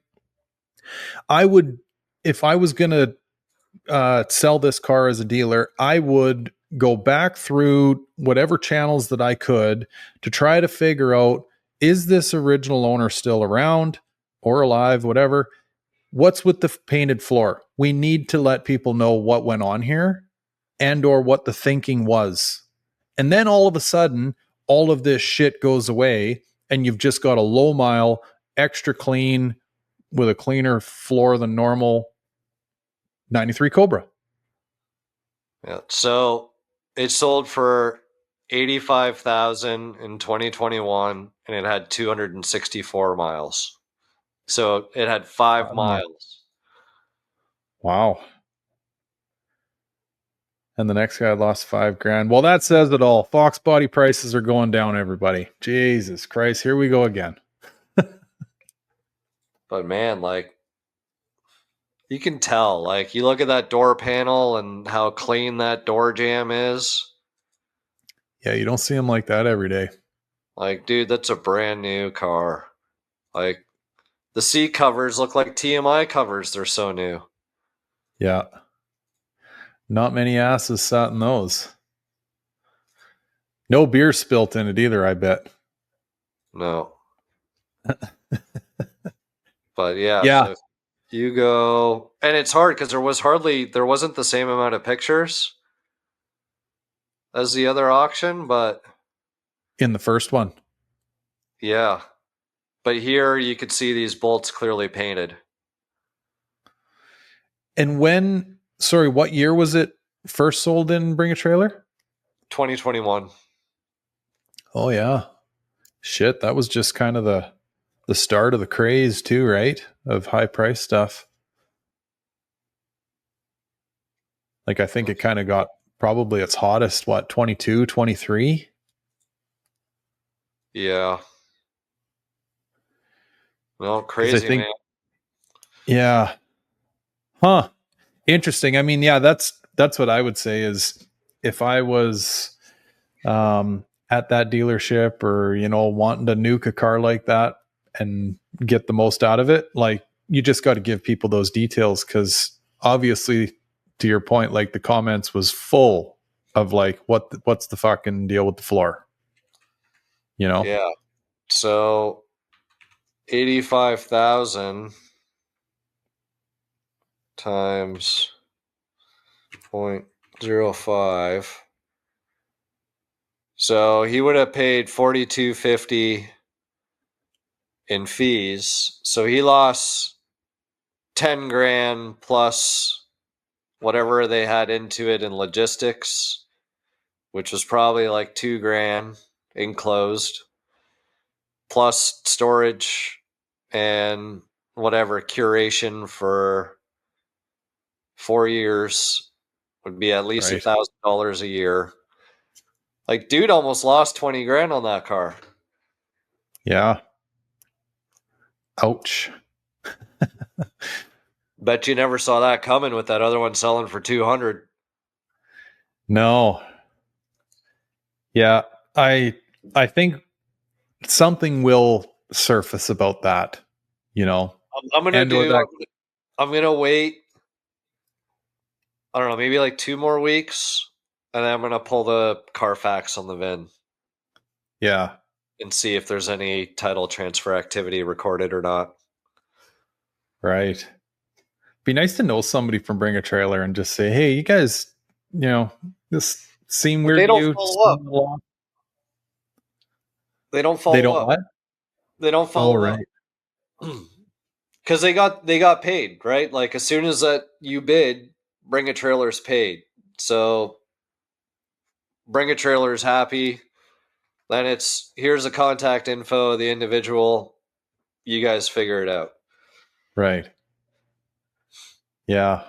I would, if I was going to sell this car as a dealer, I would go back through whatever channels that I could to try to figure out, is this original owner still around or alive, whatever? What's with the painted floor? We need to let people know what went on here and or what the thinking was. And then all of a sudden, all of this shit goes away and you've just got a low mile, extra clean with a cleaner floor than normal 93 Cobra. Yeah. So it sold for 85,000 in 2021 and it had 264 miles. So it had 5 miles. Wow. And the next guy lost $5,000. Well, that says it all. Foxbody prices are going down, everybody. Jesus Christ. Here we go again. But man, like you can tell, like you look at that door panel and how clean that door jamb is. Yeah, you don't see them like that every day. Like, dude, that's a brand new car. Like the seat covers look like TMI covers. They're so new. Yeah. Not many asses sat in those. No beer spilt in it either, I bet. No. But yeah, Yeah. so you go, and it's hard because there wasn't the same amount of pictures as the other auction, but In the first one. yeah. But here you could see these bolts clearly painted. And when, sorry, what year was it first sold in Bring a Trailer? 2021. Oh, yeah. Shit, that was just kind of the start of the craze too, right? Of high price stuff. Like I think it kind of got probably its hottest, what, 22, 23? Yeah. Well, Because I crazy, think, man. yeah. Huh. Interesting. I mean, yeah, that's what I would say is if I was at that dealership or, you know, wanting to nuke a car like that, and get the most out of it, like you just got to give people those details, because obviously, to your point, like the comments was full of like what's the fucking deal with the floor, you know? Yeah. So 85,000 times 0.05. So he would have paid 42.50 in fees. So he lost 10 grand plus whatever they had into it in logistics, which was probably like 2 grand enclosed, plus storage and whatever curation for 4 years would be at least Right. $1,000 a year. Like, dude almost lost 20 grand on that car. Yeah. Ouch. Bet you never saw that coming with that other one selling for 200. No. Yeah. I think something will surface about that, you know, I'm gonna and or do. that. I'm gonna wait. I don't know, maybe like 2 more weeks, and then I'm gonna pull the Carfax on the VIN Yeah. and see if there's any title transfer activity recorded or not. Right. Be nice to know somebody from Bring a Trailer and just say, hey, you guys, this seem But weird they to don't you. follow up. They don't They follow don't up. what? They don't Oh, follow up right. because they got paid, right? Like, as soon as that you bid, Bring a Trailer's paid. So Bring a Trailer's happy. Then it's here's the contact info of the individual. You guys figure it out. Right. Yeah.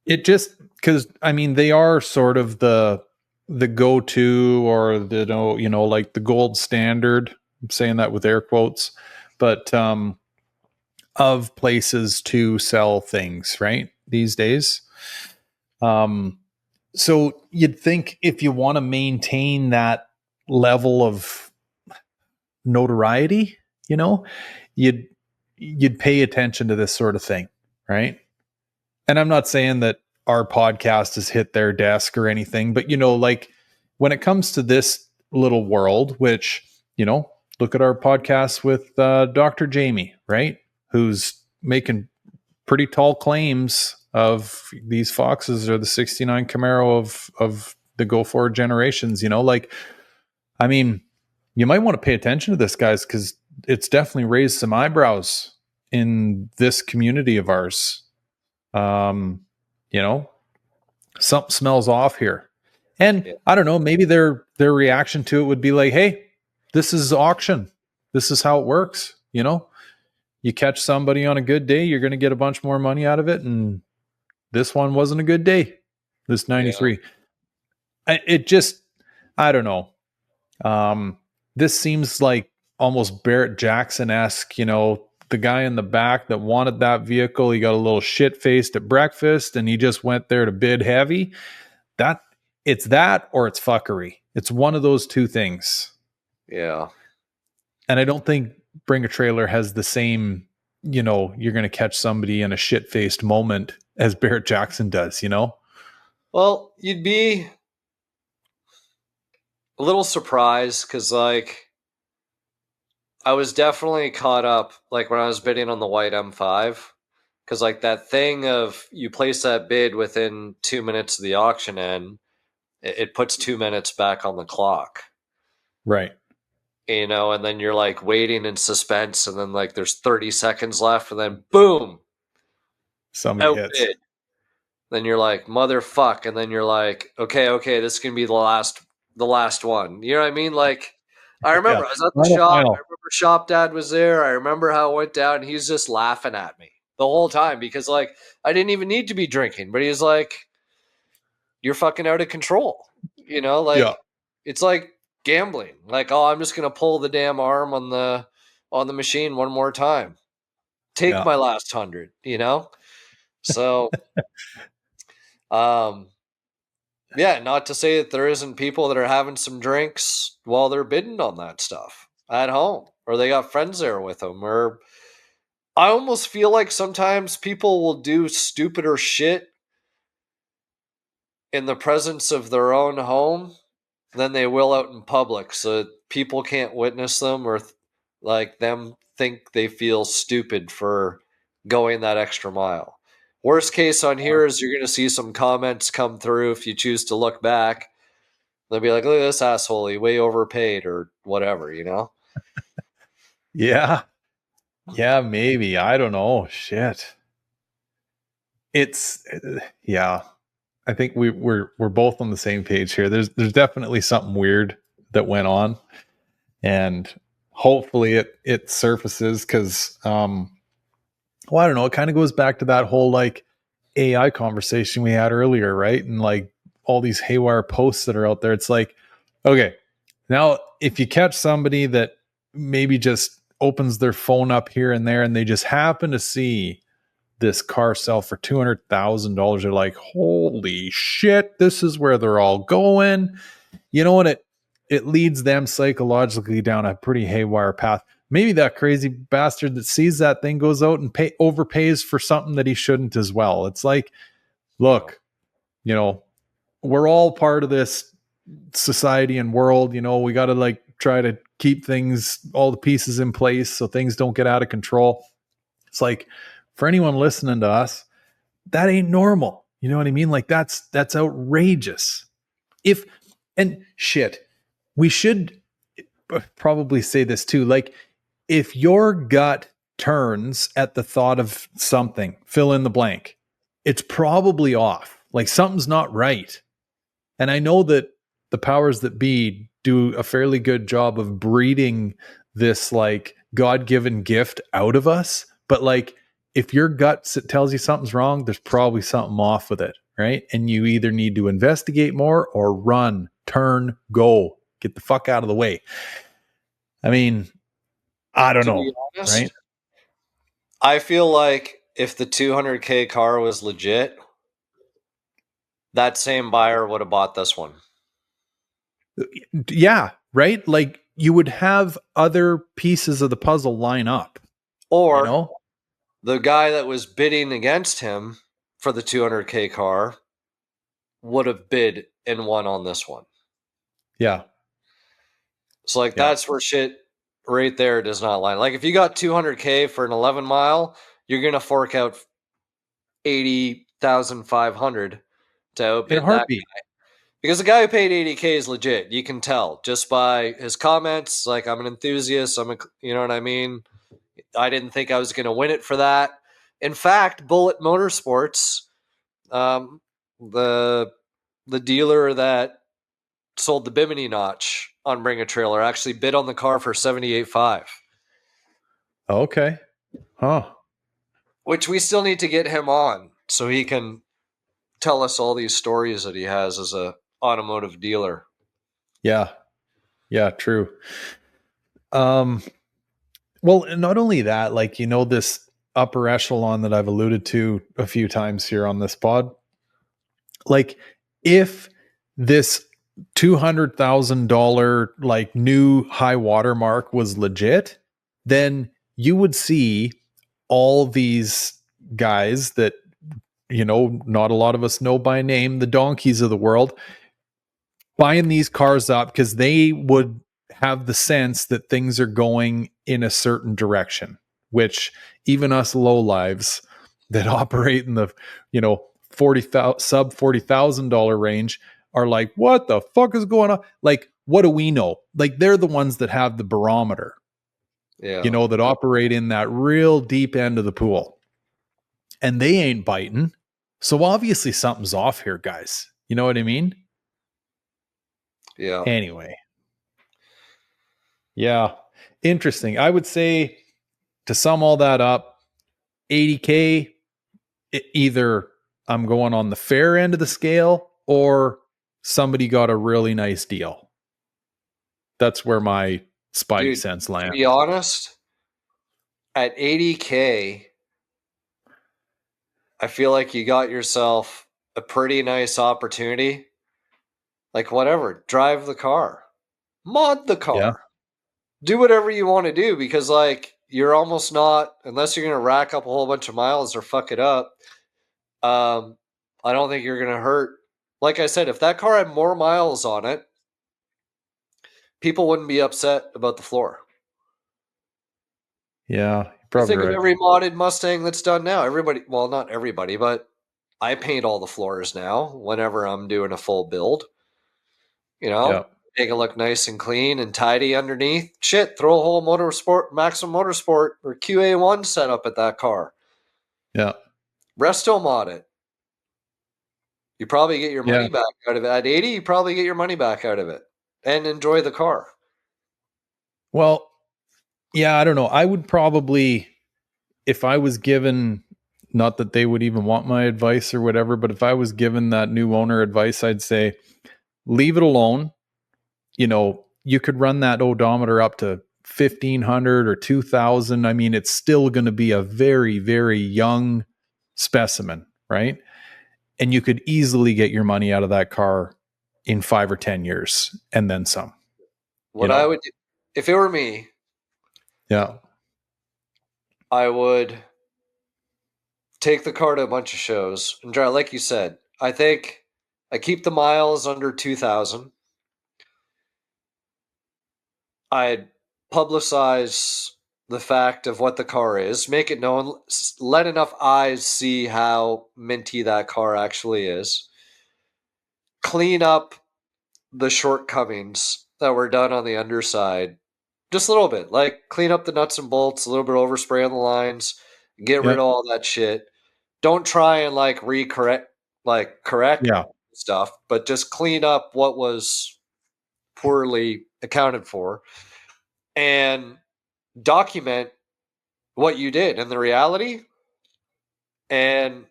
It just, because I mean, they are sort of the go-to, or the like the gold standard. I'm saying that with air quotes, but of places to sell things, right? These days. Um so you'd think if you want to maintain that level of notoriety, you know, you'd you'd pay attention to this sort of thing, right? And I'm not saying that our podcast has hit their desk or anything, but like when it comes to this little world, which, look at our podcast with Dr. Jamie, right? Who's making pretty tall claims of these Foxes are the 69 Camaro of the go forward generations, like, I mean, you might want to pay attention to this, guys, because it's definitely raised some eyebrows in this community of ours. Um, you know, something smells off here. And Yeah. I don't know, maybe their reaction to it would be like, hey, this is auction. This is how it works. You catch somebody on a good day, you're going to get a bunch more money out of it. And this one wasn't a good day. This Yeah. 93. It just, I don't know. This seems like almost Barrett Jackson-esque, the guy in the back that wanted that vehicle. He got a little shit-faced at breakfast and he just went there to bid heavy. It's that or it's fuckery. It's one of those two things. Yeah. And I don't think Bring a Trailer has the same, you're going to catch somebody in a shit-faced moment as Barrett Jackson does, Well, you'd be a little surprised because, like, I was definitely caught up, like, when I was bidding on the white M5. Because, like, that thing of you place that bid within 2 minutes of the auction end, it puts 2 minutes back on the clock. Right. And then you're, like, waiting in suspense, and then, like, there's 30 seconds left, and then boom, Somebody hits. outbid. Then you're like, motherfuck, and then you're like, okay, this is gonna be the last one. You know what I mean? Like, I Yeah. remember I was at the Final, shop. I final. remember Shop Dad was there. I remember how it went down. And he's just laughing at me the whole time because, like, I didn't even need to be drinking, but he's like, "You're fucking out of control." Yeah. Like, it's like gambling. Like, oh, I'm just gonna pull the damn arm on the machine one more time. Take Yeah. my last 100. So, um, yeah, not to say that there isn't people that are having some drinks while they're bidding on that stuff. at home, or they got friends there with them, or I almost feel like sometimes people will do stupider shit in the presence of their own home than they will out in public, so people can't witness them or like them think they feel stupid for going that extra mile. Worst case on here is you're going to see some comments come through if you choose to look back. They'll be like, look at this asshole, he way overpaid or whatever, you know? Yeah. Yeah, maybe. I don't know. Shit. It's yeah. I think we're both on the same page here. There's definitely something weird that went on, and hopefully it surfaces because well, I don't know. It kind of goes back to that whole like AI conversation we had earlier, right? And like all these haywire posts that are out there. It's like, okay, now if you catch somebody that maybe just opens their phone up here and there and they just happen to see this car sell for $200,000, they're like, holy shit, this is where they're all going. You know what? It leads them psychologically down a pretty haywire path. Maybe that crazy bastard that sees that thing goes out and overpays for something that he shouldn't as well. It's like, look, we're all part of this society and world. We got to like try to keep things, all the pieces in place so things don't get out of control. It's like, for anyone listening to us, that ain't normal. You know what I mean? Like that's outrageous. If and shit, we should probably say this too. Like if your gut turns at the thought of something, fill in the blank, it's probably off. Like something's not right. And I know that the powers that be do a fairly good job of breeding this like God-given gift out of us, but like if your gut tells you something's wrong, there's probably something off with it, right? And you either need to investigate more or run, turn, go, get the fuck out of the way. I mean, I don't To know, be honest, right? I feel like if the 200K car was legit, that same buyer would have bought this one. Yeah, right? Like you would have other pieces of the puzzle line up, you Or know? the guy that was bidding against him for the 200K car would have bid and won on this one. Yeah. So, like, Yeah. that's where shit right there does not line. Like, if you got 200K for an 11 mile, you're going to fork out 80,500 to In a outbid that heartbeat. guy. Because the guy who paid 80K is legit. You can tell just by his comments. Like, I'm an enthusiast. You know what I mean? I didn't think I was going to win it for that. In fact, Bullet Motorsports, um, the the dealer that sold the Bimini notch on Bring a Trailer actually bid on the car for 78.5, Okay. Huh. which we still need to get him on so he can tell us all these stories that he has as a automotive dealer. Yeah. Yeah, true. Um well, not only that, like this upper echelon that I've alluded to a few times here on this pod, like if this $200,000 like new high water mark was legit, then you would see all these guys that not a lot of us know by name, the donkeys of the world, buying these cars up because they would have the sense that things are going in a certain direction, which even us low lives that operate in the, 40,000 sub $40,000 range are like, what the fuck is going on? Like, what do we know? Like, they're the ones that have the barometer, Yeah. that operate in that real deep end of the pool, and they ain't biting. So obviously something's off here, guys. You know what I mean? Yeah. Anyway, yeah, interesting. I would say to sum all that up, 80K, either I'm going on the fair end of the scale or somebody got a really nice deal. That's where my spidey Dude, sense to lands. be honest, at 80K, I feel like you got yourself a pretty nice opportunity. Like, whatever, drive the car, mod the Yeah. car, do whatever you want to do, because like you're almost not, unless you're going to rack up a whole bunch of miles or fuck it up. Um, I don't think you're going to hurt. Like I said, if that car had more miles on it, people wouldn't be upset about the floor. Yeah, you're Just probably think of right. every modded Mustang that's done now. Everybody, well, not everybody, but I paint all the floors now whenever I'm doing a full build. You Yeah, know, make it look nice and clean and tidy underneath. Shit, throw a whole motorsport, Maximum Motorsport or QA1 setup at that car. yeah, Resto mod it. You probably get your yeah. money back out of it. At 80, you probably get your money back out of it and enjoy the car. Well, yeah, I don't know. I would probably, if I was given, not that they would even want my advice or whatever, but if I was given that new owner advice, I'd say leave it alone. You know, you could run that odometer up to 1500 or 2000. I mean, it's still going to be a very, very young specimen, right? And you could easily get your money out of that car in 5 or 10 years and then some, you What I know? would do, if it were me, Yeah. I would take the car to a bunch of shows and drive. Like you said, I think I keep the miles under 2,000. I'd publicize the fact of what the car is, make it known, let enough eyes see how minty that car actually is, clean up the shortcomings that were done on the underside just a little bit, like clean up the nuts and bolts, a little bit overspray on the lines, get rid Yeah. of all that shit. Don't try and like recorrect, like correct Yeah. stuff, but just clean up what was poorly accounted for and document what you did and the reality. And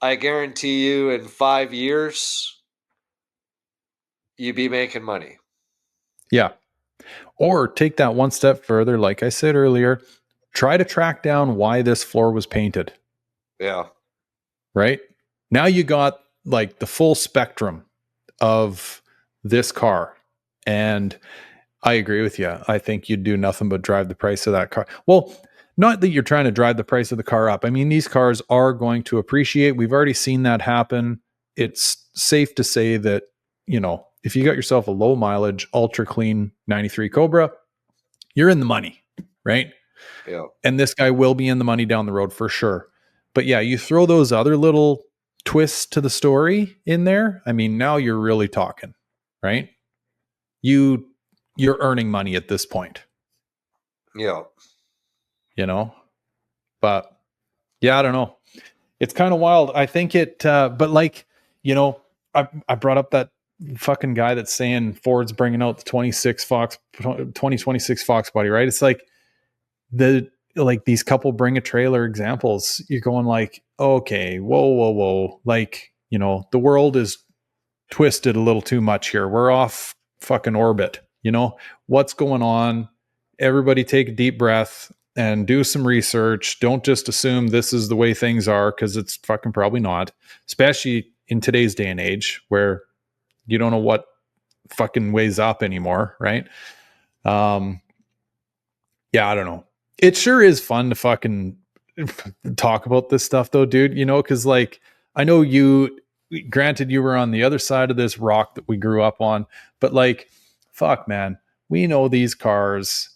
I guarantee you, in 5 years, you'd be making money. Yeah. Or take that one step further. Like I said earlier, try to track down why this floor was painted, Yeah. right? Now you got like the full spectrum of this car. And I agree with you. I think you'd do nothing but drive the price of that car. Well, not that you're trying to drive the price of the car up. I mean, these cars are going to appreciate. We've already seen that happen. It's safe to say that, you know, if you got yourself a low mileage, ultra clean 93 Cobra, you're in the money, right? Yeah. And this guy will be in the money down the road for sure. But yeah, you throw those other little twists to the story in there. I mean, now you're really talking, right? You you're earning money at this point, Yeah. you know? But yeah, I don't know. It's kind of wild. I think but like, you know, I brought up that fucking guy that's saying Ford's bringing out the 2026 Fox body, right? It's like these couple bring a trailer examples. You're going like, okay, whoa. Like, you know, the world is twisted a little too much here. We're off fucking orbit. You know, what's going on? Everybody take a deep breath and do some research. Don't just assume this is the way things are, because it's fucking probably not, especially in today's day and age where you don't know what fucking weighs up anymore, right? Um, yeah, I don't know. It sure is fun to fucking talk about this stuff though, dude, you know, because like I know you, granted you were on the other side of this rock that we grew up on, but like fuck man, we know these cars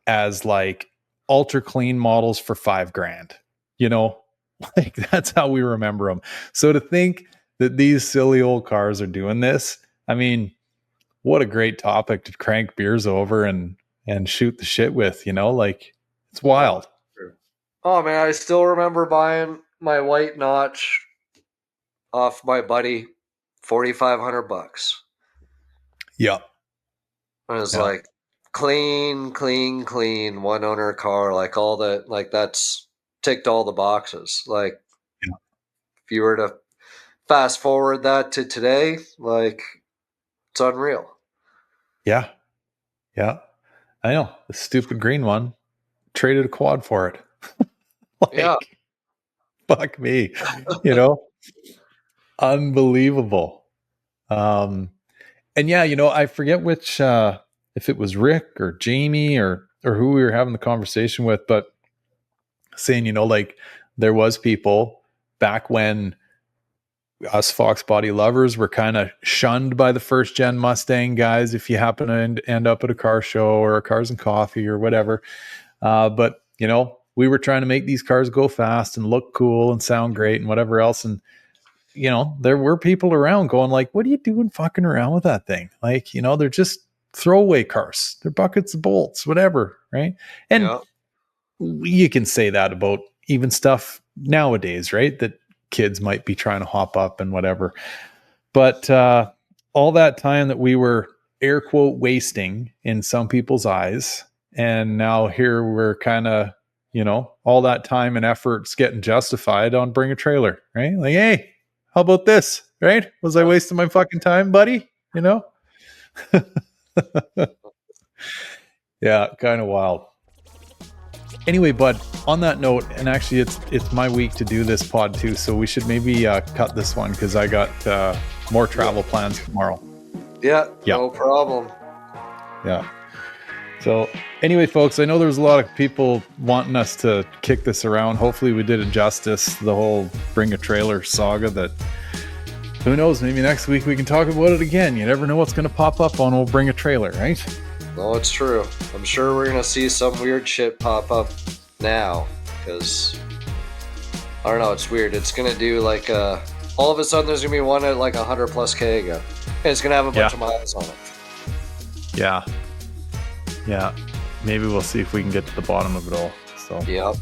as like ultra clean models for 5 grand, you know. Like that's how we remember them. So to think that these silly old cars are doing this, I mean, what a great topic to crank beers over and shoot the shit with, you know, like it's Oh, wild. sure. Oh man, I still remember buying my white notch off my buddy, $4,500. Yeah. And it was Yeah. like clean, one owner car, like all the like that's ticked all the boxes. Like Yeah. if you were to fast forward that to today, like it's unreal. Yeah. Yeah. I know. The stupid green one traded a quad for it. Yeah. Like, fuck me. You know, unbelievable. And yeah, you know, I forget which if it was Rick or Jamie or or who we were having the conversation with, but saying, you know, like there was people back when us Foxbody lovers were kind of shunned by the first gen Mustang guys if you happen to end up at a car show or a Cars and Coffee or whatever. But, you know, we were trying to make these cars go fast and look cool and sound great and whatever else. And, you know, there were people around going like, what are you doing fucking around with that thing? Like, you know, they're just throwaway cars. They're buckets of bolts, whatever. Right. And you can say that about even stuff nowadays, right? That kids might be trying to hop up and whatever. But all that time that we were air quote wasting in some people's eyes, and now here we're kind of, you know, all that time and effort's getting justified on Bring a Trailer, right? Like, hey, how about this, right? Was I wasting my fucking time, buddy? You know? Yeah, kind of wild. Anyway, bud, on that note, and actually it's my week to do this pod too, so we should maybe cut this one because I got more travel plans tomorrow. Yeah, no problem. Yeah. So anyway, folks, I know there's a lot of people wanting us to kick this around. Hopefully we did it justice, the whole Bring a Trailer saga. That who knows, maybe next week we can talk about it again. You never know what's going to pop up on old Bring a Trailer, right? No, it's true. I'm sure we're going to see some weird shit pop up now because, I don't know, it's weird. It's going to do like, all of a sudden there's going to be one at like 100 plus K again. And it's going to have a bunch of miles on it. Yeah. Yeah. Maybe we'll see if we can get to the bottom of it all. So, yep.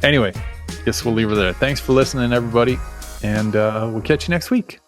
Anyway, guess we'll leave it there. Thanks for listening, everybody. And we'll catch you next week.